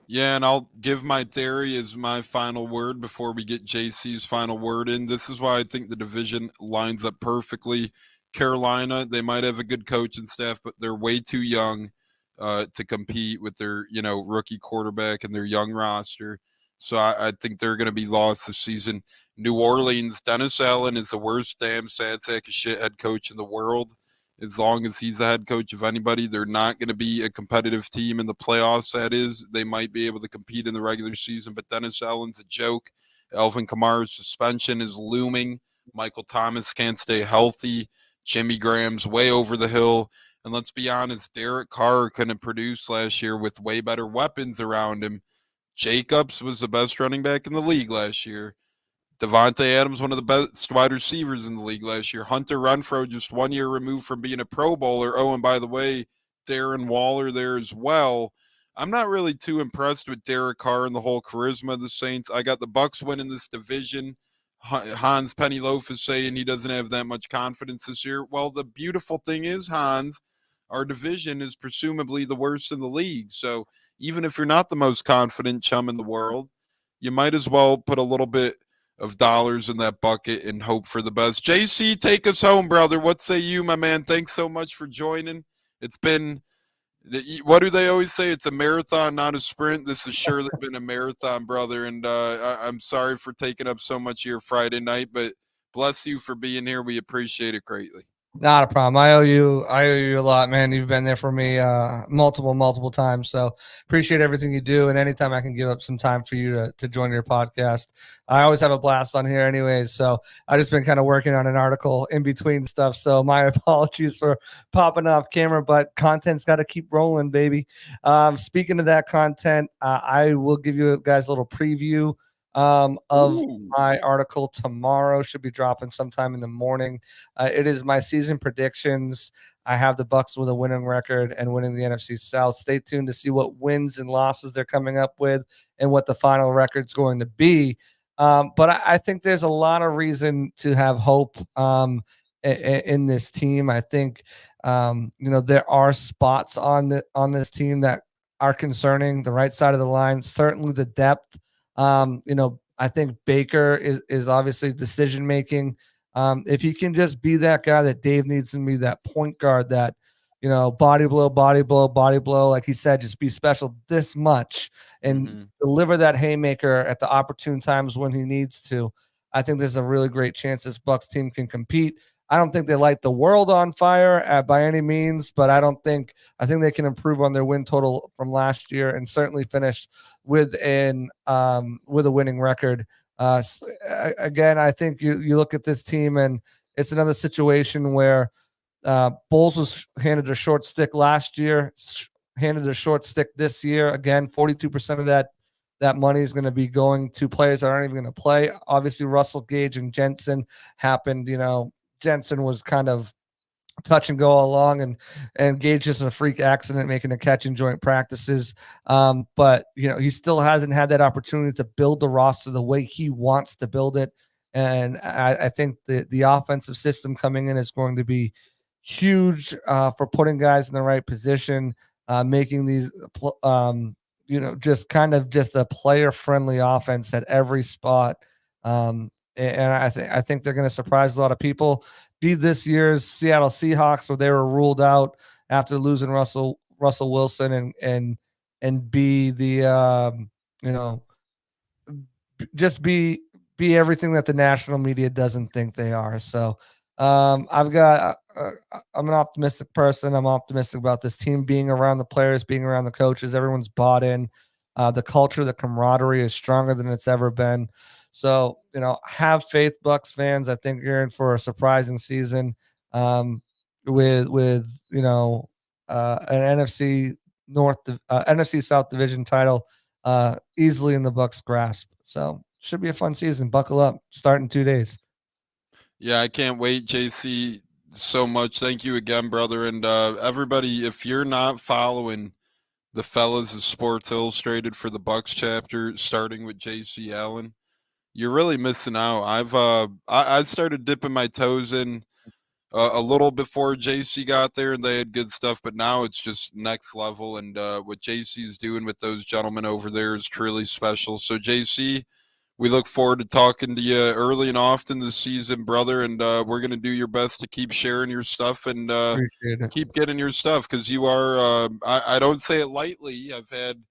Yeah, and I'll give my theory as my final word before we get JC's final word in. This is why I think the division lines up perfectly. Carolina, they might have a good coaching staff, but they're way too young to compete with their, rookie quarterback and their young roster. So I think they're going to be lost this season. New Orleans, Dennis Allen is the worst damn sad sack of shit head coach in the world. As long as he's the head coach of anybody, they're not going to be a competitive team in the playoffs. That is, they might be able to compete in the regular season, but Dennis Allen's a joke. Alvin Kamara's suspension is looming. Michael Thomas can't stay healthy. Jimmy Graham's way over the hill. And let's be honest, Derek Carr couldn't produce last year with way better weapons around him. Jacobs was the best running back in the league last year. Devontae Adams, one of the best wide receivers in the league last year. Hunter Renfrow, just 1 year removed from being a Pro Bowler. Oh, and by the way, Darren Waller there as well. I'm not really too impressed with Derek Carr and the whole charisma of the Saints. I got the Bucs winning this division. Hans Pennyloaf is saying he doesn't have that much confidence this year. Well, the beautiful thing is, Hans, our division is presumably the worst in the league. So even if you're not the most confident chum in the world, you might as well put a little bit of dollars in that bucket and hope for the best. JC, take us home, brother. What say you, my man? Thanks so much for joining. It's been, what do they always say? It's a marathon, not a sprint. This has surely been a marathon, brother. And I'm sorry for taking up so much of your Friday night, but bless you for being here. We appreciate it greatly. Not a problem. I owe you a lot, man. You've been there for me multiple times. So appreciate everything you do. And anytime I can give up some time for you to join your podcast, I always have a blast on here anyways. So I just been kind of working on an article in between stuff. So my apologies for popping off camera, but content's got to keep rolling, baby. Speaking of that content, I will give you guys a little preview of Ooh. my article tomorrow. Should be dropping sometime in the morning. It is my season predictions. I have the Bucs with a winning record and winning the NFC South. Stay tuned to see what wins and losses they're coming up with and what the final record's going to be. But I think there's a lot of reason to have hope in this team. I think there are spots on this team that are concerning. The right side of the line, certainly the depth. I think Baker is obviously decision making. If he can just be that guy that Dave needs to be, that point guard that, body blow, body blow, body blow, like he said, just be special this much and deliver that haymaker at the opportune times when he needs to. I think there's a really great chance this Bucs team can compete. I don't think they light the world on fire by any means, but I think they can improve on their win total from last year and certainly finish with a winning record. Again, I think you look at this team and it's another situation where Bowles was handed a short stick last year, handed a short stick this year. Again, 42% of that money is going to be going to players that aren't even going to play. Obviously, Russell Gage and Jensen happened. Jensen was kind of touch and go along, and Gage is a freak accident making a catch in joint practices. But he still hasn't had that opportunity to build the roster the way he wants to build it. And I think the offensive system coming in is going to be huge for putting guys in the right position, making these just a player friendly offense at every spot. And I think they're going to surprise a lot of people. Be this year's Seattle Seahawks, where they were ruled out after losing Russell Wilson, and be the just be everything that the national media doesn't think they are. So I'm an optimistic person. I'm optimistic about this team being around the players, being around the coaches. Everyone's bought in. The culture, the camaraderie is stronger than it's ever been. So, have faith, Bucs fans. I think you're in for a surprising season with an NFC NFC South division title easily in the Bucs' grasp. So, should be a fun season. Buckle up. Start in 2 days. Yeah, I can't wait, JC, so much. Thank you again, brother. And everybody, if you're not following the fellas of Sports Illustrated for the Bucs chapter, starting with JC Allen, you're really missing out. I started dipping my toes in a little before JC got there, and they had good stuff, but now it's just next level. And what JC's doing with those gentlemen over there is truly special. So JC, we look forward to talking to you early and often this season, brother. And we're going to do your best to keep sharing your stuff and keep getting your stuff, because you are, I don't say it lightly. I've had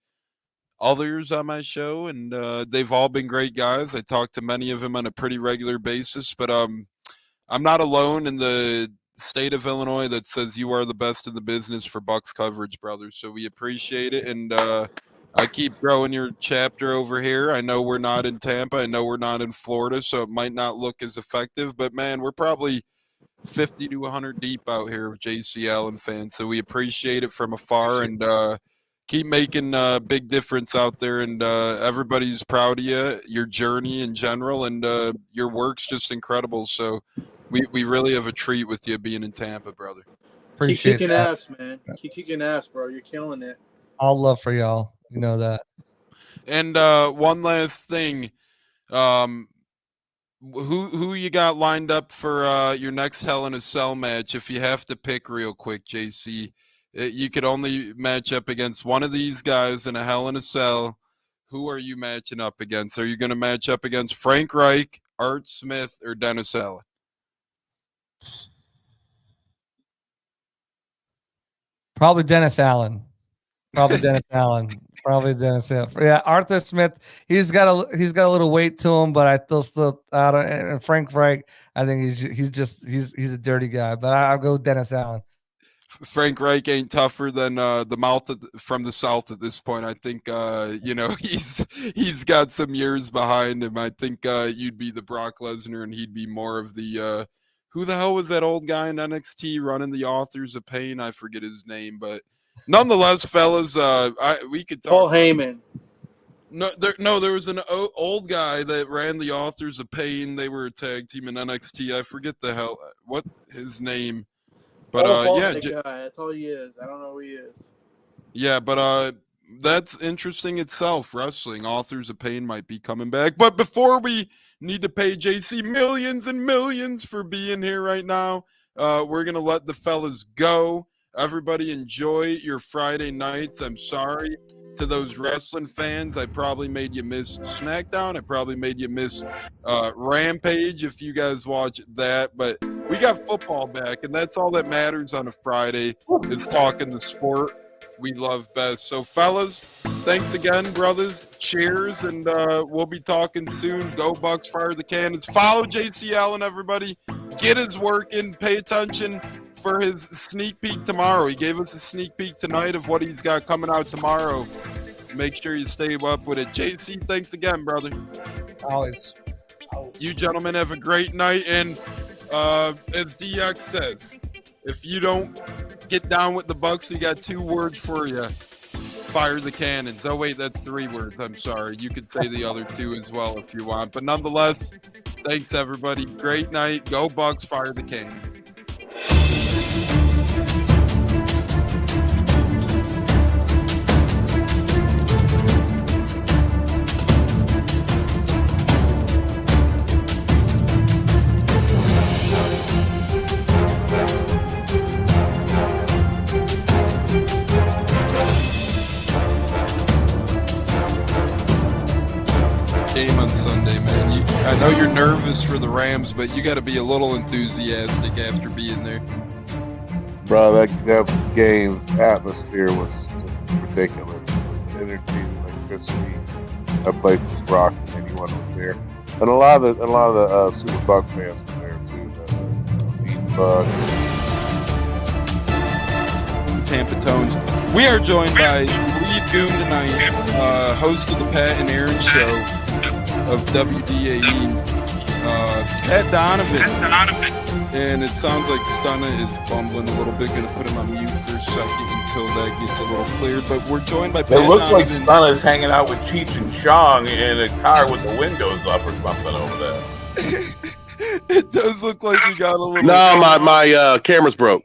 others on my show, and they've all been great guys. I talk to many of them on a pretty regular basis, but I'm not alone in the state of Illinois that says you are the best in the business for Bucs coverage, brother. So we appreciate it, and I keep growing your chapter over here. I know we're not in Tampa. I know we're not in Florida, so it might not look as effective, but man, we're probably 50 to 100 deep out here with JC Allen fans. So we appreciate it from afar, and keep making a big difference out there. And everybody's proud of you, your journey in general, and your work's just incredible. So we really have a treat with you being in Tampa, brother. Appreciate Keep kicking that. ass, man. Keep kicking ass, bro. You're killing it. All love for y'all. You know that. And one last thing, who you got lined up for your next Hell in a Cell match? If you have to pick real quick, JC, you could only match up against one of these guys in a Hell in a Cell. Who are you matching up against? Are you going to match up against Frank Reich, Art Smith, or Dennis Allen? Probably Dennis Allen. Probably Dennis Allen. Yeah, Arthur Smith. He's got a little weight to him, but I still and Frank Reich. I think he's a dirty guy, but I'll go Dennis Allen. Frank Reich ain't tougher than the mouth from the South at this point. I think he's got some years behind him. I think you'd be the Brock Lesnar, and he'd be more of the who the hell was that old guy in NXT running the Authors of Pain? I forget his name, but nonetheless, fellas, we could talk. Paul Heyman. There was an old guy that ran the Authors of Pain. They were a tag team in NXT. I forget what his name, but yeah, guy. That's all he is. I don't know who he is. Yeah, but that's interesting itself. Wrestling Authors of Pain might be coming back. But before we need to pay JC millions and millions for being here right now, we're gonna let the fellas go. Everybody enjoy your Friday nights. I'm sorry to those wrestling fans. I probably made you miss SmackDown. I probably made you miss Rampage if you guys watch that. But we got football back, and that's all that matters on a Friday is talking the sport we love best. So, fellas, thanks again, brothers. Cheers, and we'll be talking soon. Go Bucs, fire the cannons. Follow JC Allen, everybody. Get his work in. Pay attention for his sneak peek tomorrow. He gave us a sneak peek tonight of what he's got coming out tomorrow. Make sure you stay up with it. JC, thanks again, brother. Always. You gentlemen have a great night. And as DX says, if you don't get down with the Bucs, we got 2 words for you. Fire the cannons. Oh, wait, that's 3 words. I'm sorry. You could say the other 2 as well if you want. But nonetheless, thanks, everybody. Great night. Go Bucs. Fire the cannons. Game on Sunday, man. I know you're nervous for the Rams, but you got to be a little enthusiastic after being there. Bro, that game atmosphere was ridiculous. The energy, the electricity. That place was rocking. Anyone was there, and a lot of the Super Buck fans were there too. The Minn Bucs. Tampa Tones. We are joined by Lead Goon tonight, host of the Pat and Aaron Show of WDAE, Pat Donovan. And it sounds like Stunna is bumbling a little bit. Going to put him on mute for a second until that gets a little clear. But we're joined by Pat It looks like Donovan. Stunna's hanging out with Cheech and Chong in a car with the windows up or something over there. It does look like we got a little. No, my camera's broke.